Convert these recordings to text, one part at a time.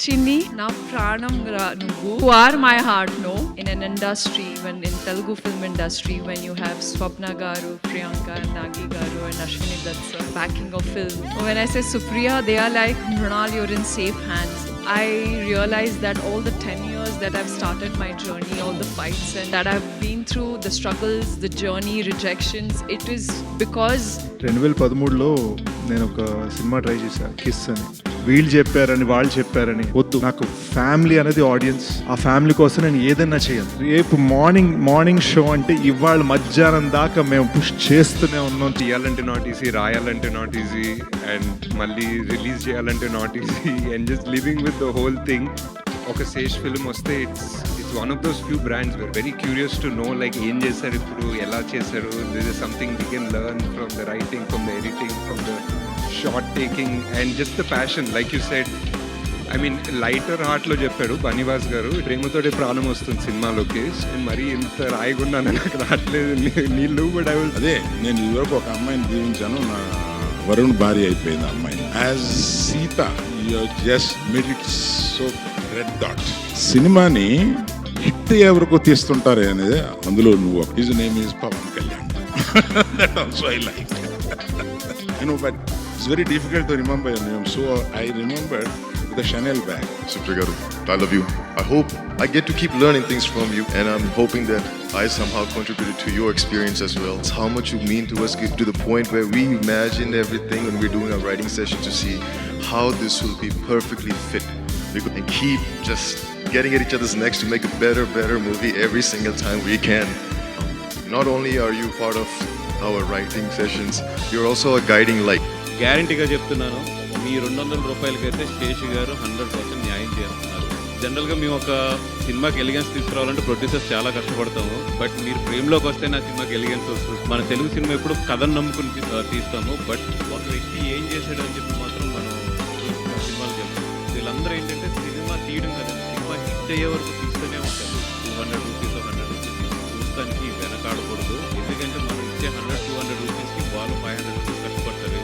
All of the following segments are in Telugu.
Chinni, na pranam ra nuvu. You are my heart, no? In an industry, when in Telugu film industry, when you have Swapna Garu, Priyanka, Nagi Garu, and Ashwini Dutt sir backing of film. When I say Supriya, they are like, Mrunal, you're in safe hands. I realized that all the 10 years that I've started my journey, all the fights and that I've been through, the struggles, the journey, rejections, it is because 2013లో నేను ఒక సినిమా ట్రై చేశాను, కిస్ అని. వీళ్ళు చెప్పారని వాళ్ళు చెప్పారని వద్దు, నాకు ఫ్యామిలీ అనేది ఆడియన్స్. ఆ ఫ్యామిలీ కోసం నేను ఏదైనా చేయను. రేపు మార్నింగ్ షో అంటే ఇవాళ మధ్యాహ్నం దాకా మేము పుష్ చేస్తూనే ఉన్నాం. తీయాలంటే నాట్ ఈజీ, రాయాలంటే నాట్ ఈజీ, అండ్ మళ్ళీ రిలీజ్ చేయాలంటే not easy, and just living with the whole thing. ఒక శేష్ ఫిల్మ్ వస్తే it's one of those few brands where very curious to know like ఏం చేశారు ఇప్పుడు, ఎలా చేశారు. This is something we can learn from the writing, from the editing, from the shot taking and just the passion. Like you said, I mean lighter హార్ట్లో చెప్పాడు బనివాస్ గారు, ప్రేమతోటి ప్రాణం వస్తుంది సినిమాలోకి. మరీ ఇంత రాయకుండా నాకు రావట్లేదు నీళ్ళు. బట్ ఐ వాజ్ అదే నేను ఇదివరకు ఒక అమ్మాయిని దీవించాను, నా వరుణ్ భార్య అయిపోయింది అమ్మాయి. As Sita you just made it so red dot. సినిమాని హిట్ ఎవరికి తీస్తుంటారే అనేది అందులో నువ్వు. His name is Pawan Kalyan. That also I like. You know, but it's very difficult to remember your name. So I remembered the Chanel bag. Supriya Garu, I love you. I hope I get to keep learning things from you, and I'm hoping that I somehow contributed to your experience as well. It's how much you mean to us, to the point where we imagine everything when we're doing our writing session to see how this will be perfectly fit. We could keep just getting at each other's necks to make a better movie every single time we can. Not only are you part of our writing sessions, you're also a guiding light. గ్యారంటీగా చెప్తున్నాను, మీ 200 రూపాయలకైతే శేషి గారు 100% న్యాయం చేస్తున్నారు. జనరల్గా మేము ఒక సినిమాకి ఎలిగెన్స్ తీసుకురావాలంటే ప్రొడ్యూసర్స్ చాలా కష్టపడతాము. బట్ మీరు ఫ్రేమ్లోకి వస్తే నా సినిమాకి ఎలిగెన్స్ వస్తుంది. మన తెలుగు సినిమా ఎప్పుడు కథను నమ్ముకుని తీస్తాము. బట్ ఒక వ్యక్తి ఏం చేశాడు అని చెప్పి మాత్రం మనం సినిమాలు చెప్తాం. వీళ్ళందరూ ఏంటంటే సినిమా తీయడం కదండి, సినిమా హిట్ అయ్యే వరకు తీస్తూనే ఉంటారు. 200 రూపీస్ 100 రూపీస్ చూస్తానికి వెనకాడకూడదు. ఎందుకంటే మనం ఇచ్చే 100-200 రూపీస్కి వాళ్ళు 500 రూపీస్ కష్టపడతారు.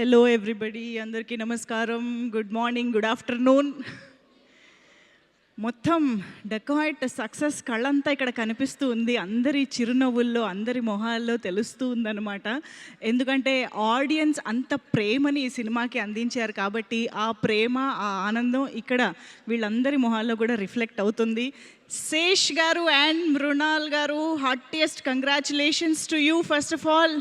హలో ఎవ్రీబడి, అందరికీ నమస్కారం, గుడ్ మార్నింగ్, గుడ్ ఆఫ్టర్నూన్. మొత్తం డెకాయిట్ సక్సెస్ కళ్ళంతా ఇక్కడ కనిపిస్తూ ఉంది. అందరి చిరునవ్వుల్లో, అందరి మొహాల్లో తెలుస్తూ ఉందన్నమాట. ఎందుకంటే ఆడియన్స్ అంత ప్రేమని ఈ సినిమాకి అందించారు కాబట్టి ఆ ప్రేమ, ఆ ఆనందం ఇక్కడ వీళ్ళందరి మొహాల్లో కూడా రిఫ్లెక్ట్ అవుతుంది. శేష్ గారు అండ్ మృణాల్ గారు, heartiest congratulations to you first of all.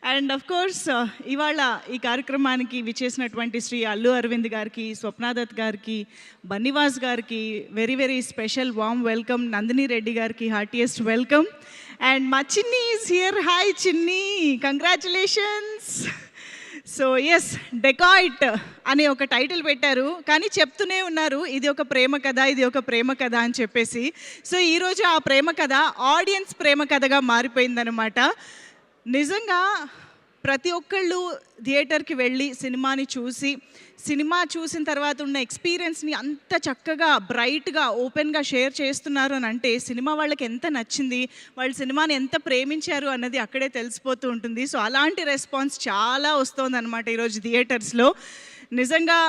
And of course ఇవాళ ఈ కార్యక్రమానికి విచ్చేసినటువంటి శ్రీ అల్లు అరవింద్ గారికి, స్వప్నాదత్ గారికి, బన్నివాస్ గారికి very very special warm welcome. Nandini Reddy గారికి హార్టియెస్ట్ వెల్కమ్. అండ్ మా చిన్ని ఈజ్ హియర్. హాయ్ చిన్ని, కంగ్రాచులేషన్స్. సో ఎస్, డెకాయిట్ అనే ఒక టైటిల్ పెట్టారు, కానీ చెప్తూనే ఉన్నారు ఇది ఒక ప్రేమ కథ, ఇది ఒక ప్రేమ కథ అని చెప్పేసి. సో ఈరోజు ఆ ప్రేమ కథ ఆడియన్స్ ప్రేమ కథగా మారిపోయిందనమాట. నిజంగా ప్రతి ఒక్కళ్ళు థియేటర్కి వెళ్ళి సినిమాని చూసి, సినిమా చూసిన తర్వాత ఉన్న ఎక్స్పీరియన్స్ని అంత చక్కగా బ్రైట్గా ఓపెన్గా షేర్ చేస్తున్నారు అని అంటే సినిమా వాళ్ళకి ఎంత నచ్చింది, వాళ్ళు సినిమాని ఎంత ప్రేమించారు అన్నది అక్కడే తెలిసిపోతూ ఉంటుంది. సో అలాంటి రెస్పాన్స్ చాలా వస్తుందన్నమాట ఈరోజు థియేటర్స్లో. నిజంగా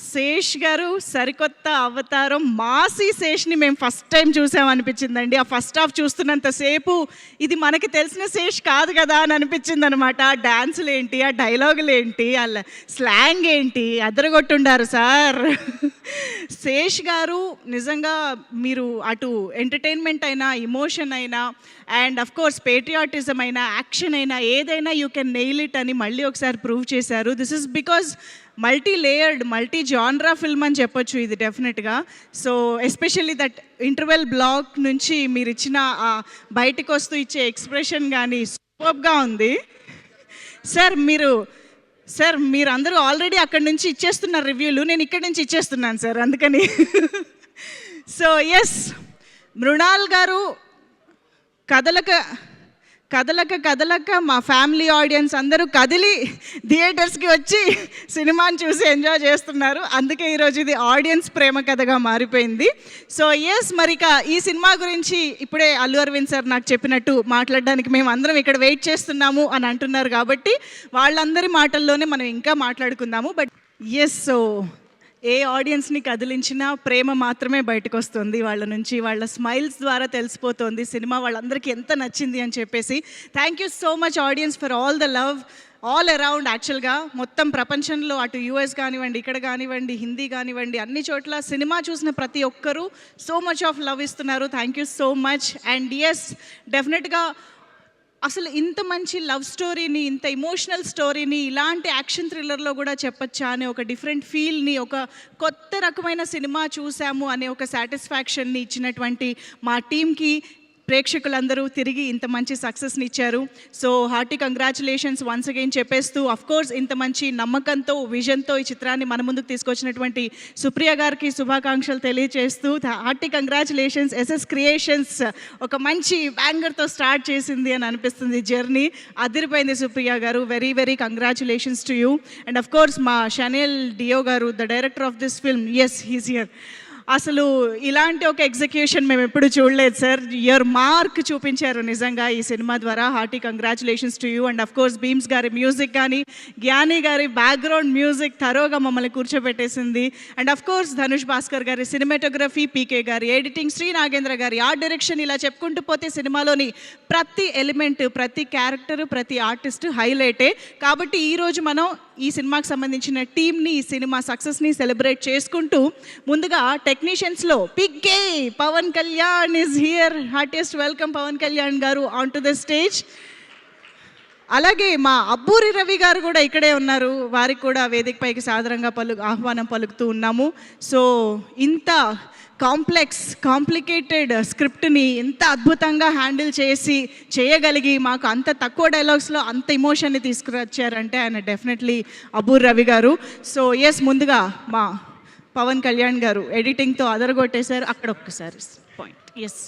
శేష్ గారు సరికొత్త అవతారం మాసి శేష్ని మేము ఫస్ట్ టైం చూసామనిపించిందండి. ఆ ఫస్ట్ హాఫ్ చూస్తున్నంతసేపు ఇది మనకి తెలిసిన శేష్ కాదు కదా అని అనిపించింది అనమాట. ఆ డాన్సులు ఏంటి, ఆ డైలాగులు ఏంటి, ఆ స్లాంగ్ ఏంటి, అదరగొట్టుండారు సార్. శేష్ గారు నిజంగా మీరు అటు ఎంటర్టైన్మెంట్ అయినా, ఇమోషన్ అయినా, అండ్ అఫ్ కోర్స్ పేట్రియాటిజం అయినా, యాక్షన్ అయినా, ఏదైనా యూ కెన్ నెయిల్ ఇట్ అని మళ్ళీ ఒకసారి ప్రూవ్ చేశారు. This is because multi layered, multi genre film అని చెప్పొచ్చు ఇది డెఫినెట్గా. So especially that interval block నుంచి మీరు ఇచ్చిన బయటికి వస్తూ ఇచ్చే ఎక్స్ప్రెషన్ కానీ సూపర్గా ఉంది సార్. మీరు అందరూ ఆల్రెడీ అక్కడి నుంచి ఇచ్చేస్తున్నారు రివ్యూలు, నేను ఇక్కడి నుంచి ఇచ్చేస్తున్నాను సార్, అందుకని. సో ఎస్, మృణాల్ గారు కదలక మా ఫ్యామిలీ ఆడియన్స్ అందరూ కదిలి థియేటర్స్కి వచ్చి సినిమాని చూసి ఎంజాయ్ చేస్తున్నారు. అందుకే ఈరోజు ఇది ఆడియన్స్ ప్రేమ కథగా మారిపోయింది. సో ఎస్, మరి ఇక ఈ సినిమా గురించి ఇప్పుడే అల్లు అరవింద్ సార్ నాకు చెప్పినట్టు మాట్లాడడానికి మేము అందరం ఇక్కడ వెయిట్ చేస్తున్నాము అని అంటున్నారు కాబట్టి వాళ్ళందరి మాటల్లోనే మనం ఇంకా మాట్లాడుకుందాము. బట్ ఎస్, సో ఏ ఆడియన్స్ని కదిలించినా ప్రేమ మాత్రమే బయటకు వస్తుంది వాళ్ళ నుంచి. వాళ్ళ స్మైల్స్ ద్వారా తెలిసిపోతుంది సినిమా వాళ్ళందరికీ ఎంత నచ్చింది అని చెప్పేసి. Thank you so much audience for all the love all around. యాక్చువల్గా మొత్తం ప్రపంచంలో అటు యూఎస్ కానివ్వండి, ఇక్కడ కానివ్వండి, హిందీ కానివ్వండి, అన్ని చోట్ల సినిమా చూసిన ప్రతి ఒక్కరూ సో మచ్ ఆఫ్ లవ్ ఇస్తున్నారు. Thank you so much. And yes, డెఫినెట్గా అసలు ఇంత మంచి లవ్ స్టోరీని, ఇంత ఇమోషనల్ స్టోరీని ఇలాంటి యాక్షన్ థ్రిల్లర్లో కూడా చెప్పచ్చా అనే ఒక డిఫరెంట్ ఫీల్ని, ఒక కొత్త రకమైన సినిమా చూసాము అనే ఒక సాటిస్ఫాక్షన్ని ఇచ్చినటువంటి మా టీంకి ప్రేక్షకులందరూ తిరిగి ఇంత మంచి సక్సెస్ని ఇచ్చారు. So hearty congratulations once again చెప్పేస్తూ, అఫ్ కోర్స్ ఇంత మంచి నమ్మకంతో, విజన్తో ఈ చిత్రాన్ని మన ముందుకు తీసుకొచ్చినటువంటి సుప్రియ గారికి శుభాకాంక్షలు తెలియజేస్తూ, హార్టీ కంగ్రాచులేషన్స్. ఎస్ఎస్ క్రియేషన్స్ ఒక మంచి బ్యాంగర్తో స్టార్ట్ చేసింది అని అనిపిస్తుంది జర్నీ. అదిరిపోయింది Supriya garu, very very congratulations to you. And of course మా Shaneil Deo garu, the director of this film, yes he's here. అసలు ఇలాంటి ఒక ఎగ్జిక్యూషన్ మేము ఎప్పుడు చూడలేదు సార్. యువర్ మార్క్ చూపించారు నిజంగా ఈ సినిమా ద్వారా. Hearty congratulations to you. And of course Bheems గారి మ్యూజిక్ కానీ, జ్ఞాని గారి బ్యాక్గ్రౌండ్ మ్యూజిక్ థరోగా మమ్మల్ని కూర్చోబెట్టేసింది. And of course Dhanush Bhaskar గారి సినిమాటోగ్రఫీ, పీకే గారి ఎడిటింగ్, శ్రీ నాగేంద్ర గారి ఆర్ట్ డైరెక్షన్, ఇలా చెప్పుకుంటూ పోతే సినిమాలోని ప్రతి ఎలిమెంట్, ప్రతి క్యారెక్టర్, ప్రతి ఆర్టిస్ట్ హైలైటే. కాబట్టి ఈరోజు మనం ఈ సినిమాకి సంబంధించిన టీమ్ని, ఈ సినిమా సక్సెస్ని సెలబ్రేట్ చేసుకుంటూ, ముందుగా టెక్నీషియన్స్లో PK Pawan Kalyan is here. Heartiest welcome Pawan Kalyan గారు ఆన్ టు ద స్టేజ్. అలాగే మా అబ్బూరి రవి గారు కూడా ఇక్కడే ఉన్నారు. వారికి కూడా వేదికపైకి సాదరంగా ఆహ్వానం పలుకుతూ ఉన్నాము. సో ఇంత కాంప్లికేటెడ్ స్క్రిప్ట్ని ఎంత అద్భుతంగా హ్యాండిల్ చేయగలిగి మాకు అంత తక్కువ డైలాగ్స్లో అంత ఇమోషన్ని తీసుకువచ్చారంటే ఆయన డెఫినెట్లీ అబ్బూరి రవి గారు. సో ఎస్, ముందుగా మా పవన్ కళ్యాణ్ గారు ఎడిటింగ్తో అదరగొట్టేశారు. అక్కడ ఒక్కసారి పాయింట్. ఎస్,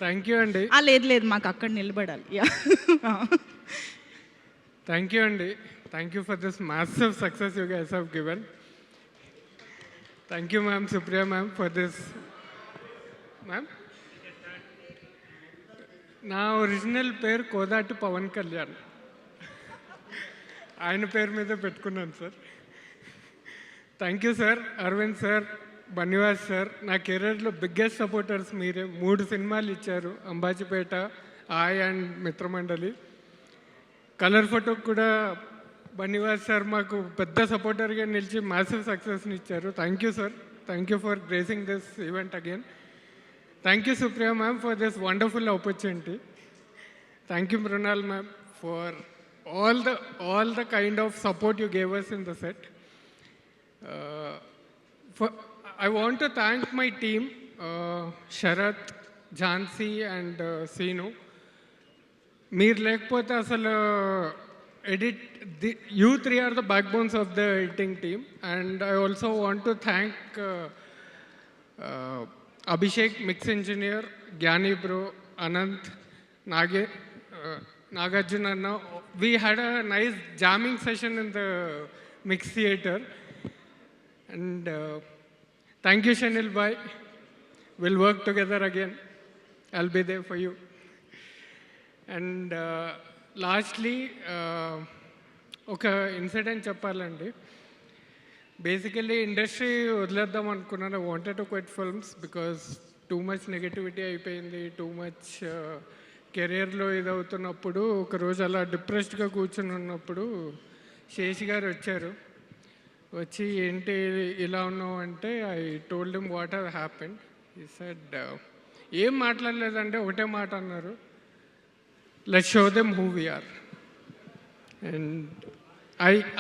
థ్యాంక్ యూ అండి. లేదు మాకు అక్కడ నిలబడాలి. థ్యాంక్ యూ అండి. Thank you for this massive success you guys have given. Thank you ma'am, Supriya ma'am, for this. Ma'am, నా ఒరిజినల్ పేరు కోదాటి పవన్ కళ్యాణ్. ఆయన పేరు మీద పెట్టుకున్నాను sir. Thank you sir, Aravind sir, Bunny Vas sir. నా కెరీర్లో బిగ్గెస్ట్ సపోర్టర్స్ మీరే. 3 సినిమాలు ఇచ్చారు, అంబాజీపేట, ఆయ్ అండ్ మిత్రమండలి. కలర్ ఫోటోకి కూడా బన్నివాస్ సార్ మాకు పెద్ద సపోర్టర్గా నిలిచి మ్యాసివ్ సక్సెస్ని ఇచ్చారు. Thank you sir. Thank you for gracing this event again. Thank you Supriya ma'am for this wonderful opportunity. Thank you Mrunal ma'am for all the kind of support you gave us in the set. I want to thank my team, Sharath, Jhansi and Seenu. మీరు లేకపోతే అసలు you three are the backbones of the editing team. And I also want to thank Abhishek, mix engineer, Gyani bro, Anant, Nagarjuna. We had a nice jamming session in the mix theater. And thank you Shanil bhai. We'll work together again. I'll be there for you. And lastly, ఒక ఇన్సిడెంట్ చెప్పాలండి. బేసికల్లీ ఇండస్ట్రీ వదిలేద్దాం అనుకున్నాను. I wanted to quit films because too much negativity అయిపోయింది, టూ మచ్ కెరియర్లో ఇదవుతున్నప్పుడు ఒకరోజు అలా డిప్రెస్డ్గా కూర్చొని ఉన్నప్పుడు శేషి గారు వచ్చారు. వచ్చి ఏంటి ఇలా ఉన్నావు అంటే I told him what have happened. He said ఏం మాట్లాడలేదంటే ఒకటే మాట అన్నారు, let's show them who we are. And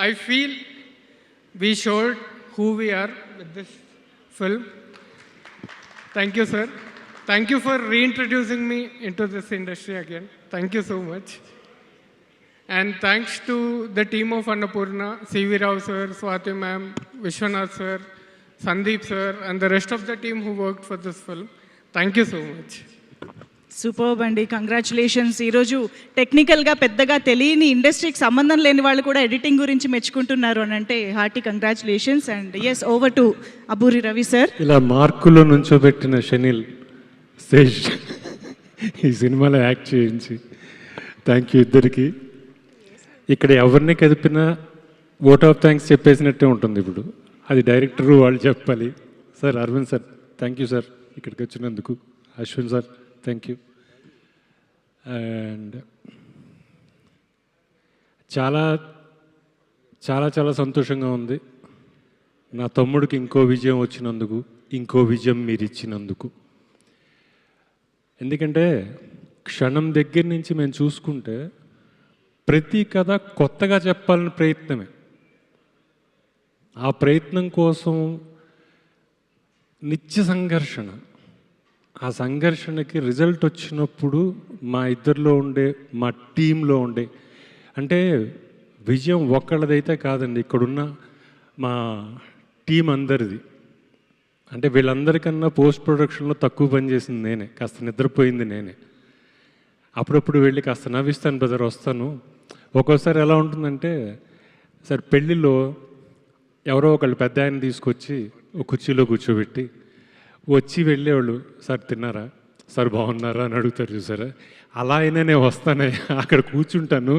I feel we showed who we are with this film. Thank you, sir. Thank you for reintroducing me into this industry again. Thank you so much. And thanks to the team of Annapurna, C.V. Rao sir, Swati ma'am, Vishwanath sir, Sandeep sir, and the rest of the team who worked for this film. Thank you so much. Superb అండి, కంగ్రాచులేషన్స్. ఈరోజు టెక్నికల్గా పెద్దగా తెలియని ఇండస్ట్రీకి సంబంధం లేని వాళ్ళు కూడా ఎడిటింగ్ గురించి మెచ్చుకుంటున్నారు అని అంటే hearty congratulations. And yes, over to Abburi Ravi sir. ఇలా మార్కులో నుంచోబెట్టిన షనిల్ శేష్ ఈ సినిమాలో యాక్ట్ చేయించి థ్యాంక్ యూ ఇద్దరికి. ఇక్కడ ఎవరిని కదిపినా ఓట్ ఆఫ్ థ్యాంక్స్ చెప్పేసినట్టే ఉంటుంది. ఇప్పుడు అది డైరెక్టరు వాళ్ళు చెప్పాలి. Sir Aravind sir thank you sir ఇక్కడికి వచ్చినందుకు. Ashwin sir thank you. And చాలా చాలా చాలా సంతోషంగా ఉంది నా తమ్ముడికి ఇంకో విజయం వచ్చినందుకు, ఇంకో విజయం మీరు ఇచ్చినందుకు. ఎందుకంటే క్షణం దగ్గర నుంచి మేము చూసుకుంటే ప్రతి కథ కొత్తగా చెప్పాలని ప్రయత్నమే. ఆ ప్రయత్నం కోసం నిత్య సంఘర్షణ. ఆ సంఘర్షణకి రిజల్ట్ వచ్చినప్పుడు మా ఇద్దరిలో ఉండే, మా టీంలో ఉండే, అంటే విజయం ఒక్కళ్ళదైతే కాదండి, ఇక్కడున్న మా టీం అందరిది. అంటే వీళ్ళందరికన్నా పోస్ట్ ప్రొడక్షన్లో తక్కువ పనిచేసింది నేనే, కాస్త నిద్రపోయింది నేనే. అప్పుడప్పుడు వెళ్ళి కాస్త నవ్విస్తాను బ్రదర్, వస్తాను. ఒక్కోసారి ఎలా ఉంటుందంటే సార్ పెళ్ళిలో ఎవరో ఒకళ్ళు పెద్ద ఆయన తీసుకొచ్చి ఒక కుర్చీలో కూర్చోబెట్టి వచ్చి వెళ్ళేవాళ్ళు, సార్ తిన్నారా, సార్ బాగున్నారా అని అడుగుతారు చూసారా. అలా అయినా నేను వస్తానే అక్కడ కూర్చుంటాను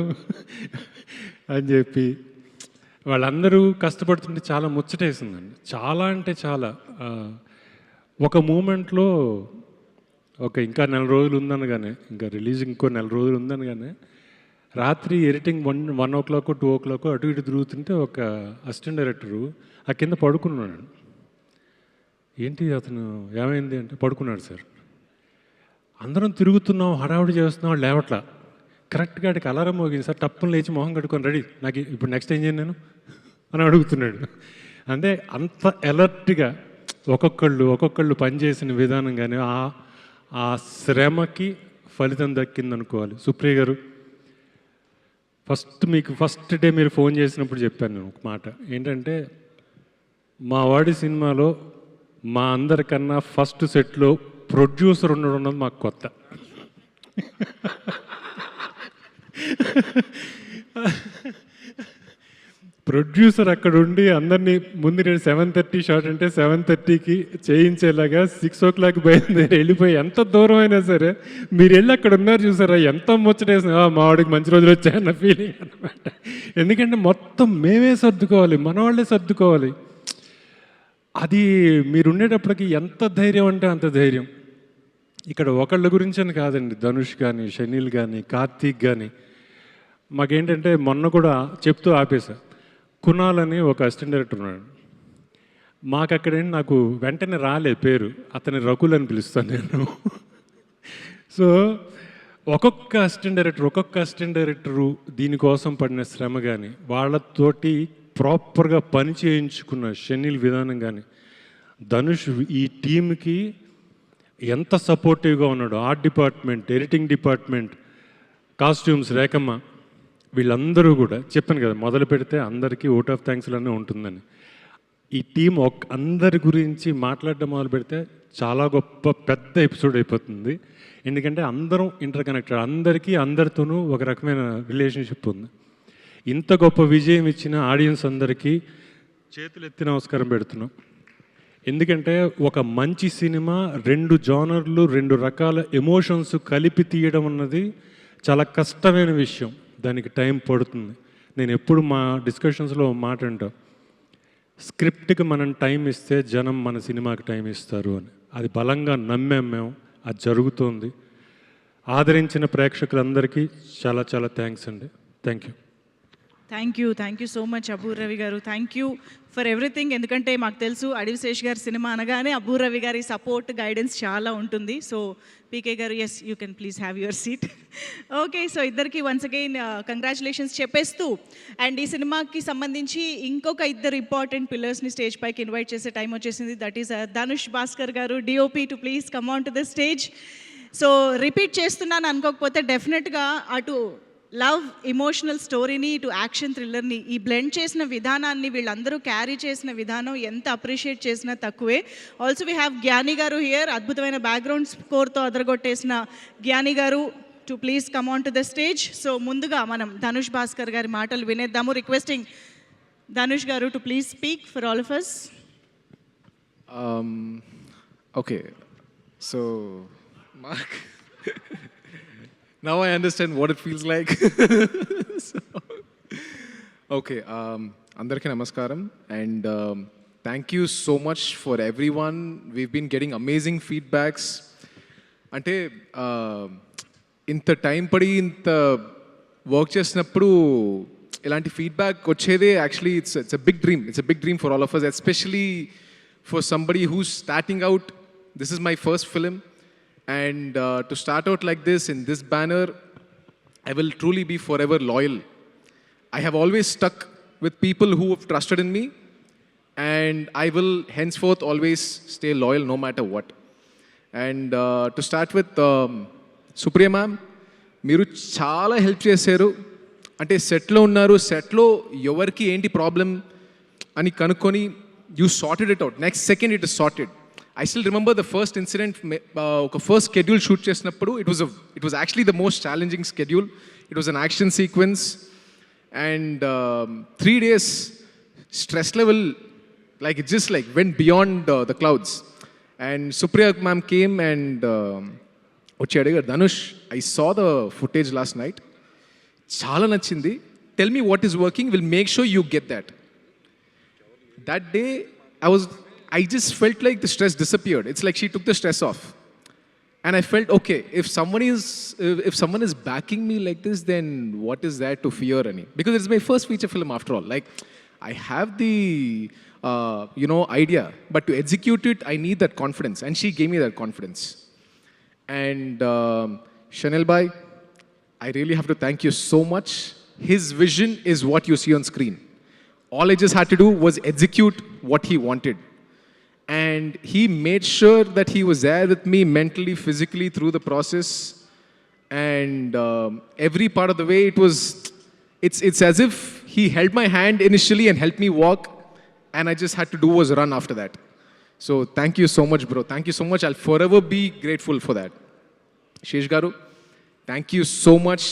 అని చెప్పి వాళ్ళందరూ కష్టపడుతుంటే చాలా ముచ్చటేసిందండి. చాలా అంటే చాలా. ఒక మూమెంట్లో ఇంకా 4 రోజులు ఉందనగానే, ఇంకా రిలీజ్ ఇంకో 4 రోజులు ఉందనగానే రాత్రి ఎడిటింగ్ 1 o'clock 2 o'clock అటు ఇటు తిరుగుతుంటే ఒక అసిస్టెంట్ డైరెక్టరు ఆ కింద పడుకున్నాడు. ఏంటి అతను ఏమైంది అంటే పడుకున్నాడు సార్. అందరం తిరుగుతున్నాం, హడావుడి చేస్తున్నాం, లేవట్లా. కరెక్ట్గా అడికి అలారం మోగింది సార్. టప్పును లేచి మొహం కట్టుకొని రెడీ, నాకు ఇప్పుడు నెక్స్ట్ ఏం చేయను నేను అని అడుగుతున్నాడు. అంటే అంత అలర్ట్గా ఒక్కొక్కళ్ళు పనిచేసిన విధానం కానీ ఆ శ్రమకి ఫలితం దక్కిందనుకోవాలి. సుప్రియ గారు ఫస్ట్ డే మీరు ఫోన్ చేసినప్పుడు చెప్పాను నేను ఒక మాట ఏంటంటే, మా వాడి సినిమాలో మా అందరికన్నా ఫస్ట్ సెట్లో ప్రొడ్యూసర్ ఉండడం అన్నది మాకు కొత్త. ప్రొడ్యూసర్ అక్కడ ఉండి అందరినీ ముందు నేను 7:30 షాట్ అంటే 7:30కి చేయించేలాగా 6 o'clock బయలుదేరి వెళ్ళిపోయి, ఎంత దూరం అయినా సరే మీరు వెళ్ళి అక్కడ ఉన్నారు చూసారా, ఎంత ముచ్చటేసిన మా వాడికి మంచి రోజులు వచ్చాయన్న ఫీలింగ్ అనమాట. ఎందుకంటే మొత్తం మేమే సర్దుకోవాలి, మన వాళ్ళే సర్దుకోవాలి. అది మీరు ఉండేటప్పటికి ఎంత ధైర్యం అంటే అంత ధైర్యం. ఇక్కడ ఒకళ్ళ గురించి అని కాదండి, ధనుష్ కానీ, షనీల్ కానీ, కార్తీక్ కానీ. మాకేంటంటే మొన్న కూడా చెప్తూ ఆపేశా, కునాల్ అని ఒక అసిస్టెంట్ డైరెక్టర్ ఉన్నాడు. మాకు అక్కడేంటి నాకు వెంటనే రాలేదు పేరు, అతని రకుల్ అని పిలుస్తాను నేను. సో ఒక్కొక్క అసిస్టెంట్ డైరెక్టరు దీనికోసం పడిన శ్రమ కానీ, వాళ్ళతోటి ప్రాపర్గా పని చేయించుకున్న షనీల్ విధానం కానీ, ధనుష్ ఈ టీంకి ఎంత సపోర్టివ్గా ఉన్నాడు. Art department, editing department, costumes, Rekhamma, వీళ్ళందరూ కూడా చెప్పాను కదా మొదలు పెడితే అందరికీ ఓట్ ఆఫ్ థ్యాంక్స్లోనే ఉంటుందని. ఈ టీం అందరి గురించి మాట్లాడడం మొదలు పెడితే చాలా గొప్ప పెద్ద ఎపిసోడ్ అయిపోతుంది. ఎందుకంటే అందరం ఇంటర్ కనెక్టెడ్, అందరికీ అందరితోనూ ఒక రకమైన రిలేషన్షిప్ ఉంది. ఇంత గొప్ప విజయం ఇచ్చిన ఆడియన్స్ అందరికీ చేతులెత్తి నమస్కారం పెడుతున్నాం. ఎందుకంటే ఒక మంచి సినిమా 2 జానర్లు 2 రకాల ఎమోషన్స్ కలిపి తీయడం అన్నది చాలా కష్టమైన విషయం. దానికి టైం పడుతుంది. నేను ఎప్పుడు మా డిస్కషన్స్లో మాట అంటా, స్క్రిప్ట్కి మనం టైం ఇస్తే జనం మన సినిమాకి టైం ఇస్తారు అని అది బలంగా నమ్మాం మేము. అది జరుగుతోంది. ఆదరించిన ప్రేక్షకులందరికీ చాలా చాలా థ్యాంక్స్ అండి. Thank you. Thank you so much Abburi Ravi గారు. Thank you for everything. ఎందుకంటే మాకు తెలుసు అడవి శేష్ గారి సినిమా అనగానే అబ్బూ రవి గారి సపోర్ట్ గైడెన్స్ చాలా ఉంటుంది. So PK garu, yes you can please have your seat. Okay, so ఇద్దరికి వన్స్ అగైన్ కంగ్రాచులేషన్స్ చెప్పేస్తూ, అండ్ ఈ సినిమాకి సంబంధించి ఇంకొక ఇద్దరు ఇంపార్టెంట్ పిల్లర్స్ని స్టేజ్ పైకి ఇన్వైట్ చేసే టైం వచ్చేసింది. That is Dhanush Bhaskar garu, DOP, to please come on to the stage. So repeat చేస్తున్నాను అనుకోకపోతే, డెఫినెట్గా అటు లవ్ ఇమోషనల్ స్టోరీని ఇటు యాక్షన్ థ్రిల్లర్ని ఈ బ్లెండ్ చేసిన విధానాన్ని వీళ్ళందరూ క్యారీ చేసిన విధానం ఎంత అప్రిషియేట్ చేసినా తక్కువే. ఆల్సో వీ హ్యావ్ జ్ఞాని గారు హియర్, అద్భుతమైన బ్యాక్గ్రౌండ్ స్కోర్తో అదరగొట్టేసిన జ్ఞాని గారు, to please come on to the stage. So ముందుగా మనం ధనుష్ భాస్కర్ గారి మాటలు వినేద్దాము. రిక్వెస్టింగ్ ధనుష్ గారు to please speak for all of us. Okay, so Mark, now I understand what it feels like. So, okay, andarki namaskaram, and thank you so much for everyone. We've been getting amazing feedbacks. Ante inta time padi inta work చేసినప్పుడు ఇలాంటి ఫీడ్బ్యాక్ వచ్చేదే actually it's a big dream. It's a big dream for all of us, especially for somebody who's starting out. This is my first film, and to start out like this in this banner, I will truly be forever loyal. I have always stuck with people who have trusted in me, and I will henceforth always stay loyal no matter what. And to start with, Supriya ma'am, మీరు చాలా హెల్ప్ చేశారు. అంటే సెట్లో ఉన్నారు, సెట్లో ఎవరికి ఏంటి ప్రాబ్లం అని కనుక్కొని you sorted it out. Next second it is sorted. I still remember the first incident, ఒక ఫస్ట్ షెడ్యూల్ షూట్ చేసినప్పుడు it was actually the most challenging schedule. It was an action sequence, and 3 days stress level, like it just like went beyond the clouds. And Supriya ma'am came and వచ్చి అడిగారు, Dhanush, I saw the footage last night, చాలా నచ్చింది, tell me what is working, we'll make sure you get that. That day I just felt like the stress disappeared. It's like she took the stress off. And I felt, okay, if someone is backing me like this, then what is there to fear any? Because it's my first feature film after all. Like, I have the, idea, but to execute it, I need that confidence. And she gave me that confidence. And Chanel bhai, I really have to thank you so much. His vision is what you see on screen. All I just had to do was execute what he wanted. And he made sure that he was there with me mentally, physically through the process. And every part of the way, it's as if he held my hand initially and helped me walk. And I just had to do was run after that. So thank you so much, bro. Thank you so much. I'll forever be grateful for that. Shesh Garu, thank you so much.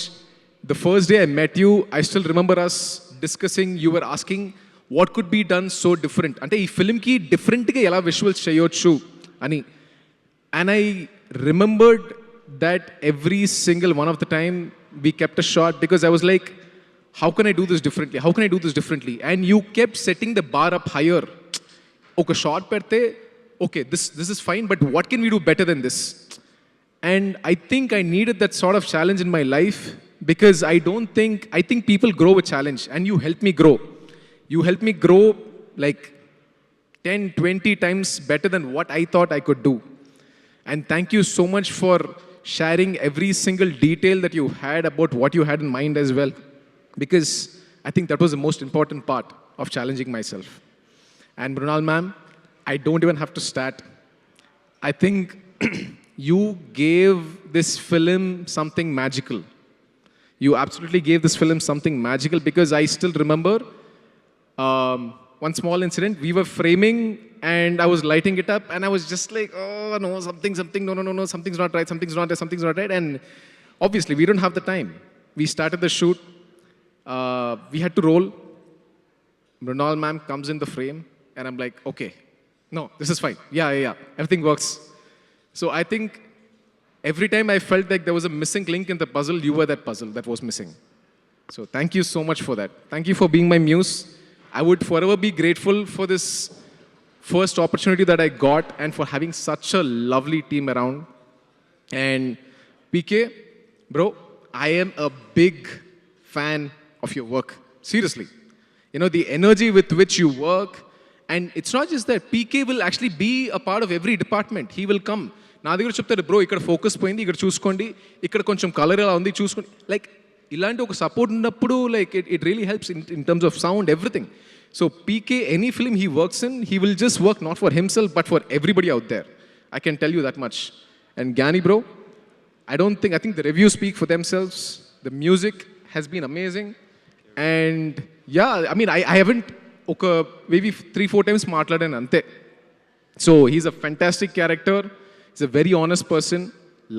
The first day I met you, I still remember us discussing, you were asking what could be done so different. Ante ee film ki different ga ela visuals cheyochu ani. And I remembered that every single one of the time we kept a shot, because I was like, how can I do this differently? How can I do this differently? And you kept setting the bar up higher. Okay, shot perte, okay, this is fine, but what can we do better than this? And I think I needed that sort of challenge in my life, because I think people grow with challenge, and you helped me grow. You helped me grow like 10-20 times better than what I thought I could do. And thank you so much for sharing every single detail that you had about what you had in mind as well, because I think that was the most important part of challenging myself. And Mrunal ma'am, I don't even have to start. I think you gave this film something magical. You absolutely gave this film something magical, because I still remember one small incident. We were framing and I was lighting it up, and I was just like, oh no, something, no, something's not right, something's not right. And obviously we don't have the time. We started the shoot. We had to roll. Mrunal ma'am comes in the frame, and I'm like, okay, no, this is fine. Yeah, everything works. So I think every time I felt like there was a missing link in the puzzle, you were that puzzle that was missing. So thank you so much for that. Thank you for being my muse. I would forever be grateful for this first opportunity that I got and for having such a lovely team around. And PK, bro, I am a big fan of your work. Seriously. You know, the energy with which you work. And it's not just that. PK will actually be a part of every department. He will come. నా దగ్గర చెప్తారు బ్రో ఇక్కడ ఫోకస్ పోయింది, ఇక్కడ చూసుకోండి, ఇక్కడ కొంచెం కలర్ ఎలా ఉంది చూసుకోండి. లైక్ ఇలాంటి ఒక సపోర్ట్ ఉన్నప్పుడు like it really helps in terms of sound everything. So PK any film he works in, he will just work not for himself but for everybody out there. I can tell you that much. And Gyani bro, I think the reviews speak for themselves. The music has been amazing. And yeah, I mean, I haven't maybe 3-4 times మాట్లాడాను అంతే. So he's a fantastic character. He's a very honest person,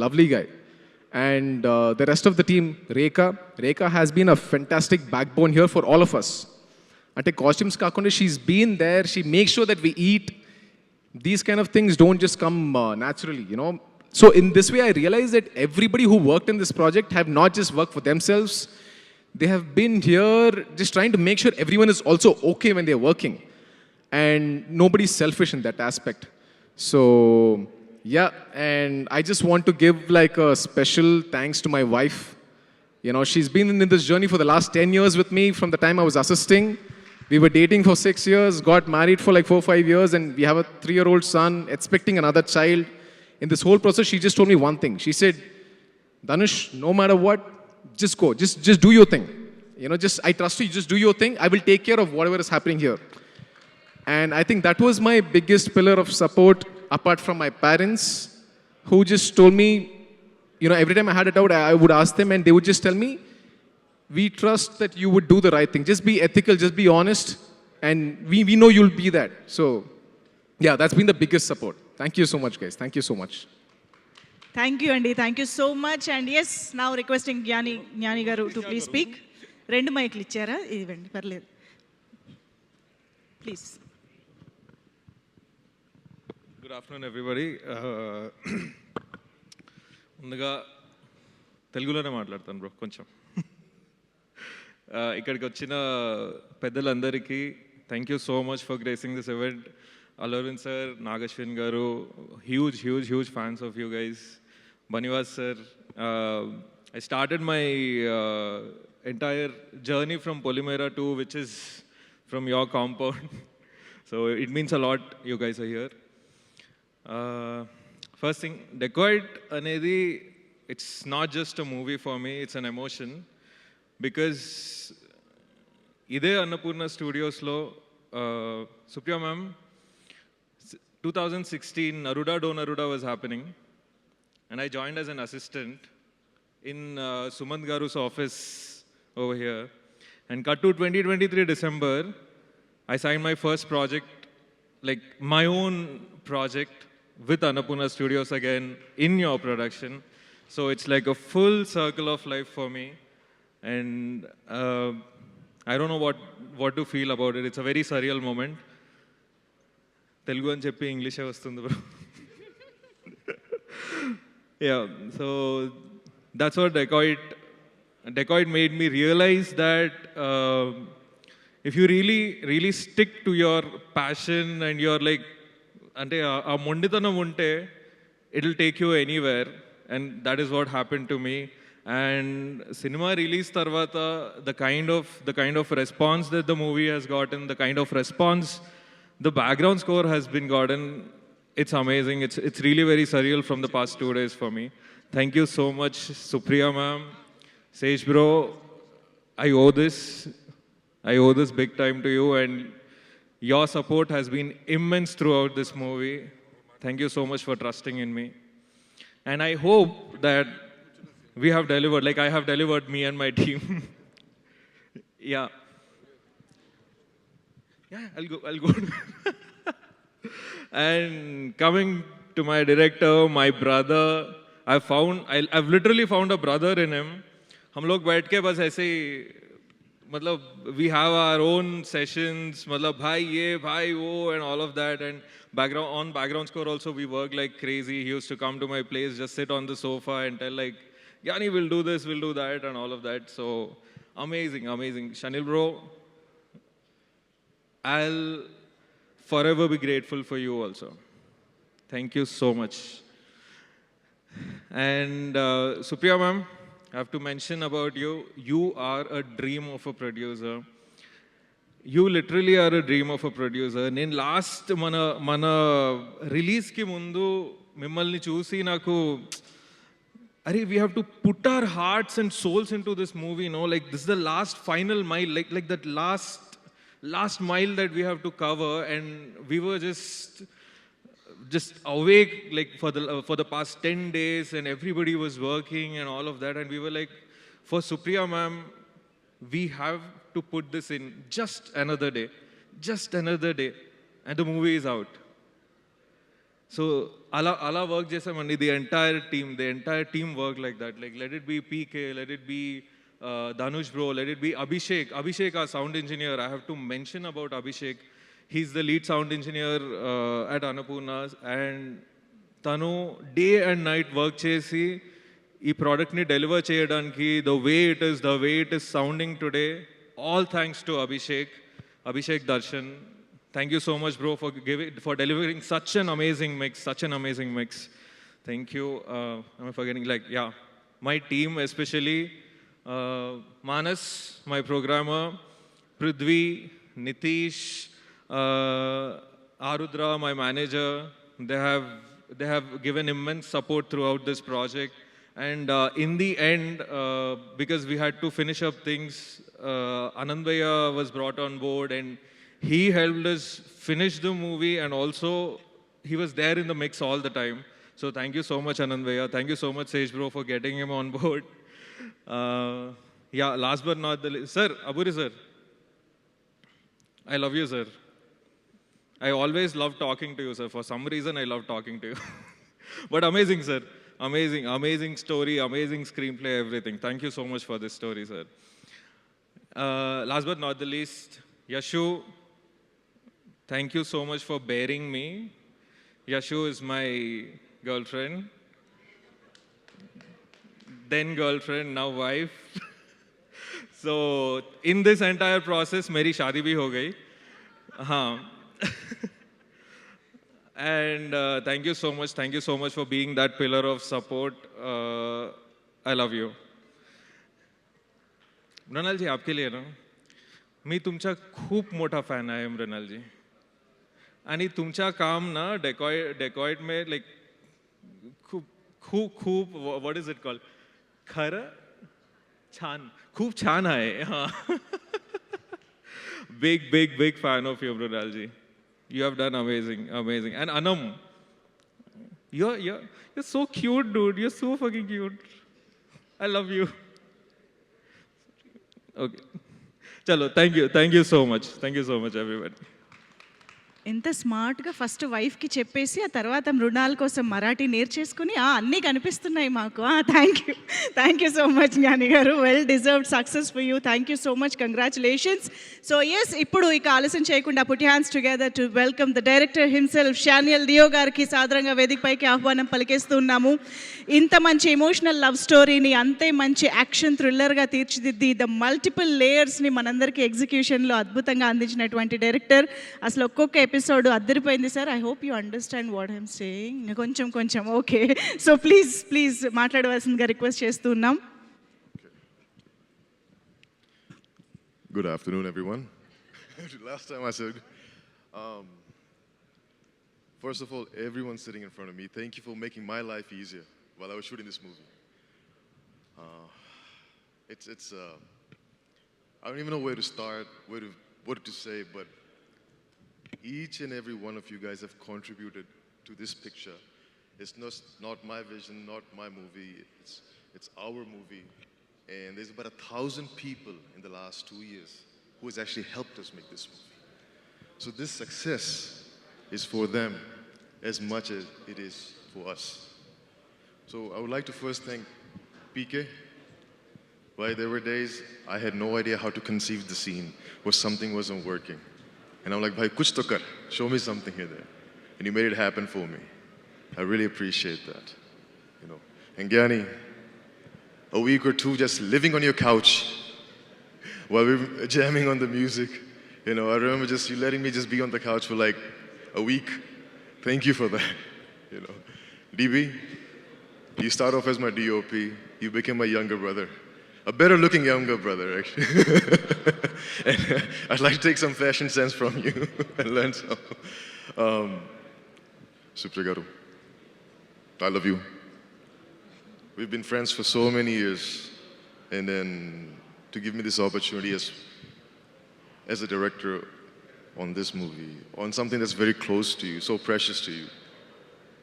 lovely guy. And the rest of the team, Rekha has been a fantastic backbone here for all of us. Ante costumes kaakunda, she's been there. She makes sure that we eat. These kind of things don't just come naturally, you know. So in this way, I realized that everybody who worked in this project have not just worked for themselves. They have been here just trying to make sure everyone is also okay when they're working. And nobody's selfish in that aspect. So yeah, and I just want to give like a special thanks to my wife. You know, she's been in this journey for the last 10 years with me from the time I was assisting. We were dating for 6 years, got married for like 4-5 years, and we have a 3-year-old son, expecting another child. In this whole process, she just told me one thing. She said, Dhanush, no matter what, just go, just do your thing. You know, I trust you, just do your thing. I will take care of whatever is happening here. And I think that was my biggest pillar of support, apart from my parents, who just told me, you know, every time I had a doubt, I would ask them and they would just tell me, we trust that you would do the right thing. Just be ethical, just be honest, and we know you'll be that. So, yeah, that's been the biggest support. Thank you so much, guys. Thank you so much. Thank you, Andy. Thank you so much. And yes, now requesting Gyani garu to please speak. Rendu మైక్లు ఇచ్చారా? ఇవ్వండి, పర్లేదు. Please. Good afternoon everybody. ముందుగా తెలుగులోనే మాట్లాడతాను బ్రో కొంచెం. ఇక్కడికి వచ్చిన పెద్దలందరికీ thank you so much for gracing this event. Allu Aravind sir, Nagashwin గారు, huge fans of you guys. Bunny Vas sir, I started my entire journey from Polymera to which is from your compound. So it means a lot you guys are here. First thing, Dacoit anedi, it's not just a movie for me, it's an emotion. Because ide Annapurna Studios lo Supriya ma'am, 2016 Naruda Do Naruda was happening and I joined as an assistant in Sumant Garu's office over here. And cut to 2023 December, I signed my first project, like my own project with Annapurna Studios again in your production. So it's like a full circle of life for me. And I don't know what to feel about it. It's a very surreal moment. Telugu అని చెప్పి ఇంగ్లీషే వస్తుంది bro. Yeah, so that's what Dacoit made me realize that if you really stick to your passion and you're like, ante aa monditanam unte, it'll take you anywhere, and that is what happened to me. And cinema release tarvata, the kind of response that the movie has gotten, the kind of response the background score has been gotten, it's amazing. It's really very surreal from the past 2 days for me. Thank you so much, Supriya ma'am, Sej bro. I owe this big time to you, and your support has been immense throughout this movie. Thank you so much for trusting in me. And I hope that we have delivered, like I have delivered, me and my team. Yeah, I'll go. And coming to my director, my brother, I've literally found a brother in him. हम लोग बैठ के बस ऐसे ही, मतलब we have our own sessions, मतलब भाई ये भाई वो and all of that, and background score also we work like crazy. He used to come to my place, just sit on the sofa and tell like, Gyani, we'll do this, we'll do that, and all of that. So amazing. Shanil bro, I'll forever be grateful for you also. Thank you so much. And Supriya ma'am, I have to mention about you. You are a dream of a producer. You literally are a dream of a producer. నేను లాస్ట్ మన రిలీజ్కి ముందు మిమ్మల్ని చూసి నాకు అరే we have to put our hearts and souls into this movie no like this the last final mile like that last mile that we have to cover, and we were just awake like for the past 10 days, and everybody was working and all of that, and we were like, for Supriya ma'am, we have to put this in just another day, and the movie is out. So ala work chesamandi, the entire team worked like that. Like, let it be PK, let it be Dhanush bro, let it be Abhishek, our sound engineer. I have to mention about Abhishek. He's the lead sound engineer at Annapurna, and tanu day and night work chesi ee product ni deliver cheyadaniki, the way it is sounding today, all thanks to Abhishek Darshan. Thank you so much, bro, for delivering such an amazing mix. Thank you. Am I forgetting? Like, yeah, my team especially, Manas, my programmer, Prithvi, Nitish, Arudra, my manager. They have given immense support throughout this project. And in the end, because we had to finish up things, Anand Bhaiya was brought on board, and he helped us finish the movie, and also he was there in the mix all the time. So thank you so much, Anand Bhaiya. Thank you so much, Sej bro, for getting him on board. Yeah, last but not the least, sir, Aburi sir, I love you, sir. I always love talking to you, sir. For some reason, I love talking to you. But amazing, sir. Amazing story, amazing screenplay, everything. Thank you so much for this story, sir. Last but not the least, Yashu, thank you so much for bearing me. Yashu is my girlfriend, then girlfriend, now wife. So in this entire process, मेरी शादी भी हो गई. हाँ. And thank you so much for being that pillar of support. I love you. Mrinal जी, आपके लिए ना, मी तुमचा खूप मोठा फॅन आहे मृणाल जी, आणि तुमच्या काम ना डेकॉइट में लाईक खूप व्हॉट इज इट कॉल्ड, खरं छान, खूप छान आहे. हां, big fan of you, Mrunal ji. You have done amazing. And Anam, you're so cute, dude. You're so fucking cute. I love you. Okay. Chalo, thank you so much. Thank you so much, everybody. ఎంత స్మార్ట్గా ఫస్ట్ వైఫ్కి చెప్పేసి ఆ తర్వాత మృణాల్ కోసం మరాఠీ నేర్చేసుకుని అన్నీ కనిపిస్తున్నాయి మాకు. Thank you so much Gnani గారు. Well deserved success for you. Thank you so much, congratulations. So yes, ఇప్పుడు ఇక ఆలస్యం చేయకుండా put hands together to welcome the director himself Shaneil Deo గారికి సాదరంగా వేదికపైకి ఆహ్వానం పలికేస్తున్నాము. ఇంత మంచి ఎమోషనల్ లవ్ స్టోరీని అంతే మంచి యాక్షన్ థ్రిల్లర్గా తీర్చిదిద్ది ద మల్టిపుల్ లేయర్స్ని మనందరికీ ఎగ్జిక్యూషన్లో అద్భుతంగా అందించినటువంటి డైరెక్టర్. అసలు ఒక్కొక్క ఎపిసోడ్ అద్దరిపోయింది సార్. I hope you understand what I'm saying. కొంచెం ఓకే. సో ప్లీజ్ మాట్లాడవలసిందిగా రిక్వెస్ట్ చేస్తున్నాం. Good afternoon, everyone. Last time I said, first of all, everyone sitting in front of me, thank you for making my life easier while I was shooting this movie. It's I don't even know where to start, what to say, but each and every one of you guys have contributed to this picture. It's not my vision, not my movie. It's our movie. And there's about 1,000 people in the last 2 years who has actually helped us make this movie. So this success is for them as much as it is for us. So I would like to first thank PK. Right, there were days I had no idea how to conceive the scene, where something wasn't working. And I'm like, bhai, kuch to kar. Show me something here there. And you made it happen for me. I really appreciate that. You know. And Gyani, a week or two just living on your couch while we were jamming on the music, You know, I remember just you letting me just be on the couch for like a week. Thank you for that. You know, DB, you start off as my DOP. You became my younger brother. A better looking younger brother, actually. And I'd like to take some fashion sense from you and learn some. Supriya Garu, I love you. We've been friends for so many years. And then to give me this opportunity as a director on this movie, on something that's very close to you, so precious to you,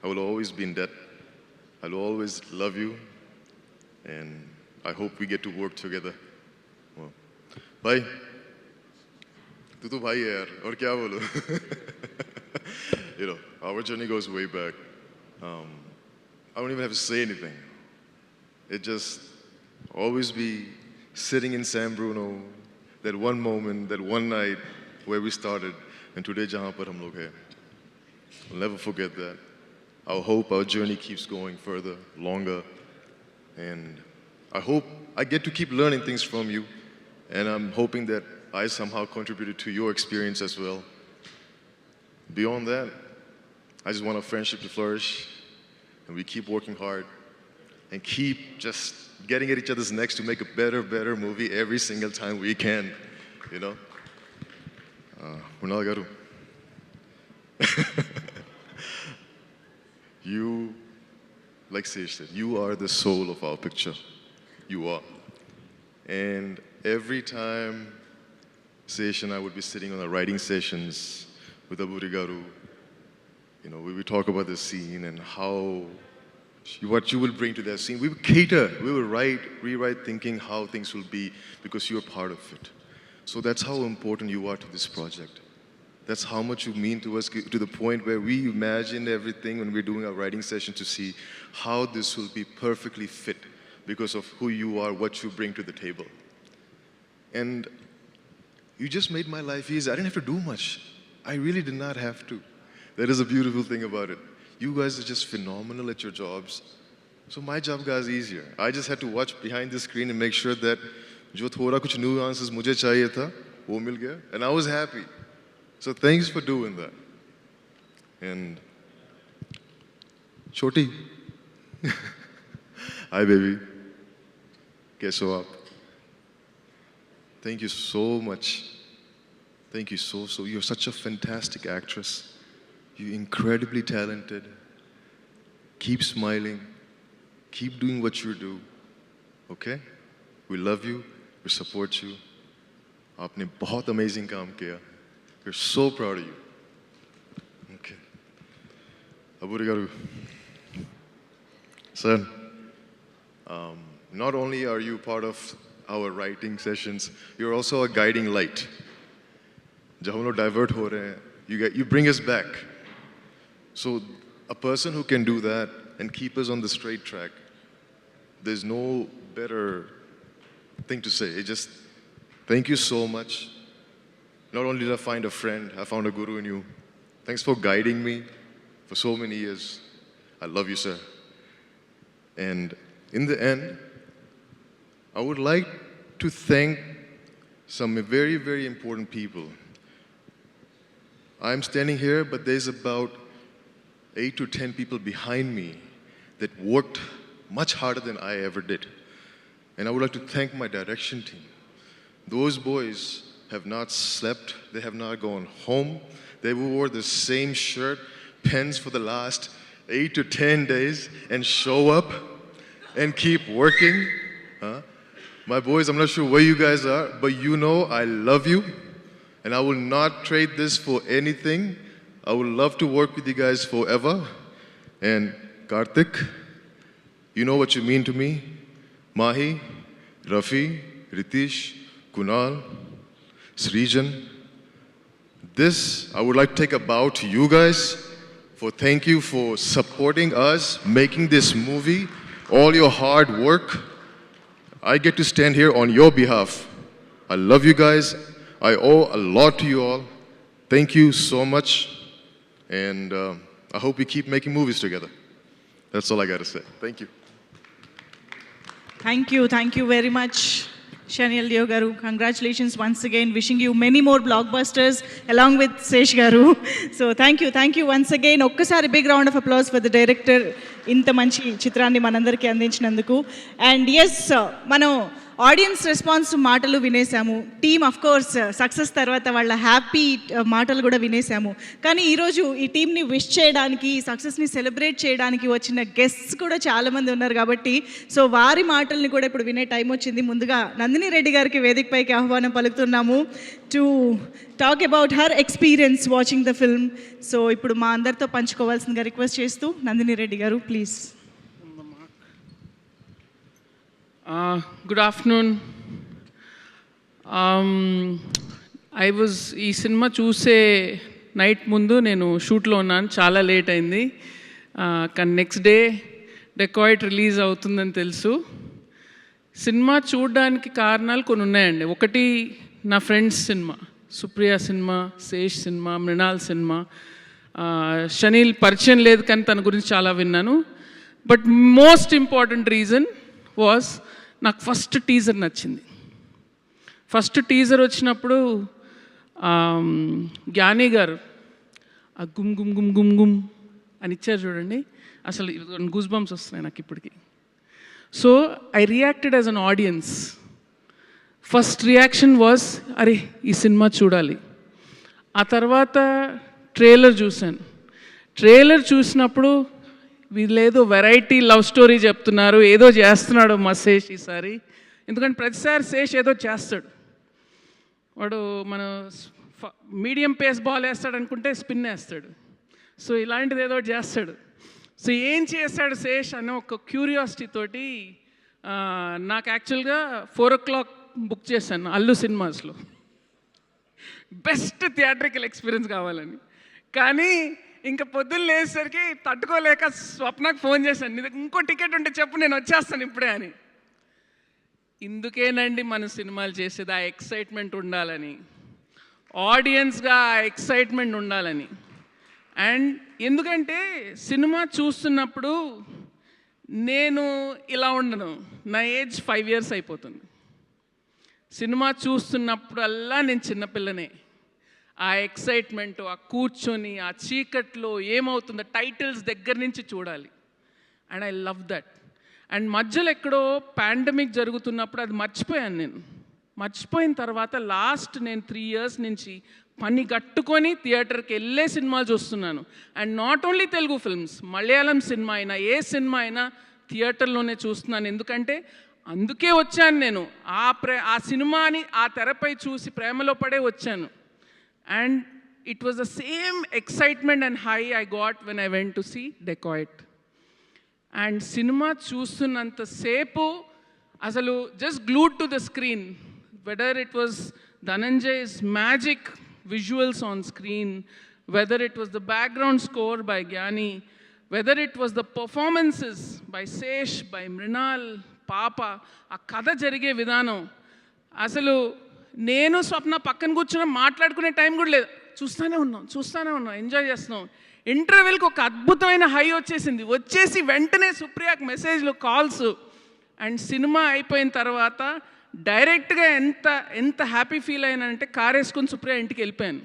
I will always be in debt. I will always love you. And I hope we get to work together. Well, bhai, tu to bhai hai yaar, aur kya bolu? You know, our journey goes way back. I don't even have to say anything. It just always be sitting in San Bruno, that one moment, that one night where we started, and today jahan par hum log hai. I'll never forget that. I hope our journey keeps going further, longer, and I hope I get to keep learning things from you, and I'm hoping that I somehow contributed to your experience as well. Beyond that, I just want our friendship to flourish, and we keep working hard, and keep just getting at each other's necks to make a better movie every single time we can, you know? Munal Garu. You, like Sej said, you are the soul of our picture. You are. And every time Sej and I would be sitting on our writing sessions with Aburi Garu, you know, we would talk about the scene and what you will bring to that scene. We would cater, we would rewrite thinking how things will be because you're part of it. So that's how important you are to this project. That's how much you mean to us, to the point where we imagine everything when we're doing our writing session to see how this will be perfectly fit because of who you are, what you bring to the table. And you just made my life easy. I didn't have to do much. I really did not have to. That is a beautiful thing about it. You guys are just phenomenal at your jobs. So my job got easier. I just had to watch behind the screen and make sure that jo thoda kuch nuances mujhe chahiye tha, wo mil gaya. And I was happy. So thanks for doing that. And Choti. Hi baby. Kaise ho aap? Thank you so much. Thank you so. You're such a fantastic actress. You're incredibly talented. Keep smiling. Keep doing what you do. Okay? We love you. We support you. Aapne bahut amazing kaam kiya. We're so proud of you. Okay. Aburi Garu. Sir, not only are you part of our writing sessions, you're also a guiding light. Jab hum log divert ho rahe hain, you bring us back. So a person who can do that and keep us on the straight track, there's no better thing to say. It just, thank you so much. Not only did I find a friend, I found a guru in you. Thanks for guiding me for so many years. I love you, sir. And in the end, I would like to thank some very, very important people. I'm standing here, but there's about 8 to 10 people behind me that worked much harder than I ever did. And I would like to thank my direction team. Those boys have not slept, they have not gone home. They wore the same shirt, pens for the last 8 to 10 days and show up and keep working. My boys, I'm not sure where you guys are, but you know I love you and I will not trade this for anything. I would love to work with you guys forever. And Karthik, you know what you mean to me. Mahi, Rafi, Ritish, Kunal, Srijan. This, I would like to take a bow to you guys for thank you for supporting us, making this movie, all your hard work. I get to stand here on your behalf. I love you guys. I owe a lot to you all. Thank you so much. And I hope we keep making movies together. That's all I got to say. Thank you. Thank you very much, Shaniel Leo garu, congratulations once again. Wishing you many more blockbusters along with Sesh garu. So thank you once again. Okkasari big round of applause for the director. Inta manchi chitraanni manandariki andinchiనందుకు. And yes, మనం ఆడియన్స్ రెస్పాన్స్ మాటలు వినేసాము, టీమ్ అఫ్ కోర్స్ సక్సెస్ తర్వాత వాళ్ళ హ్యాపీ మాటలు కూడా వినేసాము. కానీ ఈరోజు ఈ టీంని విష్ చేయడానికి, ఈ సక్సెస్ని సెలబ్రేట్ చేయడానికి వచ్చిన గెస్ట్స్ కూడా చాలామంది ఉన్నారు కాబట్టి సో వారి మాటల్ని కూడా ఇప్పుడు వినే టైం వచ్చింది. ముందుగా నందిని రెడ్డి గారికి వేదికపైకి ఆహ్వానం పలుకుతున్నాము to talk about her experience watching the film. So ఇప్పుడు మా అందరితో పంచుకోవాల్సిందిగా రిక్వెస్ట్ చేస్తూ నందిని రెడ్డి గారు ప్లీజ్. Good afternoon. ఈ సినిమా చూసే నైట్ ముందు నేను షూట్లో ఉన్నాను, చాలా లేట్ అయింది. కానీ నెక్స్ట్ డే డెకాయిట్ రిలీజ్ అవుతుందని తెలుసు. సినిమా చూడడానికి కారణాలు కొన్ని ఉన్నాయండి. ఒకటి నా ఫ్రెండ్స్ సినిమా, సుప్రియ సినిమా, శేష్ సినిమా, మృణాల్ సినిమా. షనీల్ పరిచయం లేదు కానీ తన గురించి చాలా విన్నాను. But most important reason was నాకు ఫస్ట్ టీజర్ నచ్చింది. ఫస్ట్ టీజర్ వచ్చినప్పుడు జ్ఞాని గారు ఆ గుమ్ గుమ్ గుమ్ గుమ్ గుమ్ అని ఇచ్చారు చూడండి, అసలు గూస్ బంప్స్ వస్తున్నాయి నాకు ఇప్పటికి. So I reacted as an audience. First reaction was అరే ఈ సినిమా చూడాలి. ఆ తర్వాత ట్రైలర్ చూశాను. ట్రైలర్ చూసినప్పుడు వీళ్ళేదో వెరైటీ లవ్ స్టోరీ చెప్తున్నారు, ఏదో చేస్తున్నాడు మా శేష్ ఈసారి. ఎందుకంటే ప్రతిసారి శేష్ ఏదో చేస్తాడు. వాడు మన మీడియం పేస్ బాల్ వేస్తాడు అనుకుంటే స్పిన్ వేస్తాడు. సో ఇలాంటిది ఏదో చేస్తాడు. సో ఏం చేస్తాడు శేష్ అనే ఒక క్యూరియాసిటీ తోటి నాకు యాక్చువల్గా 4 o'clock బుక్ చేశాను అల్లు సినిమాస్లో, బెస్ట్ థియేట్రికల్ ఎక్స్పీరియన్స్ కావాలని. కానీ ఇంకా పొద్దున్న లేచేసరికి తట్టుకోలేక స్వప్నకు ఫోన్ చేశాను, ఇంకో టికెట్ ఉంటే చెప్పు నేను వచ్చేస్తాను ఇప్పుడే అని. ఇందుకేనండి మన సినిమాలు చేసేది, ఆ ఎక్సైట్మెంట్ ఉండాలని, ఆడియన్స్గా ఆ ఎక్సైట్మెంట్ ఉండాలని. అండ్ ఎందుకంటే సినిమా చూస్తున్నప్పుడు నేను ఇలా ఉండను, నా ఏజ్ 5 years అయిపోతుంది. సినిమా చూస్తున్నప్పుడల్లా నేను చిన్నపిల్లనే. ఆ ఎక్సైట్మెంట్, ఆ కూర్చొని ఆ చీకట్లో ఏమవుతుందో టైటిల్స్ దగ్గర నుంచి చూడాలి. And I love that. And మధ్యలో ఎక్కడో పాండమిక్ జరుగుతున్నప్పుడు అది మర్చిపోయాను నేను. మర్చిపోయిన తర్వాత లాస్ట్ నేను 3 years నుంచి పని కట్టుకొని థియేటర్కి వెళ్ళే సినిమాలు చూస్తున్నాను. And not only Telugu films, Malayalam cinema అయినా ఏ సినిమా అయినా థియేటర్లోనే చూస్తున్నాను. ఎందుకంటే అందుకే వచ్చాను నేను, ఆ సినిమాని ఆ తెరపై చూసి ప్రేమలో పడే వచ్చాను. And it was the same excitement and high I got when I went to see Dacoit. And cinema చూస్తున్నంత సేపు అసలు just glued to the screen, whether it was Dhananjay's magic visuals on screen, whether it was the background score by Gyani, whether it was the performances by Sesh, by Mrinal, Papa, ఆ కథ జరిగే విధానం. అసలు నేను స్వప్న పక్కన కూర్చుని మాట్లాడుకునే టైం కూడా లేదు, చూస్తూనే ఉన్నాం, ఎంజాయ్ చేస్తున్నాం. ఇంటర్వెల్కి ఒక అద్భుతమైన హై వచ్చేసి వెంటనే సుప్రియకి మెసేజ్లు, కాల్స్. అండ్ సినిమా అయిపోయిన తర్వాత డైరెక్ట్గా ఎంత హ్యాపీ ఫీల్ అయినానంటే కార్ వేసుకొని సుప్రియ ఇంటికి వెళ్ళిపోయాను.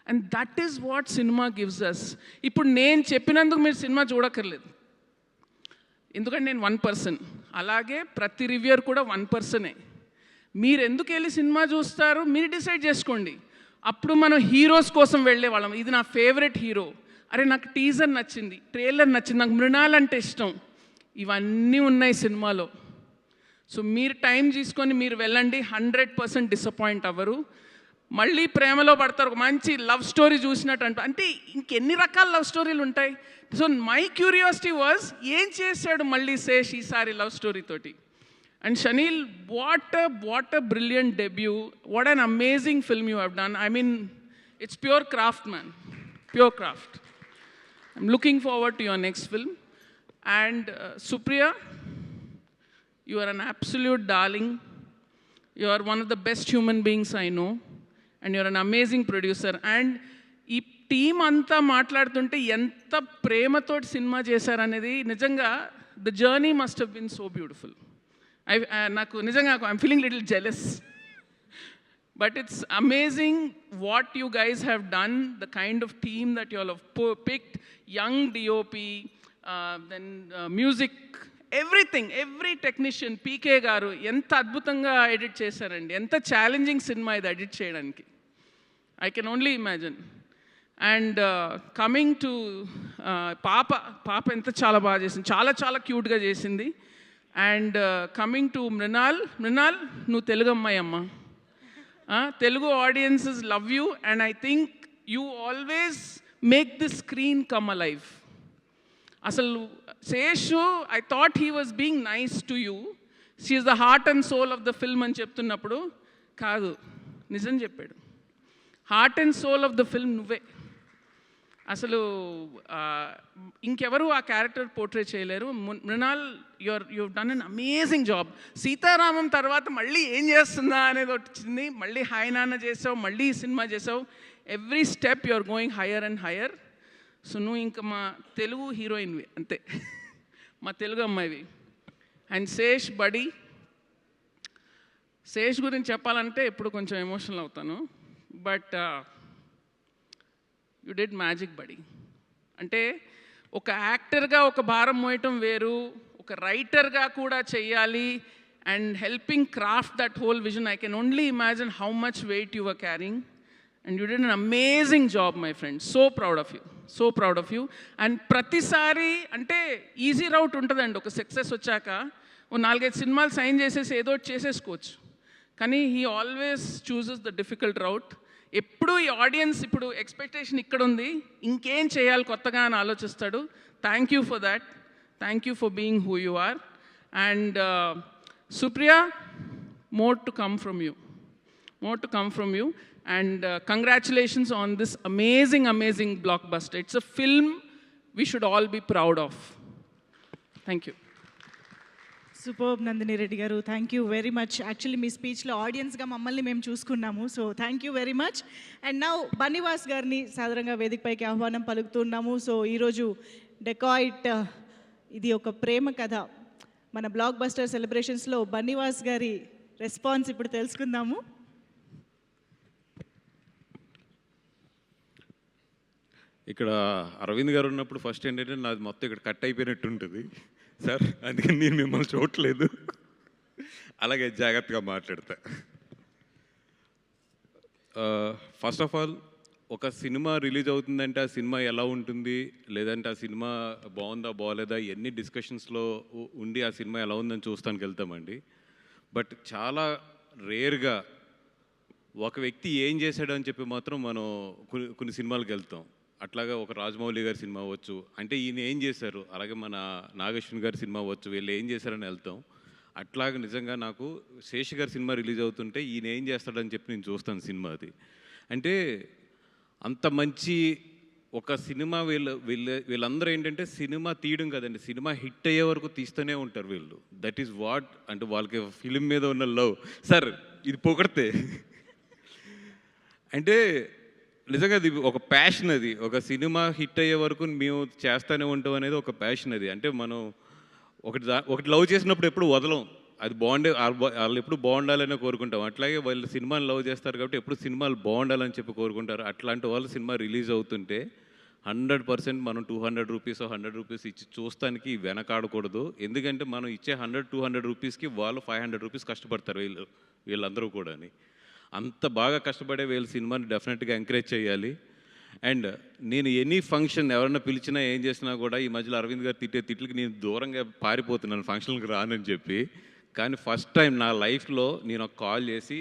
అండ్ దట్ ఈస్ వాట్ సినిమా గివ్స్ అస్. ఇప్పుడు నేను చెప్పినందుకు మీరు సినిమా చూడక్కర్లేదు, ఎందుకంటే నేను 1 person. అలాగే ప్రతి రివ్యూయర్ కూడా 1 person. మీరు ఎందుకు వెళ్ళి సినిమా చూస్తారు మీరు డిసైడ్ చేసుకోండి. అప్పుడు మనం హీరోస్ కోసం వెళ్ళేవాళ్ళం, ఇది నా ఫేవరెట్ హీరో, అరే నాకు టీజర్ నచ్చింది, ట్రైలర్ నచ్చింది, నాకు మృణాల్ అంటే ఇష్టం, ఇవన్నీ ఉన్నాయి సినిమాలో. సో మీరు టైం తీసుకొని మీరు వెళ్ళండి, 100% డిసప్పాయింట్ అవ్వరు. మళ్ళీ ప్రేమలో పడతారు, ఒక మంచి లవ్ స్టోరీ చూసినట్టు. అంటే ఇంకెన్ని రకాల లవ్ స్టోరీలు ఉంటాయి. సో మై క్యూరియాసిటీ వాజ్ ఏం చేశాడు మళ్ళీ శేష్ ఈసారి లవ్ స్టోరీ తోటి. And Shanil, what a brilliant debut. What an amazing film you have done. I mean, it's pure craft, man. Pure craft. I'm looking forward to your next film. And Supriya, you are an absolute darling. You are one of the best human beings I know. And you're an amazing producer. And ఈ టీమ్ అంతా మాట్లాడుతుంటే ఎంత ప్రేమతోటి సినిమా చేశారనేది నిజంగా the journey must have been so beautiful. నాకు నిజంగా I'm feeling little jealous. But it's amazing what you guys have done, the kind of team that you all have picked, young DOP, then music, everything, every technician, PK garu, enta adbhutanga edit chesarandi, enta challenging cinema idi edit cheyadaniki. I can only imagine. And coming to Papa enta chala baga chesindi, chala cute ga chesindi. And coming to Mrinal, nu Telugu ammayi amma. Telugu audiences love you, and I think you always make the screen come alive. Asalu Seshu, I thought he was being nice to you. She is the heart and soul of the film అని చెప్తున్నప్పుడు కాదు, నిజం చెప్పాడు. Heart and soul of the film నువ్వే. అసలు ఇంకెవరు ఆ క్యారెక్టర్ పోర్ట్రే చేయలేరు. Mrunal, you've done an amazing job. Sita Ramam తర్వాత మళ్ళీ ఏం చేస్తుందా అనేది వచ్చింది. మళ్ళీ హాయ్ నాన్న చేసావు, మళ్ళీ ఈ సినిమా చేసావు. Every step you are going higher and higher. So నువ్వు ఇంకా మా తెలుగు హీరోయిన్వి అంతే, మా తెలుగు అమ్మాయివి. అండ్ శేష్ బడి, శేష్ గురించి చెప్పాలంటే ఎప్పుడు కొంచెం ఎమోషనల్ అవుతాను. బట్ యు డిడ్ మ్యాజిక్ బడి. అంటే ఒక యాక్టర్గా ఒక భారం మోయటం వేరు, ఒక రైటర్గా కూడా చెయ్యాలి. And helping craft that whole vision, I can only imagine how much weight you were carrying. And you did an amazing job my friend. So proud of you, so proud of you. And ప్రతిసారి అంటే ఈజీ రౌట్ ఉంటుందండి. ఒక సక్సెస్ వచ్చాక ఓ 4-5 సినిమాలు సైన్ చేసేసి ఏదో చేసేసుకోవచ్చు. కానీ he always chooses the difficult route. ఎప్పుడు ఈ ఆడియన్స్ ఇప్పుడు ఎక్స్పెక్టేషన్ ఇక్కడ ఉంది, ఇంకేం చేయాలి కొత్తగా అని ఆలోచిస్తాడు. Thank you for that. Thank you for being who you are. And Supriya, more to come from you, more to come from you. And congratulations on this amazing blockbuster. It's a film we should all be proud of. Thank you. Superb Nandini Reddy గారు, thank you very much. Actually మీ స్పీచ్లో ఆడియన్స్గా మమ్మల్ని మేము చూసుకున్నాము. So thank you very much. And now Bunny Vas గారిని సాధారణంగా వేదికపైకి ఆహ్వానం పలుకుతున్నాము. సో ఈరోజు డెకాయిట్, ఇది ఒక ప్రేమ కథ. మన బ్లాక్ బస్టర్ సెలబ్రేషన్స్లో బన్నివాస్ గారి రెస్పాన్స్ ఇప్పుడు తెలుసుకుందాము. ఇక్కడ అరవింద్ గారు ఉన్నప్పుడు ఫస్ట్ ఏంటంటే నాది మొత్తం ఇక్కడ కట్ అయిపోయినట్టు ఉంటుంది సార్, అందుకని నేను మిమ్మల్ని చూడట్లేదు. అలాగే జాగ్రత్తగా మాట్లాడతా. ఫస్ట్ ఆఫ్ ఆల్, ఒక సినిమా రిలీజ్ అవుతుందంటే ఆ సినిమా ఎలా ఉంటుంది, లేదంటే ఆ సినిమా బాగుందా బాగోలేదా ఎన్ని డిస్కషన్స్లో ఉండి ఆ సినిమా ఎలా ఉందని చూస్తానికి వెళ్తామండి. బట్ చాలా రేర్గా ఒక వ్యక్తి ఏం చేశాడు అని చెప్పి మాత్రం మనం కొన్ని సినిమాలకు వెళ్తాం. అట్లాగా ఒక రాజమౌళి గారి సినిమా అవ్వచ్చు, అంటే ఈయన ఏం చేశారు, అలాగే మన నాగేశ్వరన్ గారి సినిమా అవ్వచ్చు, వీళ్ళు ఏం చేశారని వెళ్తాం. అట్లాగే నిజంగా నాకు శేష్ గారి సినిమా రిలీజ్ అవుతుంటే ఈయన ఏం చేస్తాడని చెప్పి నేను చూస్తాను సినిమా. అది అంటే అంత మంచి ఒక సినిమా. వీళ్ళందరూ ఏంటంటే సినిమా తీయడం కదండి, సినిమా హిట్ అయ్యే వరకు తీస్తూనే ఉంటారు వీళ్ళు. దట్ ఈస్ వాట్, అంటే వాళ్ళకి ఫిలిం మీద ఉన్న లవ్. సార్ ఇది పొగడితే అంటే నిజంగా అది ఒక ప్యాషన్. అది ఒక సినిమా హిట్ అయ్యే వరకు మేము చేస్తూనే ఉంటాం అనేది ఒక ప్యాషన్. అది అంటే మనం ఒకటి లవ్ చేసినప్పుడు ఎప్పుడు వదలం, అది వాళ్ళు ఎప్పుడు బాగుండాలనే కోరుకుంటాం. అట్లాగే వాళ్ళు సినిమాని లవ్ చేస్తారు కాబట్టి ఎప్పుడు సినిమాలు బాగుండాలని చెప్పి కోరుకుంటారు. అట్లాంటి వాళ్ళు సినిమా రిలీజ్ అవుతుంటే 100% మనం 200 రూపీస్ 100 రూపీస్ ఇచ్చి చూస్తానికి వెనకాడకూడదు. ఎందుకంటే మనం ఇచ్చే 100-200 రూపీస్కి వాళ్ళు 500 రూపీస్ కష్టపడతారు వీళ్ళందరూ కూడా. అంత బాగా కష్టపడే వీళ్ళ సినిమాని డెఫినెట్గా ఎంకరేజ్ చేయాలి. అండ్ నేను ఎనీ ఫంక్షన్ ఎవరైనా పిలిచినా ఏం చేసినా కూడా ఈ మధ్యలో అరవింద్ గారు తిట్టే తిట్లకి నేను దూరంగా పారిపోతున్నాను, ఫంక్షన్కి రానని చెప్పి. కానీ ఫస్ట్ టైం నా లైఫ్లో నేను ఒక కాల్ చేసి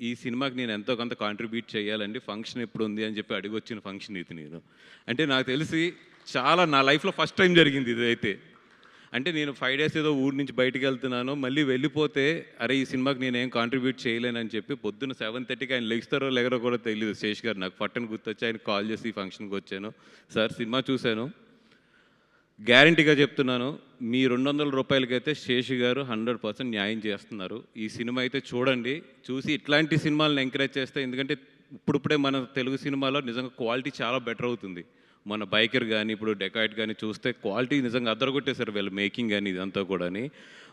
ఈ సినిమాకి నేను ఎంతో కొంత కాంట్రిబ్యూట్ చేయాలండి, ఫంక్షన్ ఎప్పుడు ఉంది అని చెప్పి అడిగి వచ్చిన ఫంక్షన్ ఇది. నేను అంటే నాకు తెలిసి చాలా నా లైఫ్లో ఫస్ట్ టైం జరిగింది ఇది. అయితే అంటే నేను 5 days ఏదో ఊరి నుంచి బయటికి వెళ్తున్నాను, మళ్ళీ వెళ్ళిపోతే అరే ఈ సినిమాకి నేను ఏం కాంట్రిబ్యూట్ చేయలేనని చెప్పి పొద్దున్న 7:30కి ఆయన లెగిస్తారో లేగరో కూడా తెలియదు. శేష్ గారు నాకు పట్టణ గుర్తొచ్చి ఆయన కాల్ చేసి ఈ ఫంక్షన్కి వచ్చాను. సార్ సినిమా చూశాను, గ్యారంటీగా చెప్తున్నాను, మీ 200 రూపాయలకైతే శేష్ గారు 100% న్యాయం చేస్తున్నారు. ఈ సినిమా అయితే చూడండి, చూసి ఇట్లాంటి సినిమాలను ఎంకరేజ్ చేస్తే, ఎందుకంటే ఇప్పుడిప్పుడే మన తెలుగు సినిమాలో నిజంగా క్వాలిటీ చాలా బెటర్ అవుతుంది. మన బైకర్ కానీ ఇప్పుడు డెకాయిట్ కానీ చూస్తే క్వాలిటీ నిజంగా అద్దరగొట్టేశారు వీళ్ళు మేకింగ్ కానీ ఇదంతా కూడాని.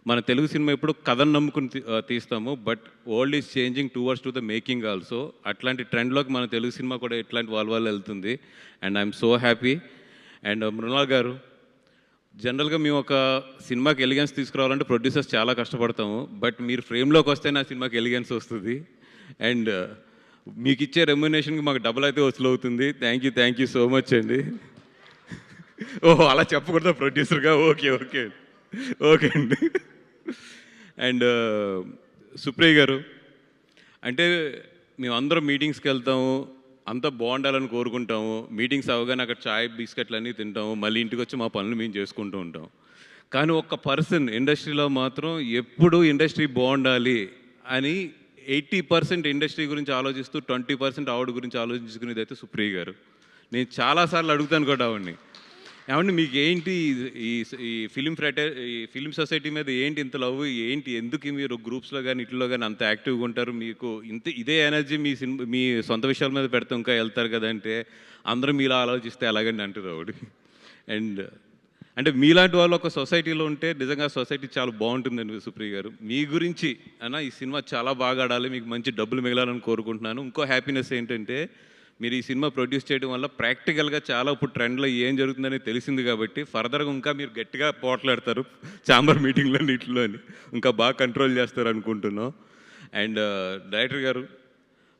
మన తెలుగు సినిమా ఎప్పుడు కథను నమ్ముకుని తీస్తాము, but world is changing towards to the making also. అట్లాంటి ట్రెండ్లోకి మన తెలుగు సినిమా కూడా ఇట్లాంటి వాళ్ళ వెళ్తుంది. And I'm so happy. And Mrunal గారు, జనరల్గా మేము ఒక సినిమాకి ఎలిగెన్స్ తీసుకురావాలంటే ప్రొడ్యూసర్స్ చాలా కష్టపడతాము, బట్ మీరు ఫ్రేమ్లోకి వస్తే నా సినిమాకి ఎలిగెన్స్ వస్తుంది. అండ్ మీకు ఇచ్చే రెమ్యునేషన్కి మాకు డబుల్ అయితే వసూలు అవుతుంది. థ్యాంక్ యూ సో మచ్ అండి. ఓహో, అలా చెప్పకూడదా ప్రొడ్యూసర్గా? ఓకే అండి. అండ్ సుప్రియ గారు, అంటే మేమందరం మీటింగ్స్కి వెళ్తాము, అంతా బాగుండాలని కోరుకుంటాము. మీటింగ్స్ అవగానే అక్కడ చాయ్ బిస్కెట్లు అన్నీ తింటాము, మళ్ళీ ఇంటికి వచ్చి మా పనులు మేము చేసుకుంటూ ఉంటాం. కానీ ఒక్క పర్సన్ ఇండస్ట్రీలో మాత్రం ఎప్పుడు ఇండస్ట్రీ బాగుండాలి అని 80% ఇండస్ట్రీ గురించి ఆలోచిస్తూ 20% ఆవిడ గురించి ఆలోచించుకునేది అయితే సుప్రియ గారు. నేను చాలాసార్లు అడుగుతాను కూడా ఆవిడ్ని, ఏమంటే మీకు ఏంటి ఈ ఫిలిం సొసైటీ మీద ఏంటి ఇంత లవ్, ఏంటి ఎందుకు మీరు గ్రూప్స్లో కానీ ఇట్లో కానీ అంత యాక్టివ్గా ఉంటారు, మీకు ఇదే ఎనర్జీ మీ సొంత విషయాల మీద పెడితే ఇంకా వెళ్తారు కదంటే, అందరూ మీలా ఆలోచిస్తే ఎలాగండి అంటారు ఆవిడ. అండ్ అంటే మీలాంటి వాళ్ళు ఒక సొసైటీలో ఉంటే నిజంగా సొసైటీ చాలా బాగుంటుందండి. సుప్రియ గారు, మీ గురించి అన్న ఈ సినిమా చాలా బాగా ఆడాలి, మీకు మంచి డబ్బులు మిగలాలని కోరుకుంటున్నాను. ఇంకో హ్యాపీనెస్ ఏంటంటే మీరు ఈ సినిమా ప్రొడ్యూస్ చేయడం వల్ల ప్రాక్టికల్గా చాలా ఇప్పుడు ట్రెండ్లో ఏం జరుగుతుందని తెలిసింది కాబట్టి ఫర్దర్గా ఇంకా మీరు గట్టిగా పోట్లాడతారు ఛాంబర్ మీటింగ్లో నీటిలో అని, ఇంకా బాగా కంట్రోల్ చేస్తారు అనుకుంటున్నాం. అండ్ డైరెక్టర్ గారు,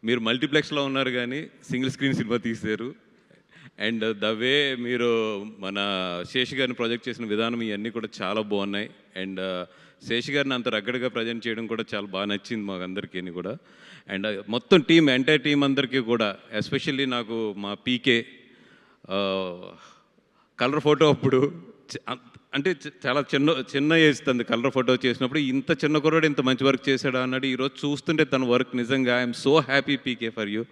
మీరు మల్టీప్లెక్స్లో ఉన్నారు కానీ సింగిల్ స్క్రీన్ సినిమా తీశారు. అండ్ ద వే మీరు మన శేషి గారిని ప్రొజెక్ట్ చేసిన విధానం ఇవన్నీ కూడా చాలా బాగున్నాయి. అండ్ శేషి గారిని అంత రగ్గడగా ప్రజెంట్ చేయడం కూడా చాలా బాగా నచ్చింది మాకు అందరికీ కూడా. అండ్ మొత్తం ఎంటైర్ టీం అందరికీ కూడా, ఎస్పెషల్లీ నాకు మా పీకే కలర్ ఫోటో అప్పుడు అంటే చాలా చిన్న ఏజ్ తంది కలర్ ఫోటో చేసినప్పుడు, ఇంత చిన్న కుర్రాడు ఇంత మంచి వర్క్ చేశాడా అన్నాడు. ఈరోజు చూస్తుంటే తన వర్క్ నిజంగా I'm so happy PK for you.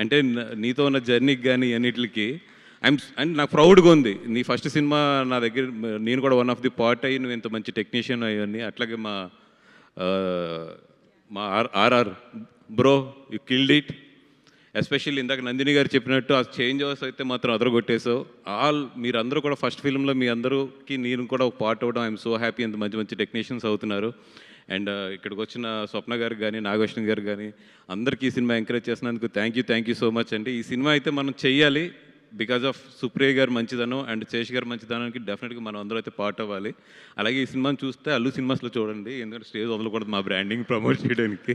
అంటే నీతో ఉన్న జర్నీకి కానీ అన్నిటికి అండ్ నాకు ప్రౌడ్గా ఉంది. నీ ఫస్ట్ సినిమా నా దగ్గర, నేను కూడా వన్ ఆఫ్ ది పార్ట్ అయ్యి నువ్వు ఇంత మంచి టెక్నీషియన్ అయ్యి. అట్లాగే మా RR bro, you killed it. Especially ఇందాక నందిని గారు చెప్పినట్టు ఆ చేంజ్ ఓవర్స్ అయితే మాత్రం అదరగొట్టేసావు. మీరందరూ కూడా ఫస్ట్ ఫిల్మ్లో మీ అందరికీ నేను కూడా ఒక పార్ట్ అవ్వడం ఐఎమ్ సో హ్యాపీ. అంత మంచి టెక్నీషియన్స్ అవుతున్నారు. అండ్ ఇక్కడికి వచ్చిన స్వప్న గారికి కానీ నాగభూషణ్ గారు కానీ అందరికీ ఈ సినిమా ఎంకరేజ్ చేసినందుకు థ్యాంక్ యూ సో మచ్ అండి. ఈ సినిమా అయితే మనం చెయ్యాలి బికాజ్ ఆఫ్ సుప్రియ గారు మంచిదనం అండ్ శేష్ గారు మంచిదనానికి డెఫినెట్గా మనం అందరూ అయితే పార్ట్ అవ్వాలి. అలాగే ఈ సినిమాని చూస్తే అల్లు సినిమాస్లో చూడండి, ఎందుకంటే స్టేజ్ వదలకూడదు మా బ్రాండింగ్ ప్రమోట్ చేయడానికి.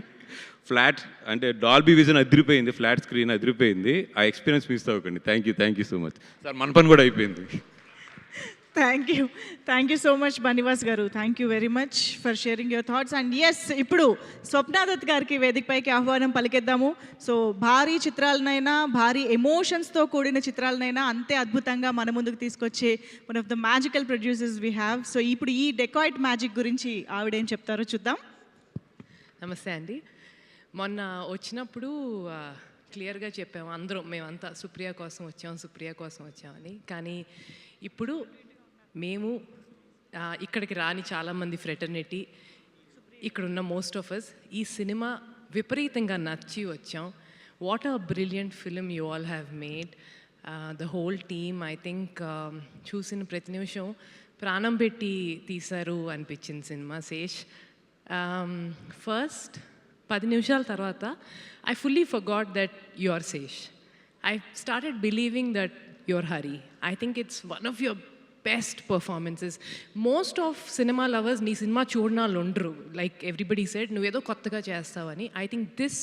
ఫ్లాట్ అంటే డాల్బీ విజన్ అదిరిపోయింది, ఫ్లాట్ స్క్రీన్ అదిరిపోయింది. ఆ ఎక్స్పీరియన్స్ మిస్ అవ్వకండి. Thank you so much sir. మన పని కూడా అయిపోయింది. Thank you so much Bunny Vas గారు. Thank you very much for sharing your thoughts. And yes, ఇప్పుడు స్వప్నాదత్ గారికి వేదికపైకి ఆహ్వానం పలికేద్దాము. సో భారీ చిత్రాలనైనా, భారీ ఎమోషన్స్తో కూడిన చిత్రాలనైనా అంతే అద్భుతంగా మన ముందుకు తీసుకొచ్చే one of the magical producers we have. So ఇప్పుడు ఈ డెకాయిట్ మ్యాజిక్ గురించి ఆవిడేం చెప్తారో చూద్దాం. నమస్తే అండి. మొన్న వచ్చినప్పుడు క్లియర్గా చెప్పాము అందరం, మేమంతా సుప్రియ కోసం వచ్చామని. కానీ ఇప్పుడు మేము ఇక్కడికి రాని చాలామంది ఫ్రెటర్నిటీ, ఇక్కడున్న మోస్ట్ ఆఫ్ అస్ ఈ సినిమా విపరీతంగా నచ్చి వచ్చాం. What a brilliant film you all have made. The whole team I think చూసిన ప్రతి నిమిషం ప్రాణం పెట్టి తీశారు అనిపించింది సినిమా. శేష్ ఫస్ట్ 10 నిమిషాల తర్వాత I fully forgot that you are Sesh. I started believing that you're Hari. I think it's one of your best performances. Most of సినిమా లవర్స్ నీ సినిమా చూడని వాళ్ళు ఉండరు. లైక్ ఎవ్రీబడి సెడ్ నువ్వేదో కొత్తగా చేస్తావని. I think this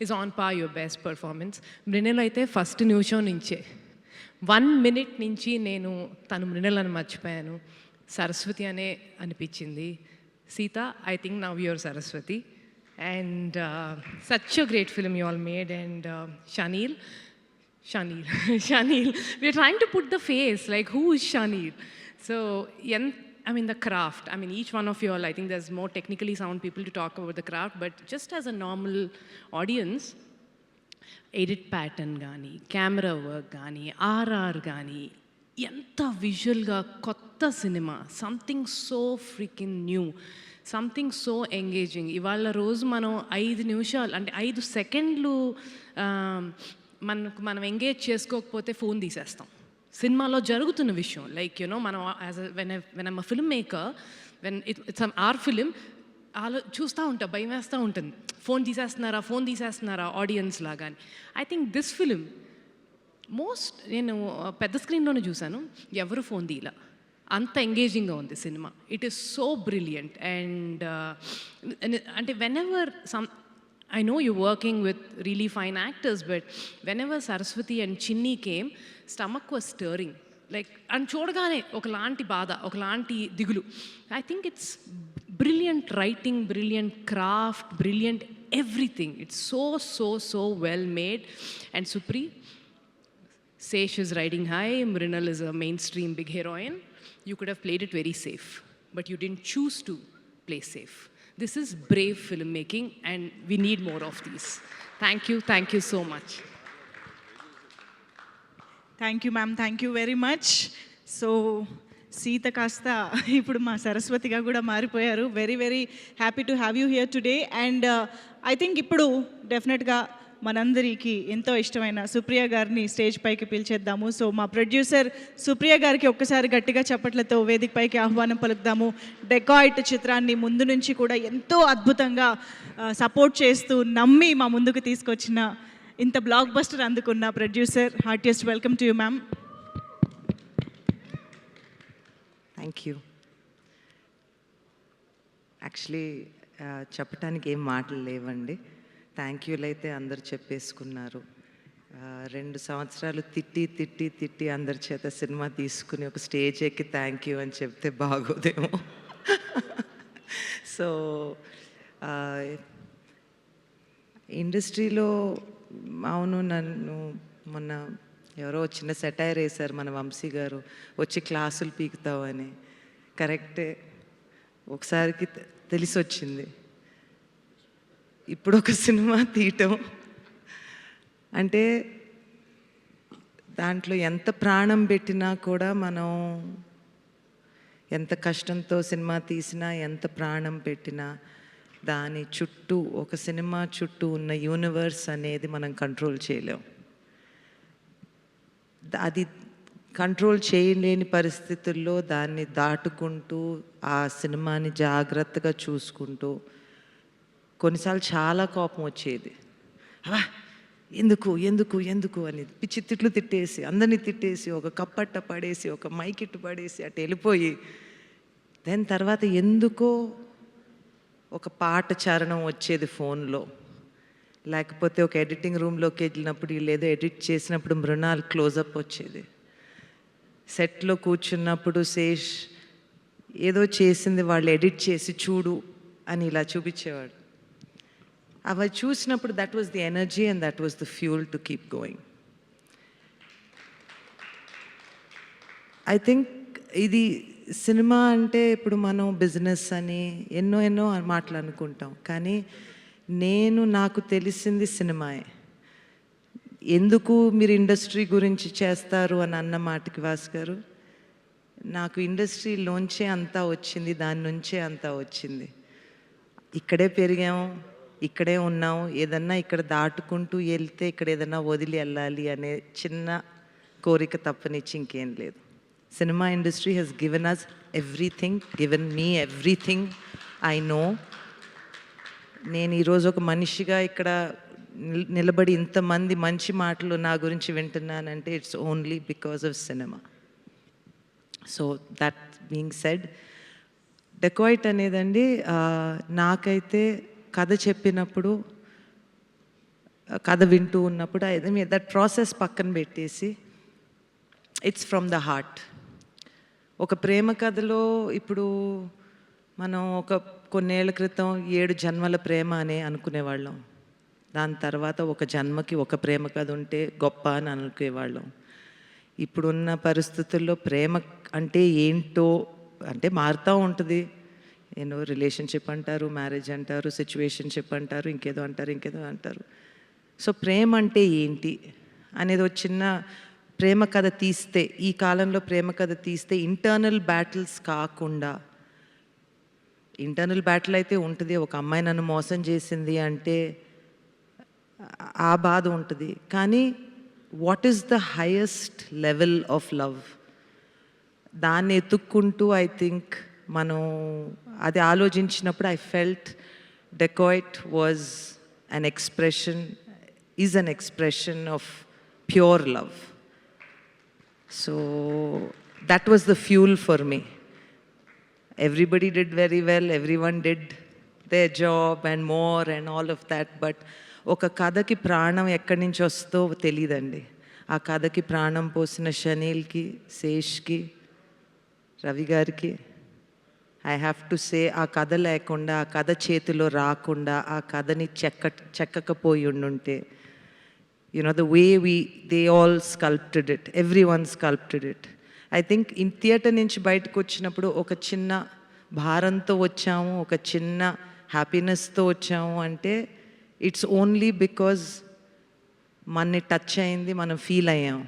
is on par your best performance. Mrunal అయితే ఫస్ట్ నిమిషం నుంచే 1 minute నుంచి నేను తను మృణల్ అని మర్చిపోయాను, సరస్వతి అనే అనిపించింది. Sita, I think now your Saraswati. And such a great film you all made. And Shanil, we're trying to put the face, like who is Shanil? So, the craft. Each one of you all, I think there's more technically sound people to talk about the craft, but just as a normal audience, edit pattern gaani, camera work gaani, RR gaani, ఎంత విజువల్గా కొత్త cinema, something so freaking new, something so engaging. ఇవాళ రోజు మనం 5 నిమిషాలు అంటే 5 సెకండ్లు మనం ఎంగేజ్ చేసుకోకపోతే ఫోన్ తీసేస్తాం. సినిమాలో జరుగుతున్న విషయం. లైక్ యూనో మనం as when I'm a film maker, when it's our film, చూస్తూ ఉంటా, భయం వేస్తూ ఉంటుంది, ఫోన్ తీసేస్తున్నారా ఆడియన్స్ లాగా అని. ఐ థింక్ దిస్ ఫిలిం నేను పెద్ద స్క్రీన్లోనే చూశాను, ఎవరు ఫోన్ తీయలా, అంత ఎంగేజింగ్గా ఉంది cinema. It is so brilliant. And అంటే whenever I know you're working with really fine actors, but whenever Saraswati and Chinni came, stomach was stirring. Like, and chodagane okalanti baada, okalanti digulu. I think it's brilliant writing, brilliant craft, brilliant everything. It's so well made. And Supri, Sesh is riding high, Mrinal is a mainstream big heroine. You could have played it very safe, but you didn't choose to play safe. This is brave filmmaking, and we need more of these. Thank you so much. Thank you ma'am, thank you very much. So Sita కాస్త ఇప్పుడు మా సరస్వతిగా కూడా మారిపోయారు. Very happy to have you here today. And I think ఇప్పుడు డెఫినెట్గా మనందరికీ ఎంతో ఇష్టమైన సుప్రియ గారిని స్టేజ్ పైకి పిలిచేద్దాము. సో మా ప్రొడ్యూసర్ సుప్రియ గారికి ఒక్కసారి గట్టిగా చప్పట్లతో వేదిక పైకి ఆహ్వానం పలుకుదాము. డెకాయిట్ చిత్రాన్ని ముందు నుంచి కూడా ఎంతో అద్భుతంగా సపోర్ట్ చేస్తూ నమ్మి మా ముందుకు తీసుకొచ్చిన, ఇంత బ్లాక్ బస్టర్ అందుకున్న producer, heartiest welcome to you ma'am. Thank you. Actually చెప్పడానికి ఏం మాటలు లేవండి. థ్యాంక్ యూలు అయితే అందరు చెప్పేసుకున్నారు. 2 సంవత్సరాలు తిట్టి అందరి చేత సినిమా తీసుకుని ఒక స్టేజ్ ఎక్కి థ్యాంక్ యూ అని చెప్తే బాగోదేమో. సో ఇండస్ట్రీలో అవును, నన్ను మొన్న ఎవరో చిన్న సెటైర్ వేశారు మన వంశీ గారు, వచ్చి క్లాసులు పీకుతావు అని. కరెక్టే, ఒకసారికి తెలిసి వచ్చింది. ఇప్పుడు ఒక సినిమా తీయటం అంటే దాంట్లో ఎంత ప్రాణం పెట్టినా కూడా, మనం ఎంత కష్టంతో సినిమా తీసినా, ఎంత ప్రాణం పెట్టినా, దాని చుట్టూ, ఒక సినిమా చుట్టూ ఉన్న యూనివర్స్ అనేది మనం కంట్రోల్ చేయలేం. అది కంట్రోల్ చేయలేని పరిస్థితుల్లో దాన్ని దాటుకుంటూ, ఆ సినిమాని జాగ్రత్తగా చూసుకుంటూ, కొన్నిసార్లు చాలా కోపం వచ్చేది. ఎందుకు ఎందుకు ఎందుకు అని పిచ్చి తిట్లు తిట్టేసి, అందరినీ తిట్టేసి, ఒక కప్పట్ట పడేసి, ఒక మైకిట్టు పడేసి అటు వెళ్ళిపోయి, దాని తర్వాత ఎందుకో ఒక పాట చరణం వచ్చేది ఫోన్లో, లేకపోతే ఒక ఎడిటింగ్ రూమ్లోకి వెళ్ళినప్పుడు వీళ్ళు ఏదో ఎడిట్ చేసినప్పుడు మృణాల్ క్లోజప్ వచ్చేది. సెట్లో కూర్చున్నప్పుడు శేష్ ఏదో చేసింది వాళ్ళు ఎడిట్ చేసి చూడు అని ఇలా చూపించేవాడు. అవి చూసినప్పుడు that was the energy and that was the fuel to keep going. I think ఇది సినిమా అంటే ఇప్పుడు మనం బిజినెస్ అని ఎన్నో మాటలు అనుకుంటాం, కానీ నాకు తెలిసింది సినిమాయే. ఎందుకు మీరు ఇండస్ట్రీ గురించి చేస్తారు అని అన్న మాటకి వాస్ గారు, నాకు ఇండస్ట్రీలోంచే అంతా వచ్చింది, దాని నుంచే అంతా వచ్చింది. ఇక్కడే పెరిగాము, ఇక్కడే ఉన్నాము, ఏదన్నా ఇక్కడ దాటుకుంటూ వెళ్తే ఇక్కడ ఏదన్నా వదిలి వెళ్ళాలి అనే చిన్న కోరిక తప్పనిచ్చి ఇంకేం లేదు. Cinema industry has given us everything, given me everything I know. నేను ఈరోజు ఒక మనిషిగా ఇక్కడ నిలబడి ఇంతమంది మంచి మాటలు నా గురించి వింటున్నానంటే it's only because of cinema. So that being said, Dacoit అనేదండి, నాకైతే కథ చెప్పినప్పుడు, కథ వింటూ ఉన్నప్పుడు దట్ ప్రాసెస్ పక్కన పెట్టేసి ఇట్స్ ఫ్రమ్ ద హార్ట్. ఒక ప్రేమ కథలో ఇప్పుడు మనం కొన్నేళ్ల క్రితం 7 జన్మల ప్రేమ అని అనుకునేవాళ్ళం. దాని తర్వాత ఒక జన్మకి ఒక ప్రేమ కథ ఉంటే గొప్ప అని అనుకునేవాళ్ళం. ఇప్పుడున్న పరిస్థితుల్లో ప్రేమ అంటే ఏంటో అంటే మారుతూ ఉంటుంది. రిలేషన్షిప్ అంటారు, మ్యారేజ్ అంటారు, సిచ్యువేషన్షిప్ అంటారు, ఇంకేదో అంటారు. సో ప్రేమ అంటే ఏంటి అనేది ఒక చిన్న ప్రేమ కథ తీస్తే, ఈ కాలంలో ప్రేమ కథ తీస్తే ఇంటర్నల్ బ్యాటిల్స్ కాకుండా, ఇంటర్నల్ బ్యాటిల్ అయితే ఉంటుంది, ఒక అమ్మాయి నన్ను మోసం చేసింది అంటే ఆ బాధ ఉంటుంది, కానీ what is the highest level of love, దాన్ని ఎత్తుక్కుంటూ ఐ థింక్ మనం అది ఆలోచించినప్పుడు I felt dacoit was an expression, is an expression of pure love. So that was the fuel for me. Everybody did very well, everyone did their job and more and all of that, but ఒక కథకి ప్రాణం ఎక్కడి నుంచి వస్తుందో తెలియదండి. ఆ కథకి ప్రాణం పోసిన షనీల్కి, శేష్కి, రవి గారికి ఐ హ్యావ్ టు సే, ఆ కథ లేకుండా, ఆ కథ చేతిలో రాకుండా, ఆ కథని చెక్కకపోయి ఉండుంటే, the way they all sculpted it, everyone sculpted it. I think theatre నుంచి బయటకు వచ్చినప్పుడు ఒక చిన్న భారంతో వచ్చాము, ఒక చిన్న హ్యాపీనెస్తో వచ్చాము అంటే ఇట్స్ ఓన్లీ బికాజ్ మనని టచ్ అయింది, మనం ఫీల్ అయ్యాం.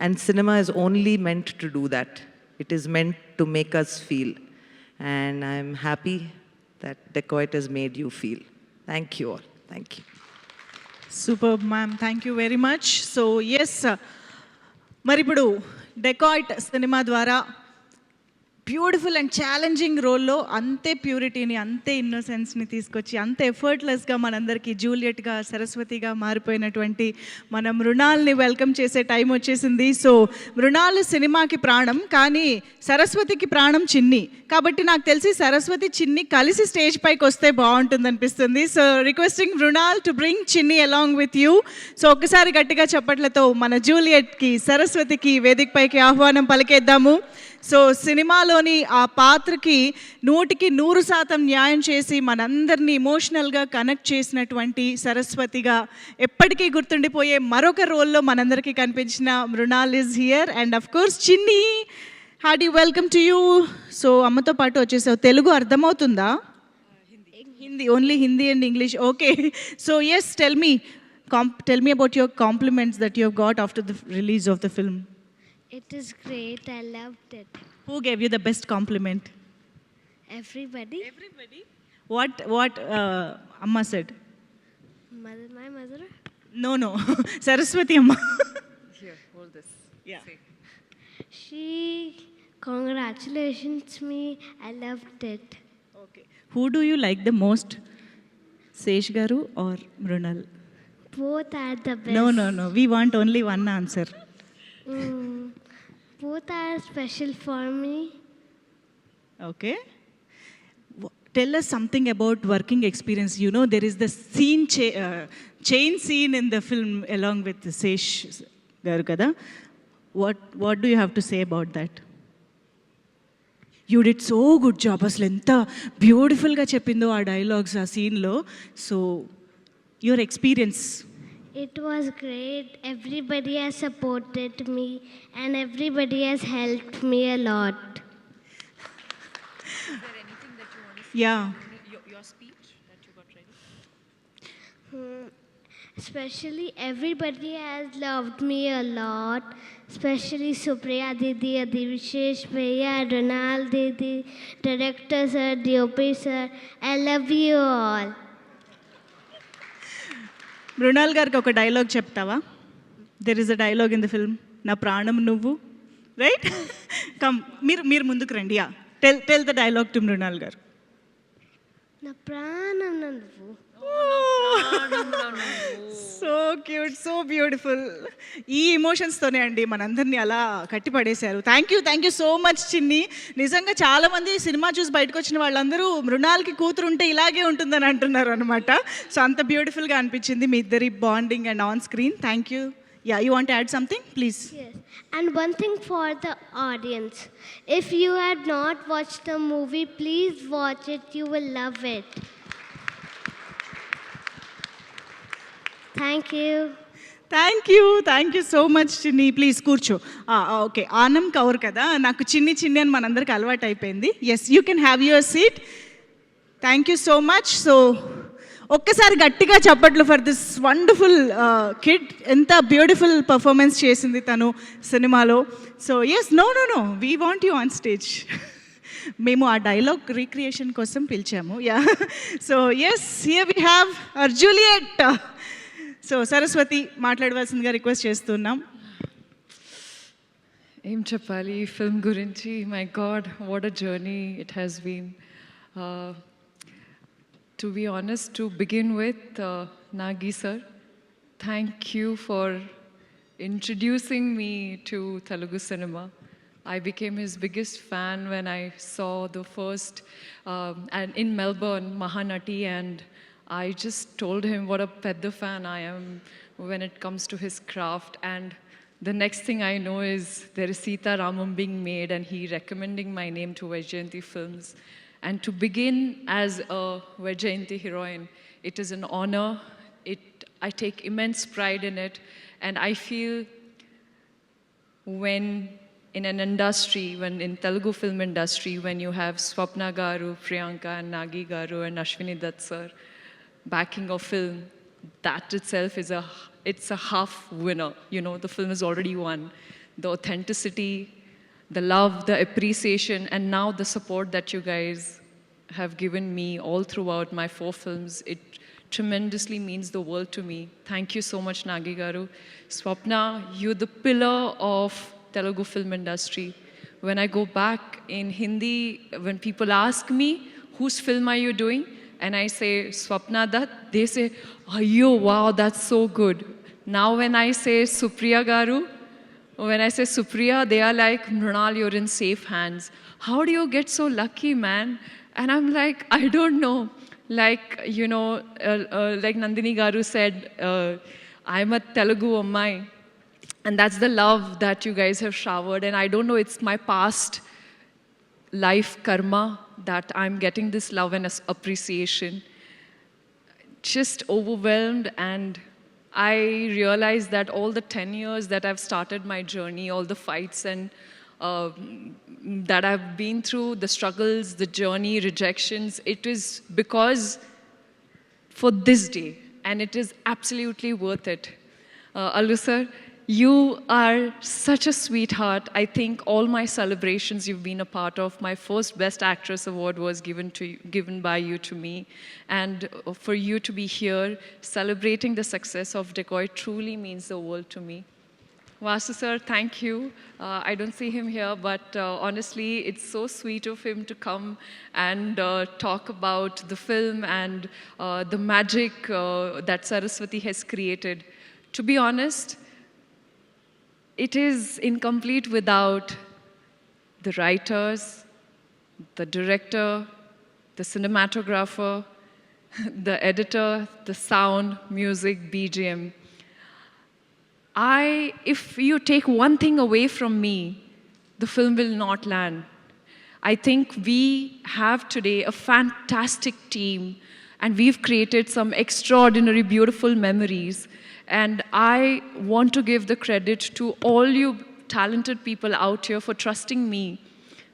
And cinema is only meant to do that. It is meant to make us feel. And I'm happy that Dacoit has made you feel. Thank you all. Thank you. Super ma'am, thank you very much. So yes, మరి ఇప్పుడు డెకాయిట్ సినిమా ద్వారా బ్యూటిఫుల్ అండ్ ఛాలెంజింగ్ రోల్లో అంతే ప్యూరిటీని, అంతే ఇన్నోసెన్స్ని తీసుకొచ్చి, అంతే ఎఫర్ట్లెస్గా మనందరికీ జూలియట్గా, సరస్వతిగా మారిపోయినటువంటి మన మృణాల్ని వెల్కమ్ చేసే టైం వచ్చేసింది. సో మృణాల్ సినిమాకి ప్రాణం, కానీ సరస్వతికి ప్రాణం చిన్ని. కాబట్టి నాకు తెలిసి సరస్వతి, చిన్ని కలిసి స్టేజ్ పైకి వస్తే బాగుంటుంది అనిపిస్తుంది. So requesting Mrunal to bring Chinni along with you. So ఒక్కసారి గట్టిగా చప్పట్లతో మన జూలియట్కి, సరస్వతికి వేదిక పైకి ఆహ్వానం పలికేద్దాము. సో సినిమాలోని ఆ పాత్రకి 100% న్యాయం చేసి మనందరినీ ఇమోషనల్గా కనెక్ట్ చేసినటువంటి సరస్వతిగా ఎప్పటికీ గుర్తుండిపోయే మరొక రోల్లో మనందరికీ కనిపించిన Mrunal is here. And of course Chinni, hearty welcome to you. So అమ్మతో పాటు వచ్చేసావు. తెలుగు అర్థమవుతుందా? Hindi, only Hindi and English. Okay. So yes, tell me about your compliments that you have got after the release of the film. It is great. I loved it. Who gave you the best compliment? Everybody. What Amma said? My mother. No. Saraswati Amma. Here, hold this. Yeah. She congratulations me. I loved it. Okay. Who do you like the most? Sesh Garu or Mrunal? Both are the best. No. We want only one answer. Both are special for me. Okay. Tell us something about working experience. There is the scene chain scene in the film along with Sesh Garu kada. What do you have to say about that? You did so good job. Aslu enta beautiful ga cheppindo aa dialogues aa scene lo. So your experience. It was great. Everybody has supported me and everybody has helped me a lot. Is there anything that you want to say? Yeah. Your speech that you got ready? Especially everybody has loved me a lot. Especially Supriya Didi, Adivishesh Bhaiya, Ronald Didi, Director Sir, DOP Sir. I love you all. Mrunal గారికి ఒక డైలాగ్ చెప్తావా? There is a dialogue in the film, నా ప్రాణం నువ్వు, రైట్? కమ్, మీరు ముందుకు రండి. Yeah, tell the dialogue to Mrunal garu. నా ప్రాణం నువ్వు. So cute, so beautiful. ఈ ఎమోషన్స్తోనే అండి మనందరినీ అలా కట్టిపడేశారు. Thank you so much Chinni. నిజంగా చాలామంది సినిమా చూసి బయటకు వచ్చిన వాళ్ళందరూ మృణాల్కి కూతురు ఉంటే ఇలాగే ఉంటుందని అంటున్నారు అనమాట. సో అంత బ్యూటిఫుల్గా అనిపించింది మీ ఇద్దరి bonding and on screen. Thank you. Yeah, you want to add something? Please. Yes. And one thing for the audience. If you had not watched the movie, please watch it. You will love it. Thank you. Thank you so much Chinni. Please కూర్చో. ఓకే, ఆనం కౌర్ కదా, నాకు చిన్ని అని మనందరికి అలవాటు అయిపోయింది. Yes, you can have your seat. Thank you so much. So ఒక్కసారి గట్టిగా చప్పట్లు ఫర్ దిస్ వండర్ఫుల్ కిడ్. ఎంత బ్యూటిఫుల్ పర్ఫార్మెన్స్ చేసింది తను సినిమాలో. So yes, no we want you on stage. మేము ఆ డైలాగ్ రీక్రియేషన్ కోసం పిలిచాము. Yeah, so yes, here we have our Juliet. So Saraswati మాట్లాడవలసిందిగా రిక్వెస్ట్ చేస్తున్నాం. ఏం చెప్పాలి ఈ ఫిల్మ్ గురించి? My god, what a journey it has been. To be honest, to begin with, Nagi sir, thank you for introducing me to Telugu cinema. I became his biggest fan when I saw the first, and in Melbourne, Mahanati, and I just told him what a pedda fan I am when it comes to his craft. And the next thing I know is there is Sita Ramam being made and he recommending my name to Vaijayanti Films. And to begin as a Vaijayanti heroine, it is an honor. I take immense pride in it. And I feel when in an industry, when in Telugu film industry, when you have Swapna Garu, Priyanka and Nagi Garu and Ashwini Dutt sir backing of film, that itself is it's a half winner. You know, the film is already won. The authenticity, the love, the appreciation, and now the support that you guys have given me all throughout my 4 films, it tremendously means the world to me. Thank you so much, Nagi Garu. Swapna, you're the pillar of Telugu film industry. When I go back in Hindi, when people ask me, whose film are you doing? And I say, Swapna Dutt, they say, Ayyo, wow, that's so good. Now when I say Supriya Garu, when I say Supriya, they are like, Mrunal, you're in safe hands. How do you get so lucky, man? And I'm like, I don't know. Like, you know, like Nandini Garu said, I'm a Telugu Ammai. And that's the love that you guys have showered. And I don't know, it's my past life karma that I'm getting this love and appreciation. Just overwhelmed. And I realized that all the 10 years that I've started my journey, all the fights and that I've been through, the struggles, the journey, rejections, it is because for this day, and it is absolutely worth it. Allu sir, you are such a sweetheart. I think all my celebrations you've been a part of, my first Best Actress award was given by you to me, and for you to be here celebrating the success of Decoy truly means the world to me. Vasu sir, thank you. I don't see him here, but honestly, it's so sweet of him to come and talk about the film and the magic that Saraswati has created. To be honest, it is incomplete without the writers, the director, the cinematographer, the editor, the sound, music, BGM. If you take one thing away from me, the film will not land. I think we have today a fantastic team and we've created some extraordinary, beautiful memories. And I want to give the credit to all you talented people out here for trusting me,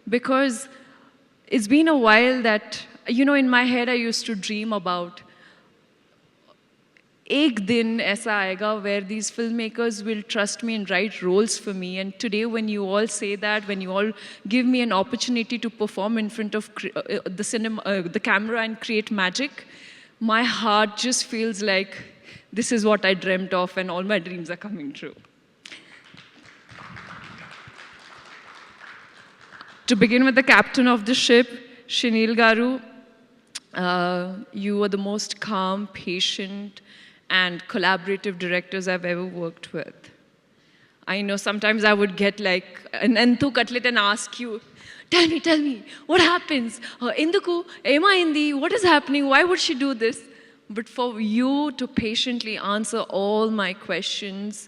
because it's been a while that, you know, in my head I used to dream about ek din aisa aayega where these filmmakers will trust me and write roles for me. And today when you all say that, when you all give me an opportunity to perform in front of the camera and create magic, my heart just feels like this is what I dreamt of and all my dreams are coming true. To begin with the captain of the ship, Shinil Garu, you are the most calm, patient, and collaborative directors I've ever worked with. I know sometimes I would get like an enthu cutlet and ask you, tell me, what happens? Induku, ema indi, what is happening? Why would she do this? But for you to patiently answer all my questions,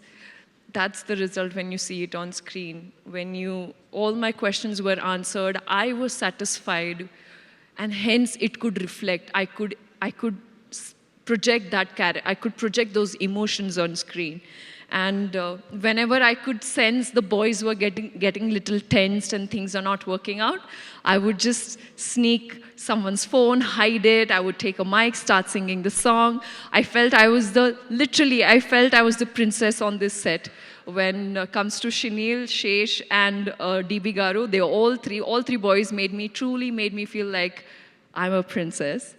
that's the result when you see it on screen. When all my questions were answered, I was satisfied, and hence it could reflect. I could project that character. I could project those emotions on screen. And whenever I could sense the boys were getting little tensed and things are not working out, I would just sneak someone's phone, hide it. I would take a mic, start singing the song. I felt I was the princess on this set. When it comes to Shinil, Shesh, and DB Garu, all three boys truly made me feel like I'm a princess.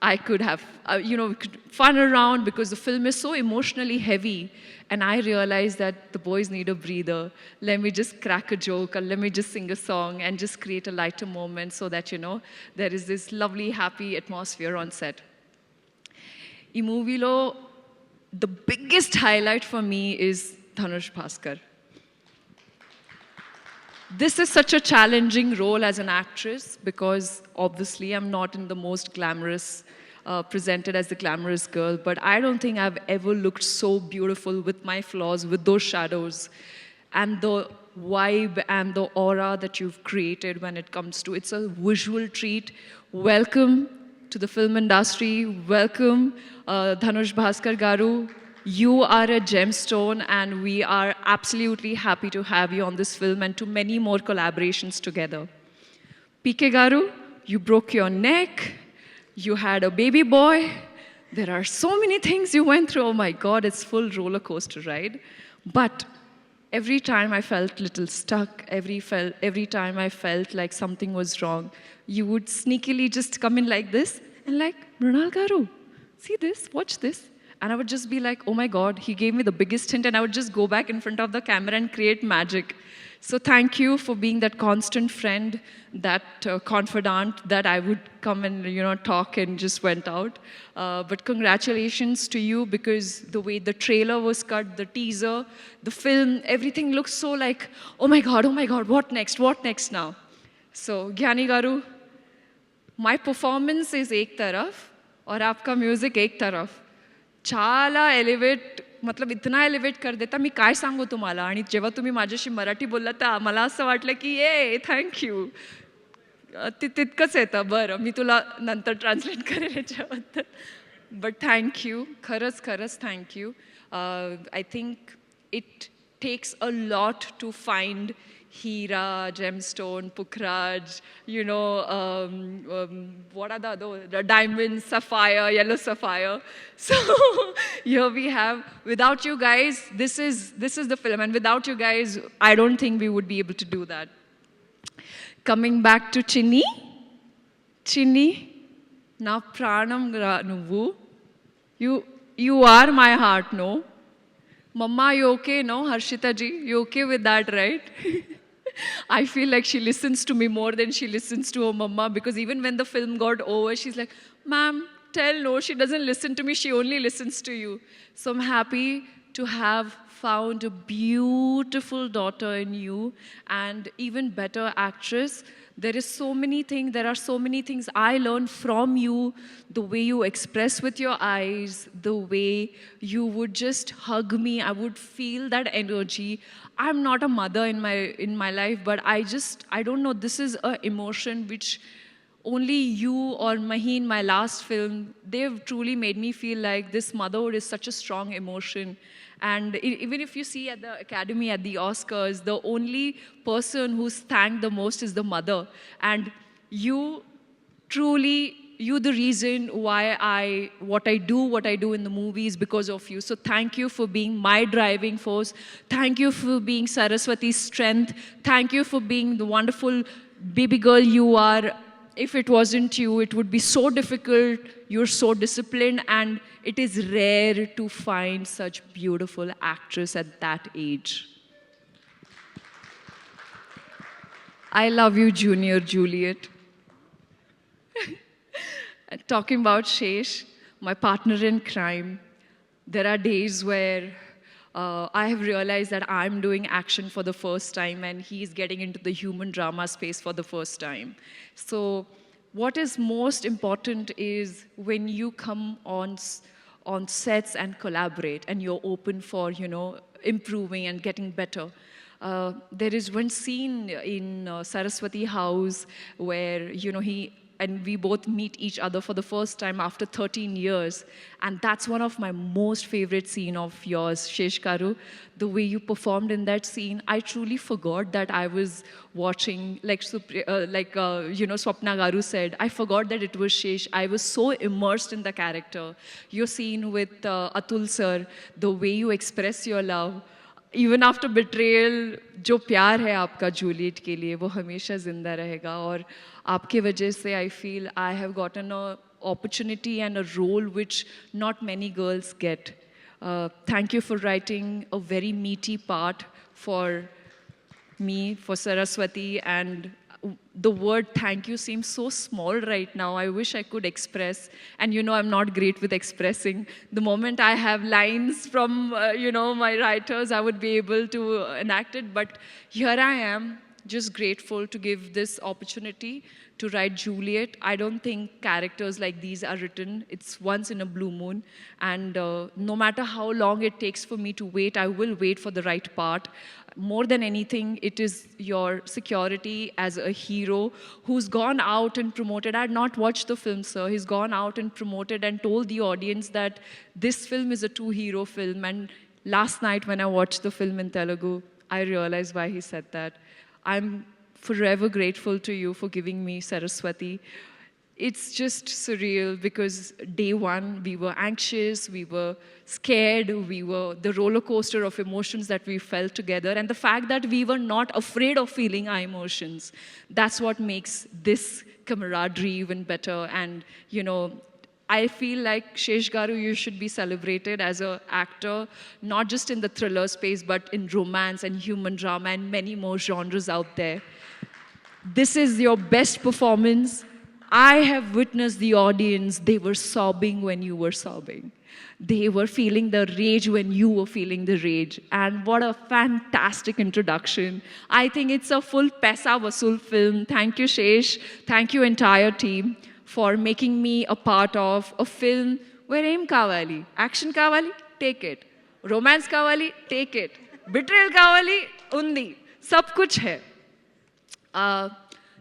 I could have, we could fun around because the film is so emotionally heavy. And I realized that the boys need a breather. Let me just crack a joke or let me just sing a song and just create a lighter moment so that, there is this lovely, happy atmosphere on set. In movie lo, the biggest highlight for me is Dhanush Bhaskar. This is such a challenging role as an actress because obviously I'm not in the most glamorous, presented as the glamorous girl, but I don't think I've ever looked so beautiful with my flaws, with those shadows, and the vibe and the aura that you've created when it comes to, it's a visual treat. Welcome to the film industry. Welcome, Dhanush Bhaskar Garu. You are a gemstone and we are absolutely happy to have you on this film and to many more collaborations together. PK Garu, you broke your neck, you had a baby boy, there are so many things you went through. Oh my God, it's full roller coaster ride. But every time I felt a little stuck, every time I felt like something was wrong, you would sneakily just come in like this and like, Mrunal Garu, see this, watch this. And I would just be like, oh my God, he gave me the biggest hint, and I would just go back in front of the camera and create magic. So thank you for being that constant friend, that confidant that I would come and talk and just went out. But congratulations to you, because the way the trailer was cut, the teaser, the film, everything looks so like, oh my God, what next now? So Gyani Garu, my performance is ek taraf, और आपका म्यूजिक एक तरफ. చాలా एलिवेट, मतलब इतना एलिवेट कर देता. मी काय सांगू तुम्हाला. आणि जेव्हा तुम्ही माझ्याशी मराठी बोललात तर मला असं वाटलं की थँक्यू, तितकंच येतं. बरं, मी तुला नंतर ट्रान्सलेट करेल याच्याबद्दल. बट थँक्यू, खरंच thank you. I think it takes a lot to find Hira, gemstone, Pukhraj, what are the other, the diamond, sapphire, yellow sapphire. So here we have, without you guys, this is the film, and without you guys, I don't think we would be able to do that. Coming back to Chinni, na pranam nuvu, you are my heart, no? Mama, you okay, no? Harshita ji, you okay with that, right? I feel like she listens to me more than she listens to her mama, because even when the film got over, she's like, ma'am, no, she doesn't listen to me, she only listens to you. So I'm happy to have found a beautiful daughter in you, and even better actress. There are so many things I learned from you, the way you express with your eyes, the way you would just hug me, I would feel that energy. I'm not a mother in my life, but I don't know, this is an emotion which only you or Maheen, my last film, they've truly made me feel like this motherhood is such a strong emotion. And even if you see at the Academy, at the Oscars, the only person who's thanked the most is the mother. And you truly, you're the reason why what I do in the movies because of you. So thank you for being my driving force. Thank you for being Saraswati's strength. Thank you for being the wonderful baby girl you are. If it wasn't you, it would be so difficult. You're so disciplined, and it is rare to find such beautiful actress at that age. I love you, Junior Juliet. Talking about Shesh, my partner in crime, there are days where I have realized that I'm doing action for the first time and he's getting into the human drama space for the first time. So what is most important is when you come on sets and collaborate and you're open for, improving and getting better. There is one scene in Saraswati House where, we both meet each other for the first time after 13 years. And that's one of my most favorite scene of yours, Shesh Garu. The way you performed in that scene, I truly forgot that I was watching, Swapna Garu said, I forgot that it was Shesh. I was so immersed in the character. Your scene with Atul sir, the way you express your love, even after betrayal जो प्यार है आपका जूलियट के लिए वो हमेशा ज़िंदा रहेगा और आपके वजह से I feel I have gotten a opportunity and a role which not many girls get. Thank you for writing a very meaty part for me, for Saraswati, and the word thank you seems so small right now. I wish I could express, and you know I'm not great with expressing. The moment I have lines from my writers, I would be able to enact it, but here I am, just grateful to give this opportunity to write Juliet. I don't think characters like these are written. It's once in a blue moon. And no matter how long it takes for me to wait, I will wait for the right part. More than anything, it is your security as a hero who's gone out and promoted. I had not watched the film, sir. He's gone out and promoted and told the audience that this film is a two-hero film. And last night when I watched the film in Telugu, I realized why he said that. I'm forever grateful to you for giving me Saraswati. It's just surreal because day one we were anxious, we were scared, we were the roller coaster of emotions that we felt together, and the fact that we were not afraid of feeling our emotions, that's what makes this camaraderie even better. And I feel like Shesh Garu, you should be celebrated as an actor, not just in the thriller space, but in romance and human drama and many more genres out there. This is your best performance. I have witnessed the audience. They were sobbing when you were sobbing. They were feeling the rage when you were feeling the rage. And what a fantastic introduction. I think it's a full Paisa Vasool film. Thank you, Shesh. Thank you, entire team, for making me a part of a film where aim kavali, action kavali, take it. Romance kavali, take it. Betrayal kavali, undi. Sab kuch hai.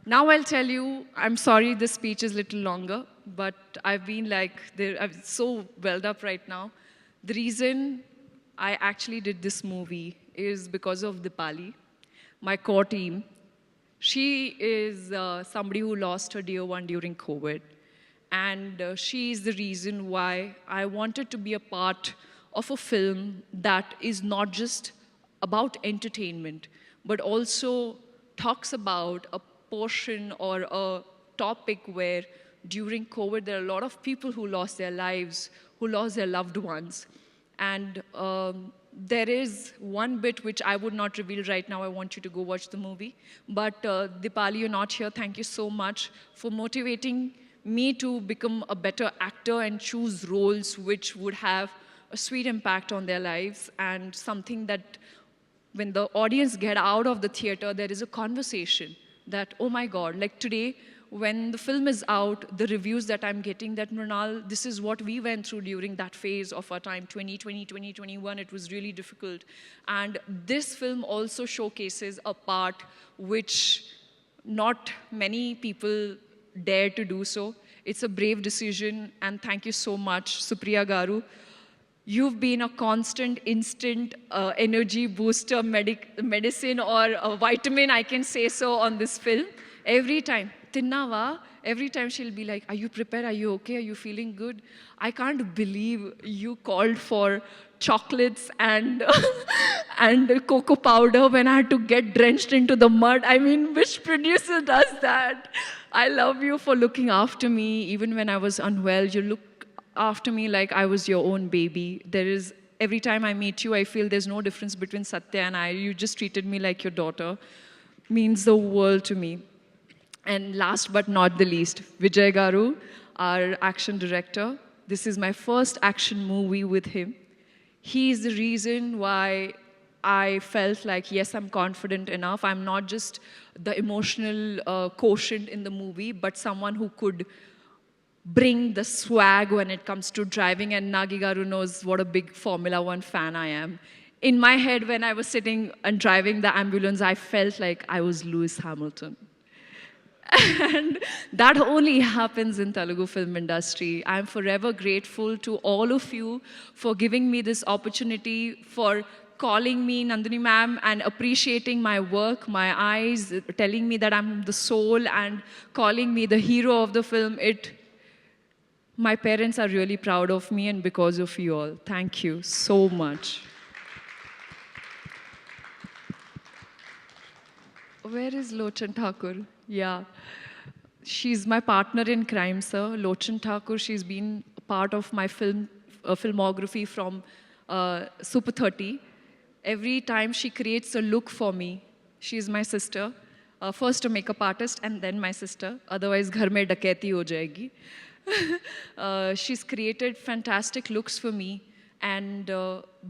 Now I'll tell you, I'm sorry this speech is a little longer, but I've been I'm so welled up right now. The reason I actually did this movie is because of Dipali, my core team. She is somebody who lost her dear one during COVID. And she is the reason why I wanted to be a part of a film that is not just about entertainment, but also talks about a portion or a topic where during COVID there are a lot of people who lost their lives, who lost their loved ones. And there is one bit which I would not reveal right now. I want you to go watch the movie. But Dipali, you're not here. Thank you so much for motivating me to become a better actor and choose roles which would have a sweet impact on their lives and something that when the audience get out of the theater, there is a conversation that, oh my God, like today, when the film is out, the reviews that I'm getting that, Mrinal, this is what we went through during that phase of our time, 2020, 2021, it was really difficult. And this film also showcases a part which not many people dare to do so. It's a brave decision, and thank you so much, Supriya Garu. You've been a constant, instant energy booster, medicine or a vitamin, I can say so, on this film. Every time, Tinnava, every time she'll be like, are you prepared? Are you okay? Are you feeling good? I can't believe you called for chocolates and, and cocoa powder when I had to get drenched into the mud. I mean, which producer does that? I love you for looking after me. Even when I was unwell, you look after me like I was your own baby. Every time I meet you, I feel there's no difference between Satya and I. You just treated me like your daughter. Means the world to me. And last but not the least, Vijay Garu, our action director. This is my first action movie with him. He is the reason why I felt like, yes, I'm confident enough. I'm not just the emotional quotient in the movie, but someone who could bring the swag when it comes to driving, and Nagi Garu knows what a big Formula One fan I am. In my head, when I was sitting and driving the ambulance, I felt like I was Lewis Hamilton. And that only happens in Telugu film industry. I'm forever grateful to all of you for giving me this opportunity, for calling me Nandini ma'am and appreciating my work, my eyes, telling me that I'm the soul and calling me the hero of the film. My parents are really proud of me, and because of you all. Thank you so much. Where is Lochan Thakur? Yeah. She's my partner in crime, sir. Lochan Thakur, she's been a part of my filmography from Super 30. Every time she creates a look for me, she's my sister. First a makeup artist and then my sister. Otherwise, ghar mein daketi ho jayegi. She's created fantastic looks for me. And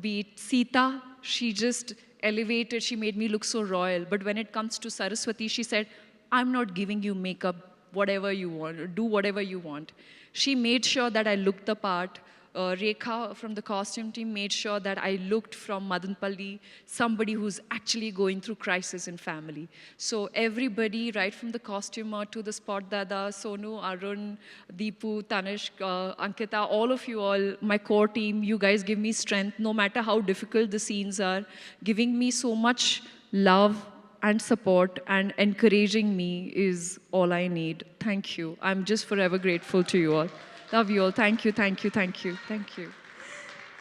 be it Sita, she just elevated, she made me look so royal. But when it comes to Saraswati, she said, I'm not giving you makeup, whatever you want, do whatever you want. She made sure that I looked the part. Rekha from the costume team made sure that I looked from Madanpalli, somebody who's actually going through crisis in family. So everybody, right from the costumer to the spot dada, Sonu, Arun, Deepu, Tanishk, Ankita, all of you all, my core team, you guys give me strength no matter how difficult the scenes are, giving me so much love and support and encouraging me is all I need. Thank you. I'm just forever grateful to you all. Love you all. Thank you, thank you, thank you, thank you.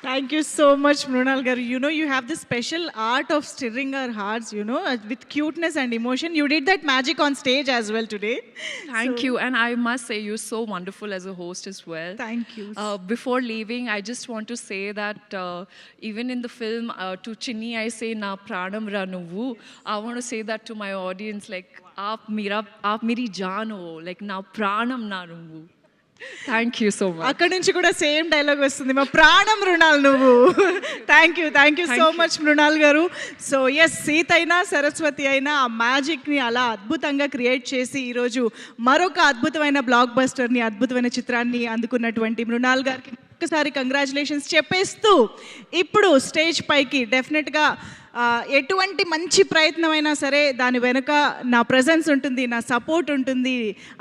Thank you so much, Mrunal garu. You know, you have this special art of stirring our hearts, you know, with cuteness and emotion. You did that magic on stage as well today. Thank you. And I must say, you're so wonderful as a host as well. Thank you. Before leaving, I just want to say that even in the film, to Chinni, I say, Na pranam ra nuvu. I want to say that to my audience, like, aap meri jaan ho, like, na pranam na nuvu. Thank you so much. అక్కడ నుంచి కూడా సేమ్ డైలాగ్ వస్తుంది, మా ప్రాణం మృణాల్ నువ్వు. Thank you so much Mrunal గారు. సో ఎస్, సీత అయినా సరస్వతి అయినా ఆ మ్యాజిక్ని అలా అద్భుతంగా క్రియేట్ చేసి ఈరోజు మరొక అద్భుతమైన బ్లాక్ బస్టర్ని, అద్భుతమైన చిత్రాన్ని అందుకున్నటువంటి మృణాల్ గారికి ఒక్కసారి కంగ్రాచులేషన్స్ చెప్పేస్తూ ఇప్పుడు స్టేజ్ పైకి డెఫినెట్గా ఎటువంటి మంచి ప్రయత్నమైనా సరే దాని వెనుక నా ప్రెజెన్స్ ఉంటుంది, నా సపోర్ట్ ఉంటుంది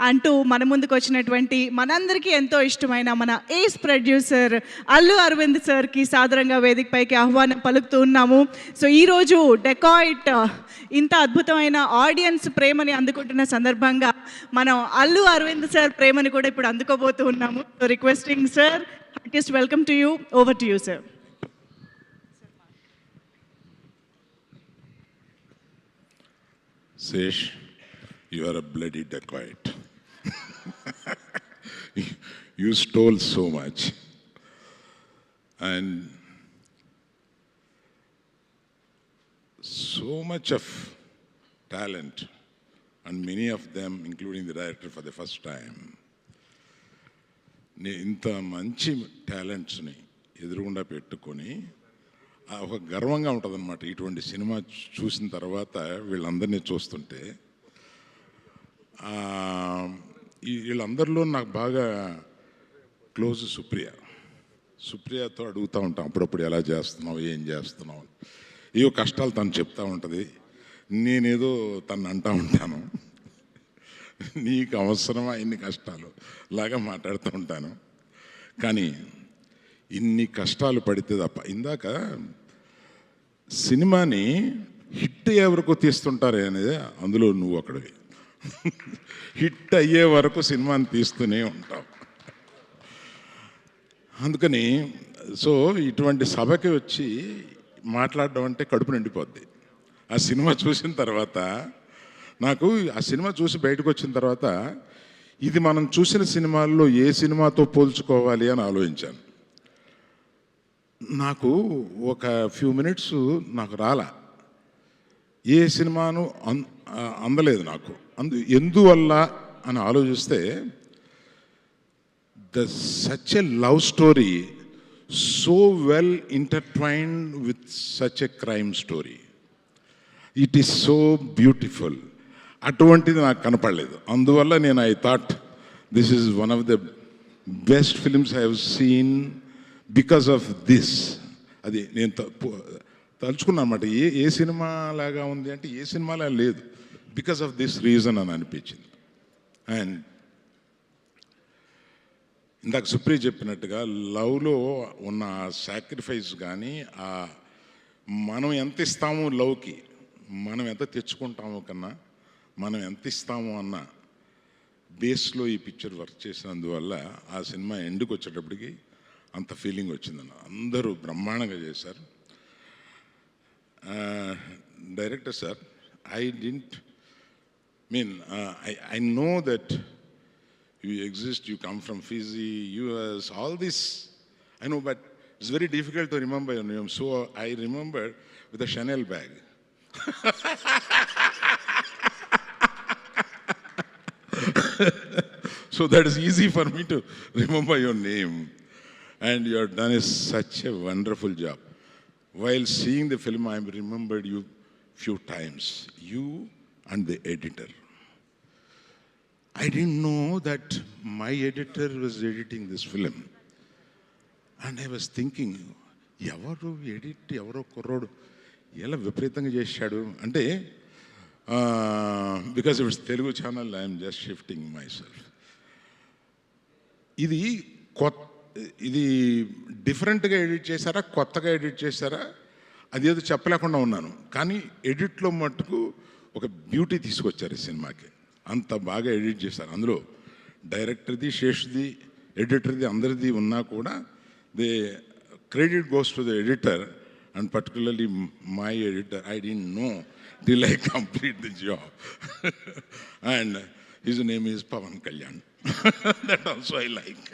అంటూ మన ముందుకు వచ్చినటువంటి మనందరికీ ఎంతో ఇష్టమైన మన ఏస్ ప్రొడ్యూసర్ అల్లు అరవింద్ సార్కి సాదరంగా వేదికపైకి ఆహ్వానం పలుకుతూ ఉన్నాము. సో ఈరోజు డెకాయిట్ ఇంత అద్భుతమైన ఆడియన్స్ ప్రేమని అందుకుంటున్న సందర్భంగా మనం అల్లు అరవింద్ సార్ ప్రేమని కూడా ఇప్పుడు అందుకోబోతూ ఉన్నాము. So requesting sir, heartiest welcome to you. Over to you sir. Sesh, you are a bloody dacoit. You stole so much. And so much of talent, and many of them, including the director for the first time. ఇంత మంచి టాలెంట్స్ని ఎదురుగుండా పెట్టుకొని ఒక గర్వంగా ఉంటుందన్నమాట. ఇటువంటి సినిమా చూసిన తర్వాత వీళ్ళందరినీ చూస్తుంటే వీళ్ళందరిలో నాకు బాగా క్లోజ్ సుప్రియతో అడుగుతూ ఉంటాం అప్పుడప్పుడు, ఎలా చేస్తున్నావు, ఏం చేస్తున్నావు, ఏవో కష్టాలు తను చెప్తూ ఉంటుంది, నేనేదో తను అంటూ ఉంటాను, నీకు అవసరమా ఇన్ని కష్టాలు లాగా మాట్లాడుతూ ఉంటాను. కానీ ఇన్ని కష్టాలు పడితే తప్ప, ఇందాక సినిమాని హిట్ అయ్యే వరకు తీస్తుంటారే అనేది, అందులో నువ్వు ఒకడివి. హిట్ అయ్యే వరకు సినిమాని తీస్తూనే ఉంటావు. అందుకని సో ఇటువంటి సభకి వచ్చి మాట్లాడడం అంటే కడుపు నిండిపోద్ది. ఆ సినిమా చూసిన తర్వాత నాకు, ఆ సినిమా చూసి బయటకు వచ్చిన తర్వాత ఇది మనం చూసిన సినిమాల్లో ఏ సినిమాతో పోల్చుకోవాలి అని ఆలోచించాను. నాకు ఒక ఫ్యూ మినిట్స్ నాకు రాలా, ఏ సినిమాను అందలేదు నాకు. ఎందువల్ల అని ఆలోచిస్తే, such a love story so well intertwined with such a crime story. It is so beautiful. అటువంటిది నాకు కనపడలేదు. అందువల్ల నేను I thought this is one of the best films I have seen because of this. అది నేను తలుచుకున్నాను అన్నమాట. ఏ సినిమా లాగా ఉంది అంటే ఏ సినిమాలా లేదు, బికాస్ ఆఫ్ దిస్ రీజన్ అని అనిపించింది. అండ్ ఇందాక సుప్రియ చెప్పినట్టుగా లవ్లో ఉన్న సాక్రిఫైస్ కానీ, మనం ఎంత ఇస్తాము లవ్కి, మనం ఎంత తెచ్చుకుంటాము కన్నా మనం ఎంత ఇస్తాము అన్న బేస్లో ఈ పిక్చర్ వర్క్ చేసినందువల్ల ఆ సినిమా ఎండుకు వచ్చేటప్పటికి అంత ఫీలింగ్ వచ్చిందన్న. అందరూ బ్రహ్మాండంగా చేశారు. Director sir, I didn't I know that you exist, you come from Fiji, US, all this, I know, but it's very difficult to remember your name. So I remember with a Chanel bag. So that is easy for me to remember your name. And you have done such a wonderful job. While seeing the film, I remembered you few times. You and the editor. I didn't know that my editor was editing this film. And I was thinking, ఎవరు ఎడిట్ ఎవరో కుర్రోడు ఎలా విపరీతంగా చేశాడు అంటే because it's Telugu channel I'm just shifting my self. ఇది డిఫరెంట్గా ఎడిట్ చేశారా, కొత్తగా ఎడిట్ చేశారా, అదేదో చెప్పలేకుండా ఉన్నాను. కానీ ఎడిట్లో మట్టుకు ఒక బ్యూటీ తీసుకొచ్చారు ఈ సినిమాకి. అంత బాగా ఎడిట్ చేశారు. అందులో డైరెక్టర్ది, శేష్ది, ఎడిటర్ది అందరిది ఉన్నా కూడా they credit goes to the editor and particularly my editor. I don't know till I complete the job. And his name is Pawan Kalyan. That also I like.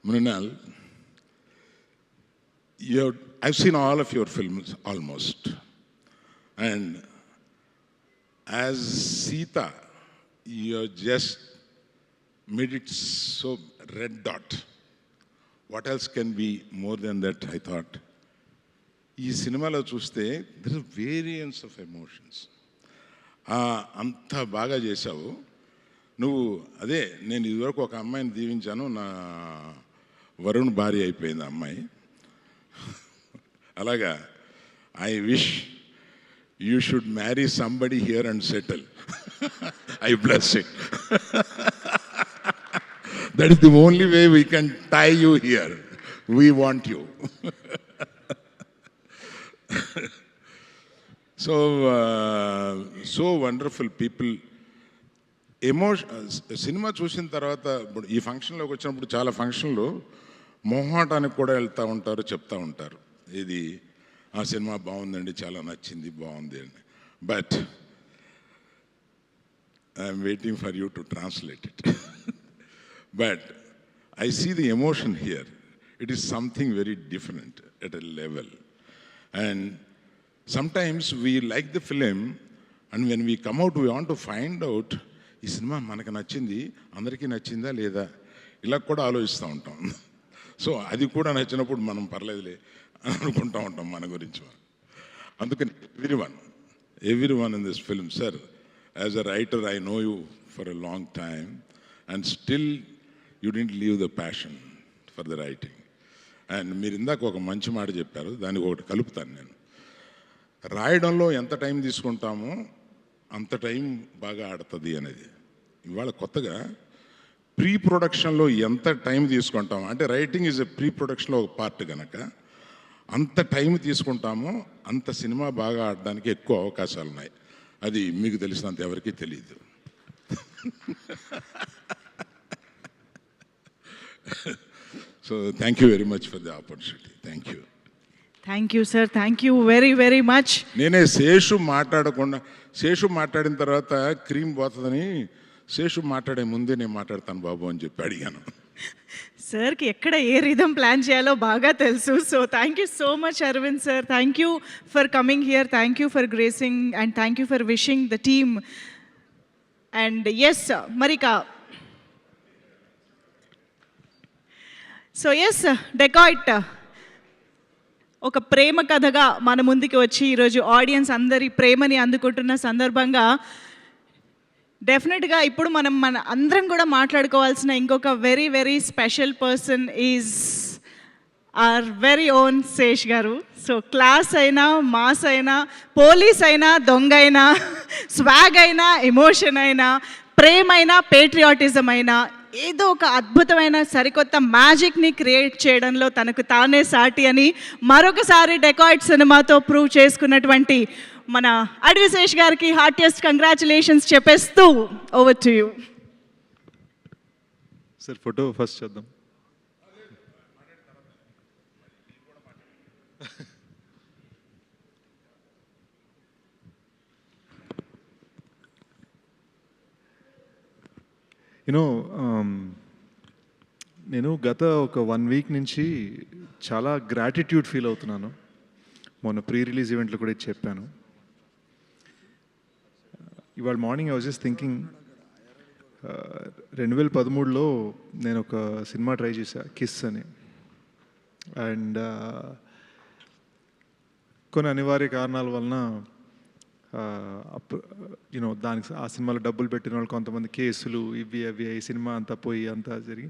Mrinal, I've seen all of your films almost. And as Sita, you just made it so red dot. What else can be more than that, I thought. ఈ సినిమాలో చూస్తే there is variance of emotions. అంత బాగా చేశావు నువ్వు. అదే నేను ఇదివరకు ఒక అమ్మాయిని దీవించాను, నా వరుణ్ భార్య అయిపోయింది అమ్మాయి. అలాగా I wish you should marry somebody here and settle. I bless it. That is the only way we can tie you here. We want you. So wonderful people. Cinema చూసిన తర్వాత ఇప్పుడు ఈ ఫంక్షన్లోకి వచ్చినప్పుడు చాలా ఫంక్షన్లు మొహాటానికి కూడా వెళ్తూ ఉంటారు, చెప్తూ ఉంటారు, ఇది ఆ సినిమా బాగుందండి, చాలా నచ్చింది, బాగుంది అని. But I'm waiting for you to translate it. But I see the emotion here. It is something very different at a level. And sometimes we like the film, and when we come out, we want to find out, ఈ సినిమా మనకు నచ్చింది, అందరికీ నచ్చిందా లేదా, ఇలా కూడా ఆలోచిస్తూ ఉంటాం. సో అది కూడా నచ్చినప్పుడు మనం పర్లేదులే అనుకుంటూ ఉంటాం మన గురించి. అందుకని every one in this film, sir, as a writer I know you for a long time and still you don't leave the passion for the writing. And మీరు ఇందాక ఒక మంచి మాట చెప్పారు, దానికి ఒకటి కలుపుతాను నేను. రాయడంలో ఎంత టైం తీసుకుంటామో అంత టైం బాగా ఆడుతుంది అనేది. ఇవాళ కొత్తగా ప్రీ ప్రొడక్షన్లో ఎంత టైం తీసుకుంటామో, అంటే రైటింగ్ ఈజ్ ఎ ప్రీ ప్రొడక్షన్లో ఒక పార్ట్ కనుక అంత టైం తీసుకుంటామో అంత సినిమా బాగా ఆడడానికి ఎక్కువ అవకాశాలు ఉన్నాయి. అది మీకు తెలిసినంత ఎవరికీ తెలియదు. So thank you very much for the opportunity. Thank you. Thank you, sir. Thank you very, very much. నేనే శేషు మాట్లాడిన తర్వాత క్రీమ్ పోతుందని శేషు మాట్లాడే ముందే నేను మాట్లాడతాను బాబు అని చెప్పి అడిగాను. సార్కి ఎక్కడ ఏ రిధం ప్లాన్ చేయాలో బాగా తెలుసు. So thank you so much Aravind sir. Thank you for coming here. Thank you for gracing and thank you for wishing the team. And yes మరికా, సో ఎస్ డెకాయిట్ ఒక ప్రేమ కథగా మన ముందుకి వచ్చి ఈరోజు ఆడియన్స్ అందరి ప్రేమని అందుకుంటున్న సందర్భంగా డెఫినెట్గా ఇప్పుడు మన అందరం కూడా మాట్లాడుకోవాల్సిన ఇంకొక very very special person is our very own Sesh garu. So class అయినా, మాస్ అయినా, పోలీస్ అయినా, దొంగ అయినా, స్వాగ్ అయినా, ఎమోషన్ అయినా, ప్రేమైనా, పేట్రియాటిజం అయినా, ఏదో ఒక అద్భుతమైన సరికొత్త మ్యాజిక్ని క్రియేట్ చేయడంలో తనకు తానే సాటి అని మరొకసారి డెకాయిట్ సినిమాతో ప్రూవ్ చేసుకున్నటువంటి మన అడవి శేష్ గారికి హార్టియెస్ట్ కంగ్రాచులేషన్స్ చెప్పేస్తూ over to you. Sir photo first చేద్దాం. యూనో నేను గత ఒక 1 వీక్ నుంచి చాలా గ్రాటిట్యూడ్ ఫీల్ అవుతున్నాను. మొన్న ప్రీ రిలీజ్ ఈవెంట్లో కూడా ఇది చెప్పాను. ఇవాళ morning I was just thinking, 2013లో నేను ఒక సినిమా ట్రై చేశాను, కిస్ అని. అండ్ కొన్ని అనివార్య కారణాల వలన యూనో దానికి ఆ సినిమాలో డబ్బులు పెట్టిన వాళ్ళు కొంతమంది కేసులు ఇవి అవి ఈ సినిమా అంతా పోయి అంతా జరిగి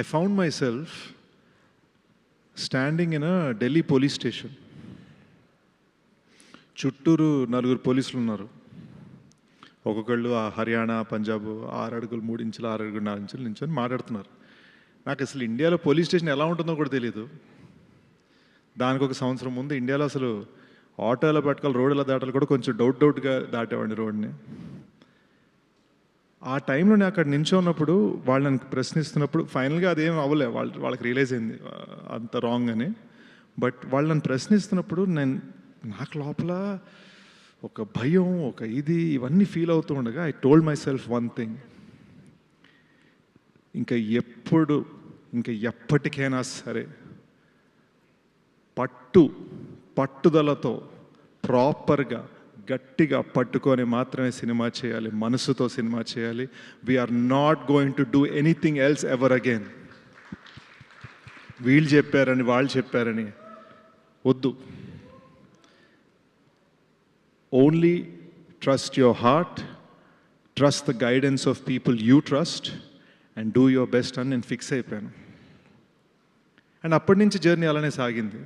I found my self standing in a Delhi police station. చుట్టూరు 4 పోలీసులు ఉన్నారు. ఒక్కొక్కళ్ళు ఆ హర్యానా, పంజాబ్ 6 అడుగులు 3 ఇంచులు, 6 అడుగులు 4 ఇంచులు నించొని మాట్లాడుతున్నారు. నాకు అసలు ఇండియాలో పోలీస్ స్టేషన్ ఎలా ఉంటుందో కూడా తెలియదు. దానికి ఒక సంవత్సరం ముందు ఇండియాలో అసలు ఆటోలో పట్టుకోవాలి, రోడ్డులో దాటాలి కూడా కొంచెం డౌట్గా దాటేవాడిని రోడ్ని. ఆ టైంలో నేను అక్కడ నించోన్నప్పుడు వాళ్ళు నన్ను ప్రశ్నిస్తున్నప్పుడు ఫైనల్గా అదేం అవ్వలే, వాళ్ళకి రియలైజ్ అయింది అంత రాంగ్ అని. బట్ వాళ్ళు నన్ను ప్రశ్నిస్తున్నప్పుడు నాకు లోపల ఒక భయం, ఒక ఇవన్నీ ఫీల్ అవుతూ ఉండగా I told my self one thing, ఇంకా ఎప్పటికైనా సరే పట్టుదలతో ప్రాపర్గా గట్టిగా పట్టుకొని మాత్రమే సినిమా చేయాలి, మనసుతో సినిమా చేయాలి. We are not going to do anything else ever again. వీళ్ళు చెప్పారని వాళ్ళు చెప్పారని వద్దు. Only trust your heart, trust the guidance of people you trust and do your best అని నేను ఫిక్స్ అయిపోయాను. అండ్ అప్పటి నుంచి జర్నీ అలానే సాగింది.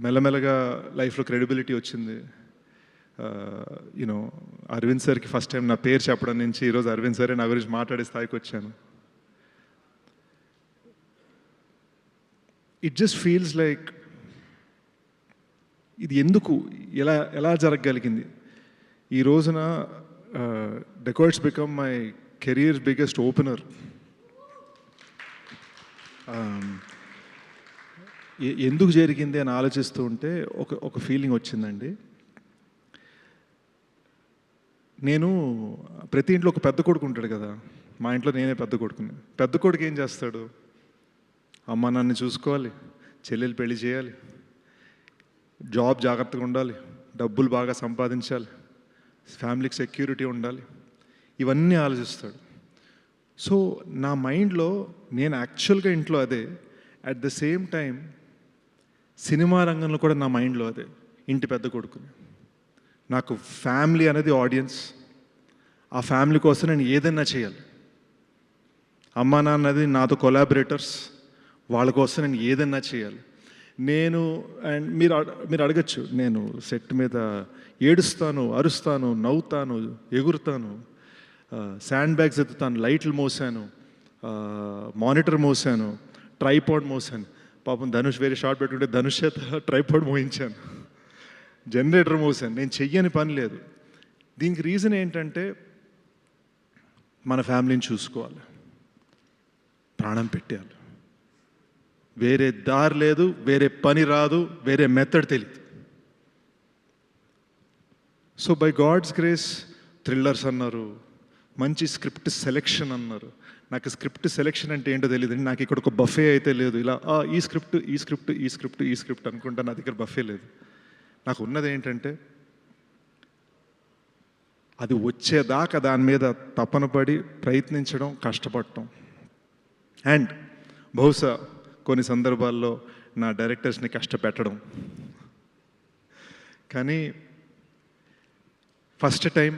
మెల్లమెల్లగా లైఫ్లో క్రెడిబిలిటీ వచ్చింది. యూనో అరవింద్ సార్కి ఫస్ట్ టైం నా పేరు చెప్పడం నుంచి ఈరోజు అరవింద్ సారే నా గురించి మాట్లాడే స్థాయికి వచ్చాను. ఇట్ జస్ట్ ఫీల్స్ లైక్ ఇది ఎందుకు ఎలా జరగగలిగింది. ఈ రోజున dacoits become my career biggest opener. ఎందుకు జరిగింది అని ఆలోచిస్తూ ఉంటే ఒక ఫీలింగ్ వచ్చిందండి. నేను ప్రతి ఇంట్లో ఒక పెద్ద కొడుకు ఉంటాడు కదా, మా ఇంట్లో నేనే పెద్ద కొడుకుని. పెద్ద కొడుకు ఏం చేస్తాడు, అమ్మ నాన్నని చూసుకోవాలి, చెల్లెలు పెళ్లి చేయాలి, జాబ్ జాగ్రత్తగా ఉండాలి, డబ్బులు బాగా సంపాదించాలి, ఫ్యామిలీకి సెక్యూరిటీ ఉండాలి, ఇవన్నీ ఆలోచిస్తాడు. సో నా మైండ్లో నేను యాక్చువల్గా ఇంట్లో అదే, at the same time cinema రంగంలో కూడా నా మైండ్లో అదే, ఇంటి పెద్ద కొడుకుని. నాకు ఫ్యామిలీ అనేది ఆడియన్స్, ఆ ఫ్యామిలీ కోసం నేను ఏదైనా చేయాలి. అమ్మా నాన్న అనేది నాతో కొలాబరేటర్స్, వాళ్ళ కోసం నేను ఏదైనా చేయాలి. అండ్ మీరు అడగచ్చు, నేను సెట్ మీద ఏడుస్తాను, అరుస్తాను, నవ్వుతాను, ఎగురుతాను, శాండ్ బ్యాగ్స్ ఎత్తుతాను, లైట్లు మోసాను, మానిటర్ మోసాను, ట్రైపాడ్ మోసాను. పాపం ధనుష్ వేరే షార్ట్ పెట్టుకుంటే ధనుష్ చేత ట్రైపాడ్ మోయించాను, జనరేటర్ మోసాను. నేను చెయ్యని పని లేదు. దీనికి రీజన్ ఏంటంటే మన ఫ్యామిలీని చూసుకోవాలి, ప్రాణం పెట్టాలి. వేరే దారి లేదు, వేరే పని రాదు, వేరే మెథడ్ తెలియదు. So by god's grace thrillers అన్నారు, మంచి స్క్రిప్ట్ సెలెక్షన్ అన్నారు. నాకు స్క్రిప్ట్ సెలెక్షన్ అంటే ఏంటో తెలియదు. నాకు ఇక్కడ ఒక బఫే అయితే లేదు, ఇలా ఈ స్క్రిప్ట్ అనుకుంటా. నా దగ్గర బఫే లేదు. నాకు ఉన్నది ఏంటంటే అది వచ్చేదాకా దాని మీద తపన పడి ప్రయత్నించడం, కష్టపడటం. అండ్ బహుశా కొన్ని సందర్భాల్లో నా డైరెక్టర్స్ని కష్టపెట్టడం. కానీ ఫస్ట్ టైం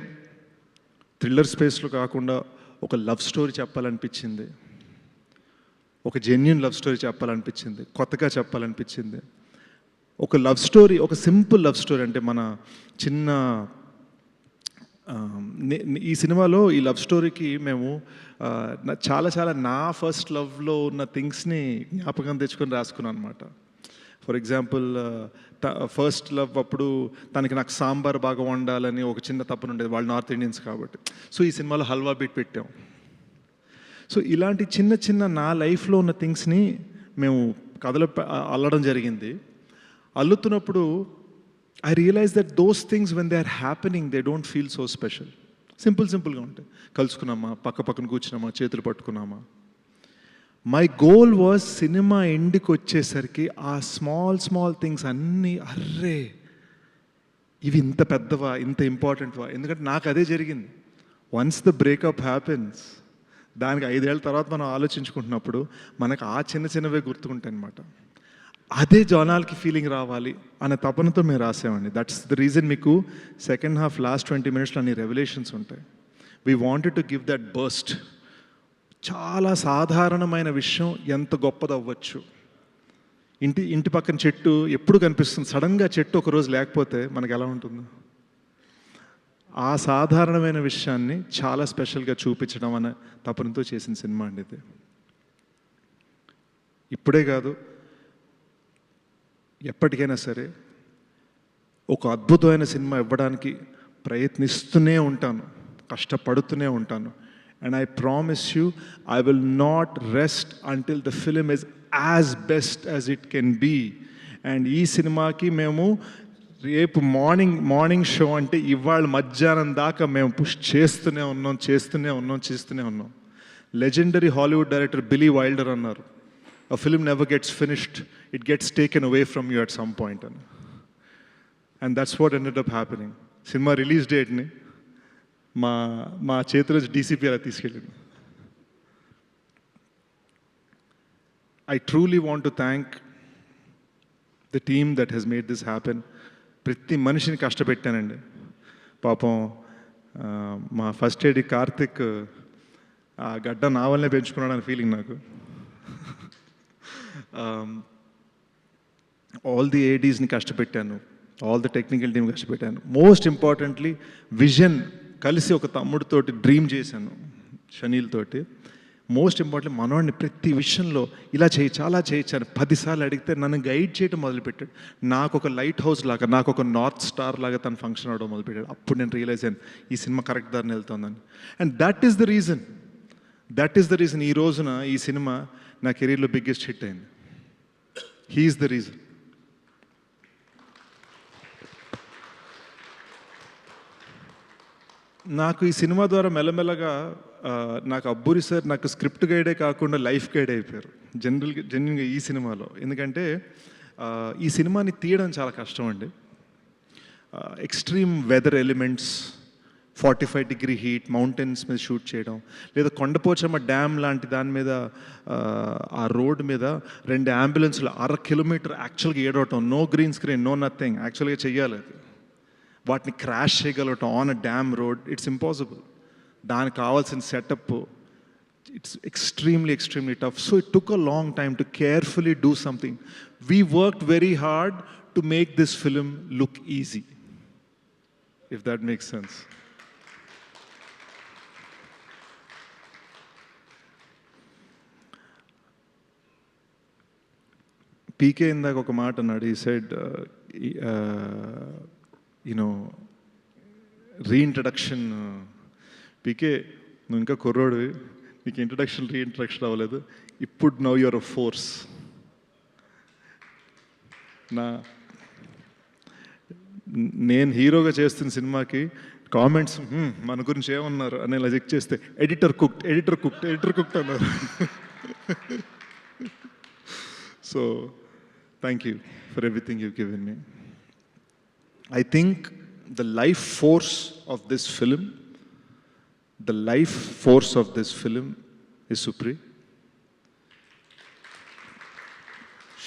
థ్రిల్లర్ స్పేస్లో కాకుండా ఒక లవ్ స్టోరీ చెప్పాలనిపించింది, ఒక జెన్యూన్ లవ్ స్టోరీ చెప్పాలనిపించింది, కొత్తగా చెప్పాలనిపించింది. ఒక లవ్ స్టోరీ, ఒక సింపుల్ లవ్ స్టోరీ. అంటే మన చిన్న ఈ సినిమాలో ఈ లవ్ స్టోరీకి మేము చాలా నా ఫస్ట్ లవ్లో ఉన్న థింగ్స్ని జ్ఞాపకం తెచ్చుకొని రాసుకున్నాను అనమాట. ఫర్ ఎగ్జాంపుల్ ఫస్ట్ లవ్ అప్పుడు నాకు సాంబార్ బాగా వండాలని ఒక చిన్న తప్పన ఉండేది, వాళ్ళు నార్త్ ఇండియన్స్ కాబట్టి. సో ఈ సినిమాలో హల్వా బీట్ పెట్టాం. సో ఇలాంటి చిన్న నా లైఫ్లో ఉన్న థింగ్స్ని మేము కథలో అల్లడం జరిగింది. అల్లుతున్నప్పుడు I realize that those things when they are happening they don't feel so special. సింపుల్గా ఉంటాయి. కలుసుకున్నామా, పక్కన కూర్చున్నామా, చేతులు పట్టుకున్నామా. మై గోల్ వాజ్ సినిమా ఎండ్కి వచ్చేసరికి ఆ స్మాల్ థింగ్స్ అన్నీ అర్రే ఇవి ఇంత పెద్దవా, ఇంత ఇంపార్టెంట్వా. ఎందుకంటే నాకు అదే జరిగింది. వన్స్ ద బ్రేకప్ హ్యాపెన్స్, దానికి 5 ఏళ్ళ తర్వాత మనం ఆలోచించుకుంటున్నప్పుడు మనకు ఆ చిన్నవే గుర్తుకుంటాయి అనమాట. అదే జనాలకి ఫీలింగ్ రావాలి అనే తపనతో మేము రాసామండి. దట్స్ ద రీజన్ మీకు సెకండ్ హాఫ్ లాస్ట్ 20 మినిట్స్లో అన్ని రెవల్యూషన్స్ ఉంటాయి. We wanted to give that burst. చాలా సాధారణమైన విషయం ఎంత గొప్పదవ్వచ్చు. ఇంటి పక్కన చెట్టు ఎప్పుడు కనిపిస్తుంది, సడన్గా చెట్టు ఒకరోజు లేకపోతే మనకు ఎలా ఉంటుంది? ఆ సాధారణమైన విషయాన్ని చాలా స్పెషల్గా చూపించడం అనే తపనతో చేసిన సినిమా అండి ఇది. ఇప్పుడే కాదు, ఎప్పటికైనా సరే ఒక అద్భుతమైన సినిమా ఇవ్వడానికి ప్రయత్నిస్తూనే ఉంటాను, కష్టపడుతూనే ఉంటాను. And I promise you, I will not rest until the film is as best as it can be. And ఈ సినిమాకి మేము రేపు మార్నింగ్ షో అంటే ఇవాళ మధ్యాహ్నం దాకా మేము పుష్ చేస్తూనే ఉన్నాం. లెజెండరీ హాలీవుడ్ డైరెక్టర్ బిలీ వైల్డర్ అన్నారు, a film never gets finished, it gets taken away from you at some point. And that's what ended up happening. Cinema release డేట్ని మా చేతిలో డీసీపీ అలా తీసుకెళ్ళింది. I truly want to thank the team that has made this happen. ప్రతి మనిషిని కష్టపెట్టానండి. పాపం మా ఫస్ట్ ఎయిడ్ కార్తిక్ ఆ గడ్డ నా వల్లనే పెంచుకున్నాడని ఫీలింగ్ నాకు. ఆల్ ది ఏడీస్ని కష్టపెట్టాను, ఆల్ ద టెక్నికల్ టీమ్ కష్టపెట్టాను. మోస్ట్ ఇంపార్టెంట్లీ విజన్ కలిసి ఒక తమ్ముడితోటి డ్రీమ్ చేశాను, షనీల్ తోటి. మోస్ట్ ఇంపార్టెంట్లీ మనవాడిని ప్రతి విషయంలో ఇలా చేయొచ్చు, అలా చేయొచ్చు అని 10 సార్లు అడిగితే నన్ను గైడ్ చేయడం మొదలుపెట్టాడు. నాకు ఒక లైట్ హౌస్ లాగా, నాకు ఒక నార్త్ స్టార్ లాగా తను ఫంక్షన్ అవడం మొదలుపెట్టాడు. అప్పుడు నేను రియలైజ్ అయ్యాను ఈ సినిమా కరెక్ట్ దారిని వెళ్తుందని. And that is the reason ఈ రోజున ఈ సినిమా నా కెరీర్లో బిగ్గెస్ట్ హిట్ అయింది. He is the reason. నాకు ఈ సినిమా ద్వారా మెల్లమెల్లగా నాకు అబ్బూరి సార్ నాకు స్క్రిప్ట్ గైడే కాకుండా లైఫ్ గైడ్ అయిపోయారు జెన్యున్గా ఈ సినిమాలో. ఎందుకంటే ఈ సినిమాని తీయడం చాలా కష్టం అండి. Extreme weather elements, 45 degree heat, mountains మీద షూట్ చేయడం, లేదా కొండపోచమ్మ డ్యామ్ లాంటి దాని మీద ఆ రోడ్ మీద 2 అంబులెన్స్లు 1/2 కిలోమీటర్ యాక్చువల్గా ఏడవటం, no green screen, no nothing, యాక్చువల్గా చెయ్యాలి అది. వాటిని క్రాష్ చేయగలగటం on a dam road, it's impossible. దానికి కావాల్సిన setup, it's extremely tough. So it took a long time to carefully do something. We worked very hard to make this film look easy, if that makes sense. PK ఇందాక ఒక మాట అన్నాడు, ఈ సెడ్ రీఇంట్రడక్షన్. పీకే నువ్వు ఇంకా కుర్రోడివి, నీకు రీఇంట్రడక్షన్ అవ్వలేదు. ఇప్పుడు నవ్ యువర్ అ ఫోర్స్. నేను హీరోగా చేస్తున్న సినిమాకి కామెంట్స్ మన గురించి ఏమన్నారు అని ఇలా చెక్ చేస్తే ఎడిటర్ కుక్డ్ అన్నారు. So thank you for everything you given me. I think the life force of this film is Supri.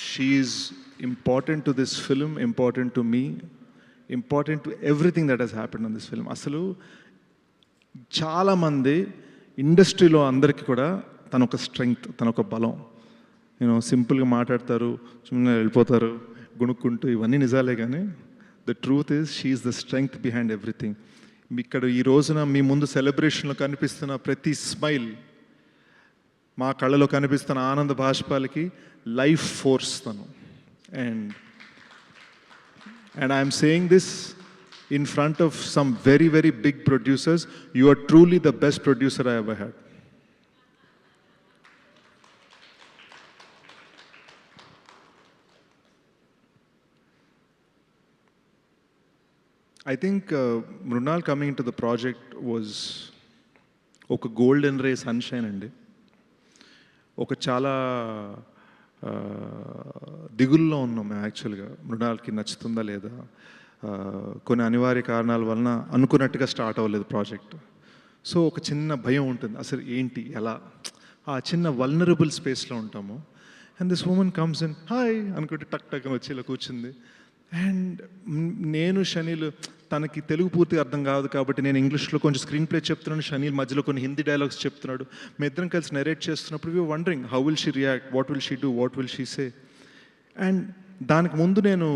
She is important to this film, important to me, important to everything that has happened on this film. అసలు చాలామంది ఇండస్ట్రీలో అందరికీ కూడా తన ఒక స్ట్రెంగ్త్, తన ఒక బలం. సింపుల్గా మాట్లాడతారు, సుಮ್ಮನೆ వెళ్ళిపోతారు గుణుక్కుంటూ, ఇవన్నీ నిజాలే. కానీ the truth is she is the strength behind everything. ఇక్కడ ఈ రోజున మీ ముందు సెలబ్రేషన్లో కనిపిస్తున్న ప్రతి స్మైల్, మా కళ్ళలో కనిపిస్తున్న ఆనంద బాష్పాలకి లైఫ్ ఫోర్స్ తను. And I'm saying this in front of some very, very big producers. You are truly the best producer I ever had. I think Mrunal coming into the project was ఒక గోల్డెన్ రే సన్షైన్ అండి. ఒక చాలా దిగుల్లో ఉన్నాం మేము యాక్చువల్గా, మృణాల్కి నచ్చుతుందా లేదా, కొన్ని అనివార్య కారణాల వలన అనుకున్నట్టుగా స్టార్ట్ అవ్వలేదు ప్రాజెక్ట్. సో ఒక చిన్న భయం ఉంటుంది, అసలు ఏంటి ఎలా, ఆ చిన్న వల్నరబుల్ స్పేస్లో ఉంటాము. And this woman comes in, hi అనుకుంటే టక్ టక్ అని వచ్చి ఇలా కూర్చుంది. అండ్ నేను షనీల్, తనకి తెలుగు పూర్తిగా అర్థం కాదు కాబట్టి నేను ఇంగ్లీష్లో కొంచెం స్క్రీన్ ప్లే చెప్తున్నాను, షనీల్ మధ్యలో కొన్ని హిందీ డైలాగ్స్ చెప్తున్నాడు. మీ ఇద్దరం కలిసి నెరేట్ చేస్తున్నప్పుడు we wondering how will she react, what will she do, what will she say. And దానికి ముందు నేను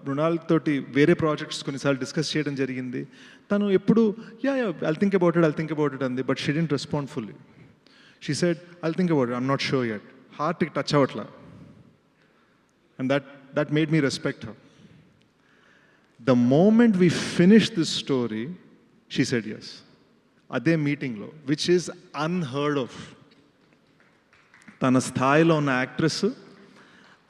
మృణాల్ తోటి వేరే ప్రాజెక్ట్స్ కొన్నిసార్లు డిస్కస్ చేయడం జరిగింది. తను ఎప్పుడు ఐల్ థింక్ అబౌట్ ఇట్ అంది, but she didn't respond fully. She said I'll think about it, I'm not sure yet. హార్ట్కి టచ్ అవ్వట్లా. And that made me respect her. The moment we finished this story, she said yes. Ade meeting lo, which is unheard of. Tana sthayilo unna actress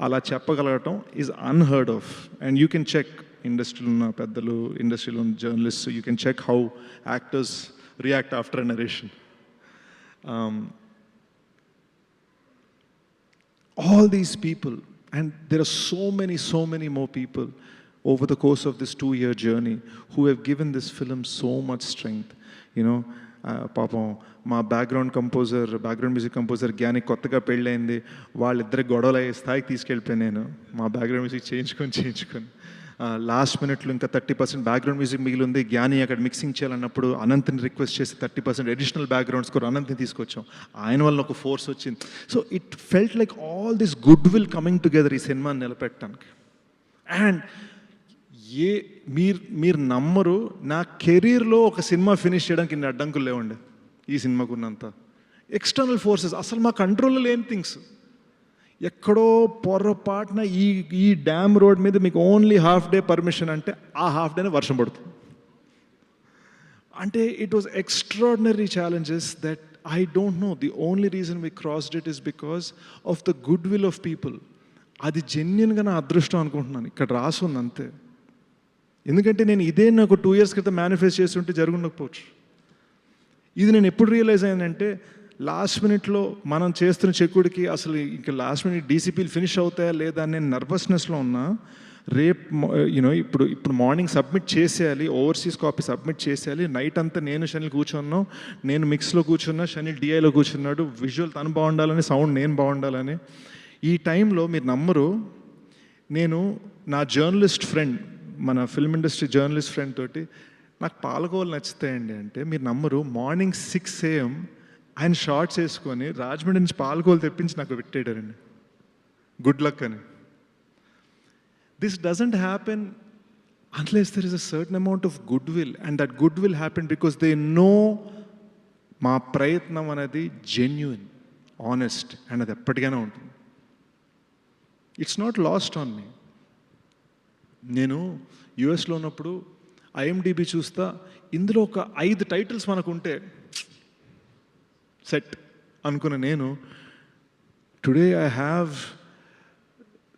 ala cheppagalatam is unheard of. And you can check industry unna peddalu, industry lo unna journalists, you can check how actors react after a narration. All these people, and there are so many more people over the course of this 2-year journey who have given this film so much strength. You know, పాపం మా బ్యాక్గ్రౌండ్ మ్యూజిక్ కంపోజర్ జ్ఞాని కొత్తగా పెళ్ళైంది, వాళ్ళిద్దరి గొడవలు అయ్యే స్థాయికి తీసుకెళ్ళిపోయాను నేను, మా బ్యాక్గ్రౌండ్ మ్యూజిక్ చేయించుకొని. లాస్ట్ మినిట్లో ఇంకా 30% బ్యాక్గ్రౌండ్ మ్యూజిక్ మిగిలి ఉంది. జ్ఞాని అక్కడ మిక్సింగ్ చేయాలన్నప్పుడు అనంత్ని రిక్వెస్ట్ చేసి 30% అడిషనల్ బ్యాక్గ్రౌండ్ స్కోర్ అనంత్ని తీసుకొచ్చాం. ఆయన వల్ల ఒక ఫోర్స్ వచ్చింది. So it felt like all this good will coming together ఈ సినిమాని నిలబెట్టడానికి. అండ్ మీరు నమ్మరు, నా కెరీర్లో ఒక సినిమా ఫినిష్ చేయడానికి ఇన్ని అడ్డంకులు లేవండి ఈ సినిమాకు ఉన్నంత. ఎక్స్టర్నల్ ఫోర్సెస్ అసలు మా కంట్రోల్లో లేని థింగ్స్. ఎక్కడో పొరపాటున ఈ డ్యామ్ రోడ్ మీద మీకు ఓన్లీ హాఫ్ డే పర్మిషన్ అంటే ఆ హాఫ్ డేనే వర్షం పడుతుంది. అంటే it was extraordinary challenges that I don't know, the only reason we crossed it is because of the good will of people. అది జెన్యున్గా నా అదృష్టం అనుకుంటున్నాను, ఇక్కడ రాసుంది అంతే. ఎందుకంటే నేను ఇదే నాకు 2 years క్రితం మేనిఫెస్ట్ చేస్తుంటే జరుగుండకపోవచ్చు. ఇది నేను ఎప్పుడు రియలైజ్ అయ్యానంటే, లాస్ట్ మినిట్లో మనం చేస్తున్న చెక్కుడికి అసలు ఇంకా లాస్ట్ మినిట్ డీసీపీలు ఫినిష్ అవుతాయా లేదా అని నేను నర్వస్నెస్లో ఉన్నా. రేపు ఇప్పుడు మార్నింగ్ సబ్మిట్ చేసేయాలి, ఓవర్సీస్ కాపీ సబ్మిట్ చేసేయాలి. నైట్ అంతా నేను షనిల్ కూర్చున్నాం, నేను మిక్స్లో కూర్చున్నా, షనిల్ డిఐలో కూర్చున్నాడు. విజువల్ తను బాగుండాలని, సౌండ్ నేను బాగుండాలని. ఈ టైంలో మీరు నమ్మరు, నేను నా జర్నలిస్ట్ ఫ్రెండ్, మన ఫిల్మ్ ఇండస్ట్రీ జర్నలిస్ట్ ఫ్రెండ్ తోటి నాకు పాలకోవలు నచ్చుతాయండి అంటే మీరు నమ్మరు, మార్నింగ్ 6 AM ఆయన షార్ట్స్ వేసుకొని రాజమండ్రి నుంచి పాలకోవలు తెప్పించి నాకు పెట్టేటారండి, గుడ్ లక్ అని. This doesn't happen unless there is a certain amount of good will, and that good will happen because they know మా ప్రయత్నం అనేది జెన్యున్, ఆనెస్ట్, అండ్ అది ఎప్పటికైనా ఉంటుంది. It's not lost on me. నేను యుఎస్లో ఉన్నప్పుడు ఐఎండిబి చూస్తా, ఇందులో ఒక 5 టైటిల్స్ మనకు ఉంటే సెట్ అనుకున్న నేను, today I have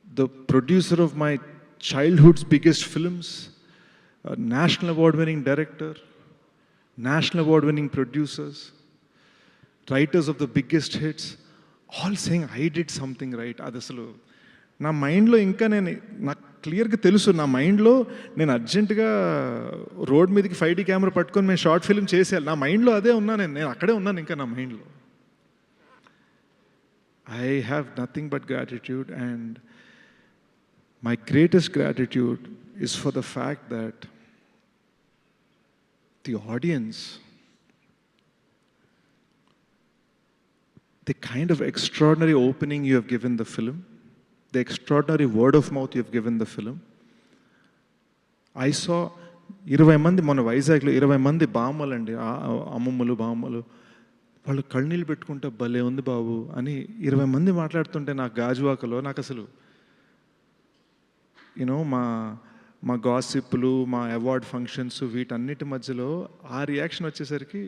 the producer of my childhood's biggest films, national award winning director, national award winning producers, writers of the biggest hits, all saying I did something right. అది అసలు నా మైండ్లో ఇంకా నాకు క్లియర్గా తెలుసు, నా మైండ్లో నేను అర్జెంటుగా రోడ్ మీదకి 5D కెమెరా పట్టుకొని మేము షార్ట్ ఫిల్మ్ చేసేయాలి, నా మైండ్లో అదే ఉన్నాను, నేను అక్కడే ఉన్నాను ఇంకా నా మైండ్లో. I have nothing but gratitude, and my greatest gratitude is for the fact that the audience, the kind of extraordinary opening you have given the film, the extraordinary word of mouth you have given the film. I saw 20 మంది మన వైజాగ్లో 20 మంది బామ్మలండి, అమ్మమ్మలు బామ్మలు, వాళ్ళు కళ్ళనీళ్ళు పెట్టుకుంటే భలే ఉంది బాబు అని 20 మంది మాట్లాడుతుంటే నాకు గాజువాకలో నాకు అసలు యూనో మా గాసిప్లు, మా అవార్డ్ ఫంక్షన్స్, వీటన్నిటి మధ్యలో ఆ రియాక్షన్ వచ్చేసరికి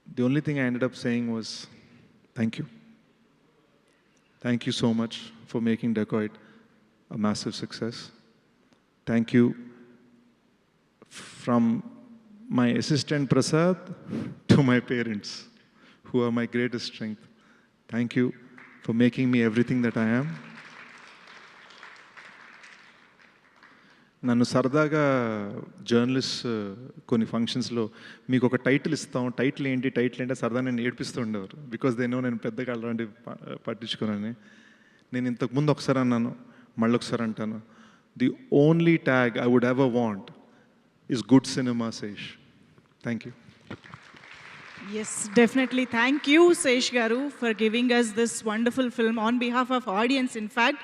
the only thing I ended up saying was thank you. Thank you so much for making Dacoit a massive success. Thank you from my assistant Prasad to my parents, who are my greatest strength. Thank you for making me everything that I am. నన్ను సరదాగా జర్నలిస్ట్ కొన్ని ఫంక్షన్స్లో మీకు ఒక టైటిల్ ఇస్తాం, టైటిల్ ఏంటి సరదా నేను ఏడిపిస్తూ ఉండేవారు. బికాజ్ దే నో నేను పెద్దగా అలాంటివి పట్టించుకున్నాను. నేను ఇంతకుముందు ఒకసారి అన్నాను, మళ్ళీ ఒకసారి అంటాను, the only tag I would ever want is good cinema, Sesh. Thank you. Yes, definitely. Thank you, Sesh Garu, for giving us this wonderful film on behalf of audience, in fact.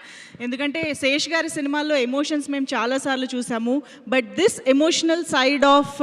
ఎందుకంటే శేష్ గారి సినిమాల్లో ఎమోషన్స్ మేము చాలాసార్లు చూసాము, but this emotional side of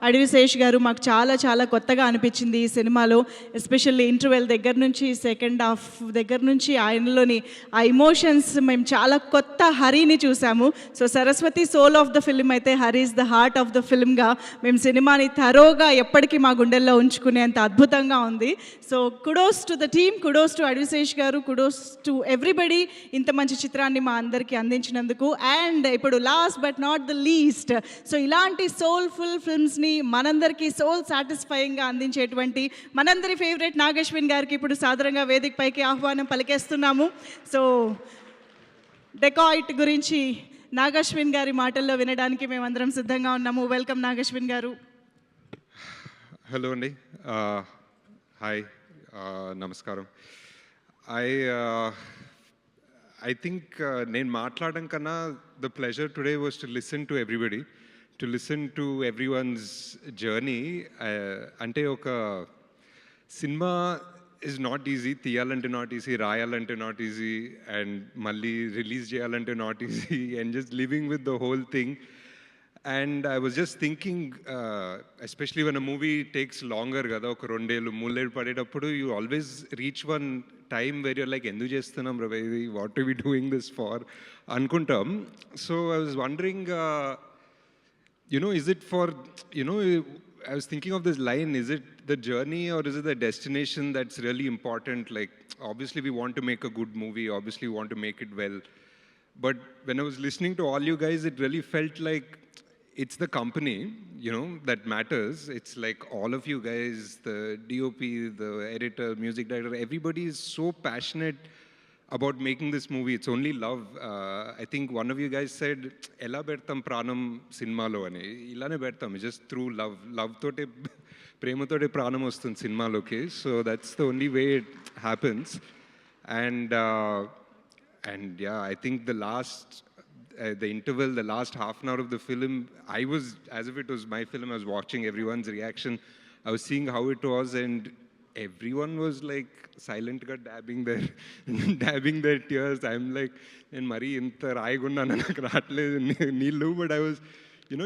అడవి శేష్ గారు మాకు చాలా చాలా కొత్తగా అనిపించింది ఈ సినిమాలో. ఎస్పెషల్లీ ఇంటర్వెల్ దగ్గర నుంచి సెకండ్ హాఫ్ దగ్గర నుంచి ఆయనలోని ఆ ఎమోషన్స్ మేము చాలా కొత్త హరిని చూసాము. So Saraswati soul of the film అయితే Hari is the heart of the ఫిల్మ్గా మేము సినిమాని థరోగా ఎప్పటికీ మా గుండెల్లో ఉంచుకునేంత అద్భుతంగా ఉంది. So kudos to the team, kudos to Adivi Sesh గారు, కుడోస్ టు ఎవ్రీబడి ఇంత మంచి చిత్రాన్ని మా అందరికీ అందించినందుకు. అండ్ ఇప్పుడు last but not the least, so ఇలాంటి సోల్ఫుల్ ఫిల్మ్స్ని మనందరికీ సోల్ సాటిస్ఫైయింగ్గా అందించేటువంటి మనందరి ఫేవరెట్ నాగశ్విన్ గారికి ఇప్పుడు సాదరంగా వేదిక పైకి ఆహ్వానం పలికేస్తున్నాము. సో డెకాయిట్ గురించి నాగశ్విన్ గారి మాటల్లో వినడానికి మేమందరం సిద్ధంగా ఉన్నాము. వెల్కమ్ నాగశ్విన్ గారు. హలో అండి, హాయ్, నమస్కారం. I think నేను మాట్లాడడం కన్నా the pleasure today was to listen to everybody, to listen to everyone's journey. అంటే ఒక సినిమా is not easy, తీయాలంటే not easy, రాయాలంటే not easy, and మళ్ళీ రిలీజ్ చేయాలంటే not easy, and just living with the whole thing. And I was just thinking, especially when a movie takes longer, కదా, ఒక 2 ఏళ్ళు 3 ఏళ్ళు పడేటప్పుడు, you always reach one time where you're like, ఎందుకు చేస్తున్నాం రా ఇది, what are we doing this for అనుకుంటాం. So I was wondering, is it for, I was thinking of this line, is it the journey or is it the destination that's really important? Like, obviously we want to make a good movie, obviously we want to make it well. But when I was listening to all you guys, it really felt like it's the company, that matters. It's like all of you guys, the DOP, the editor, music director, everybody is so passionate about making this movie. It's only love. I think one of you guys said, "Ela bertam pranam cinema lo ani." Ilane bertam, just through love. Love tote, prema tote pranam ostun cinema loke. So that's the only way it happens. And yeah, I think the interval, the last half an hour of the film, I was, as if it was my film, I was watching everyone's reaction. I was seeing how it was, and everyone was like silently dabbing their tears. I'm like, and Mari inta raigunda nanak raatledu neelu, but I was,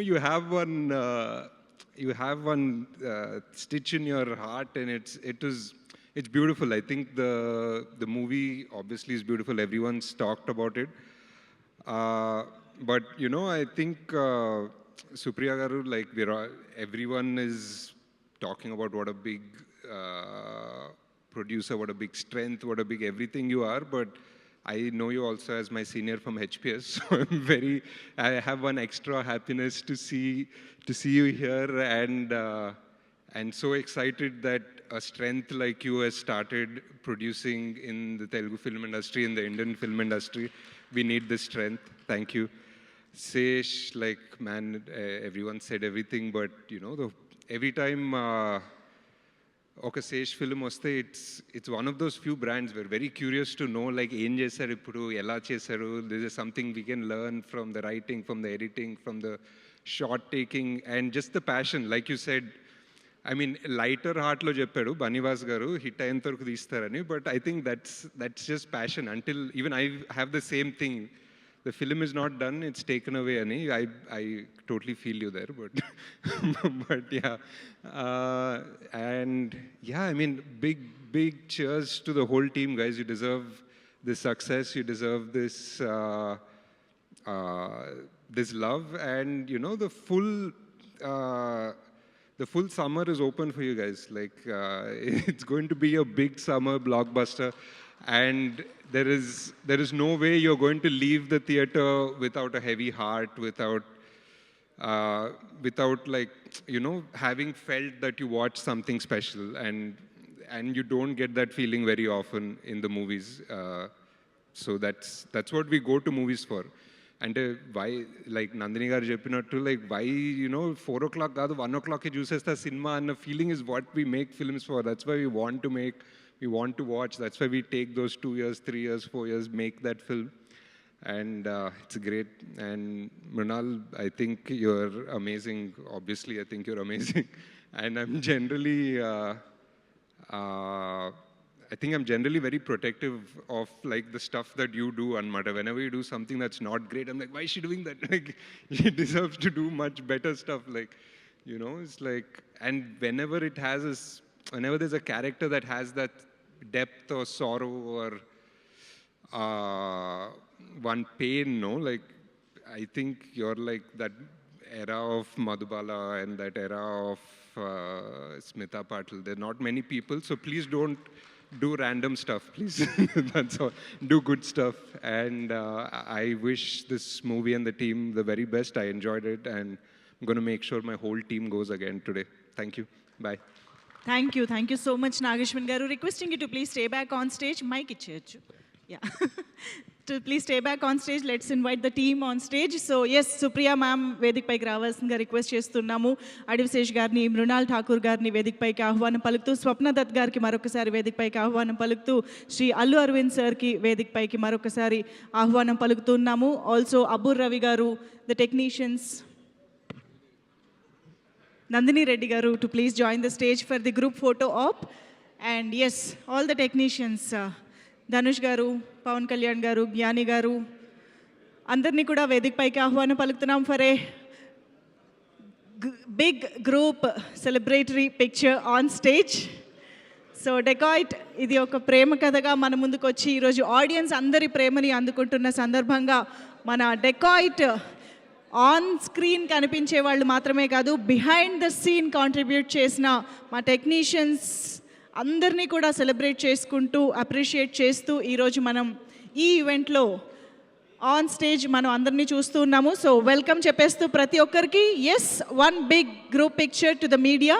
you have one stitch in your heart, and it's beautiful. I think the movie obviously is beautiful. Everyone's talked about it. But I think Supriya Garu, like everyone is talking about what a big producer, what a big strength, what a big everything you are. But I know you also as my senior from HPS, so I have one extra happiness to see you here, and so excited that a strength like you has started producing in the Telugu film industry, in the Indian film industry. We need this strength. Thank you. Sesh, like, man, everyone said everything, but every time okay, Sesh film vaste, it's one of those few brands we're very curious to know, like, em chesaru ippudu, ela chesaru. This is something we can learn from the writing, from the editing, from the shot taking, and just the passion, like you said. I mean, lighter heart lo chepparu Banivas garu, hit ayent varaku teestarani, but I think that's just passion. Until even I have the same thing, the film is not done, it's taken away ani. I totally feel you there, but but yeah, and yeah, I mean, big cheers to the whole team, guys. You deserve this success, you deserve this this love, and the full summer is open for you guys. Like, it's going to be a big summer blockbuster, and there is no way you're going to leave the theater without a heavy heart, without without like, you know, having felt that you watched something special, and you don't get that feeling very often in the movies. So that's what we go to movies for. అంటే వై లైక్ నందిని గారు చెప్పినట్టు లైక్ వై యూనో 4 o'clock కాదు 1 o'clockకి చూసేస్తే సినిమా అన్న feeling is what we make films for. That's why we want to make, we want to watch. That's why we take those 2 years, 3 years, 4 years, make that film. And it's great. And Mrinal, I think you're amazing. Obviously, I think you're amazing. And I'm generally, I think I'm generally very protective of like the stuff that you do. And whenever you do something that's not great, I'm like, why is she doing that? Like, she deserves to do much better stuff. Like, you know, it's like, and whenever whenever there's a character that has that depth or sorrow or one pain, no, like I think you're like that era of Madhubala and that era of Smita Patil. There are not many people, so please don't do random stuff, please. That's all. Do good stuff. And I wish this movie and the team the very best. I enjoyed it, and I'm going to make sure my whole team goes again today. Thank you. Bye. Thank you so much, Nageshwan garu. Requesting you to please stay back on stage. Mic icheyochu. Yeah. To please stay back on stage. Let's invite the team on stage. So yes, Supriya ma'am వేదిక పైకి రావాల్సిందిగా రిక్వెస్ట్ చేస్తున్నాము. అడివిశేష్ గారిని, మృణాల్ ఠాకూర్ గారిని వేదిక పైకి ఆహ్వానం పలుకుతూ, స్వప్న దత్ గారికి మరొకసారి వేదిక పైకి ఆహ్వానం పలుకుతూ, శ్రీ అల్లు అరవింద్ సార్కి వేదిక పైకి మరొకసారి ఆహ్వానం పలుకుతున్నాము. ఆల్సో అబ్బూర్ రవి గారు, the technicians, Nandini Reddy garu to please join the stage for the group photo op. And yes, all the technicians, Dhanush garu, Pawan Kalyan garu, Gyani garu, andarni kuda vedik paiki ahvanam palukutunnam for a big group celebratory picture on stage. So dacoit ఇది ఒక ప్రేమ కథగా మన ముందుకు వచ్చి ఈరోజు ఆడియన్స్ అందరి ప్రేమని అందుకుంటున్న సందర్భంగా మన డెకాయిట్ ఆన్ స్క్రీన్ కనిపించే వాళ్ళు మాత్రమే కాదు, బిహైండ్ ద సీన్ కాంట్రిబ్యూట్ చేసిన మా టెక్నీషియన్స్ అందరినీ కూడా సెలబ్రేట్ చేసుకుంటూ అప్రిషియేట్ చేస్తూ ఈరోజు మనం ఈ ఈవెంట్లో ఆన్ స్టేజ్ మనం అందరినీ చూస్తూ ఉన్నాము. సో వెల్కమ్ చెప్పేస్తూ ప్రతి ఒక్కరికి as one big group picture to the media.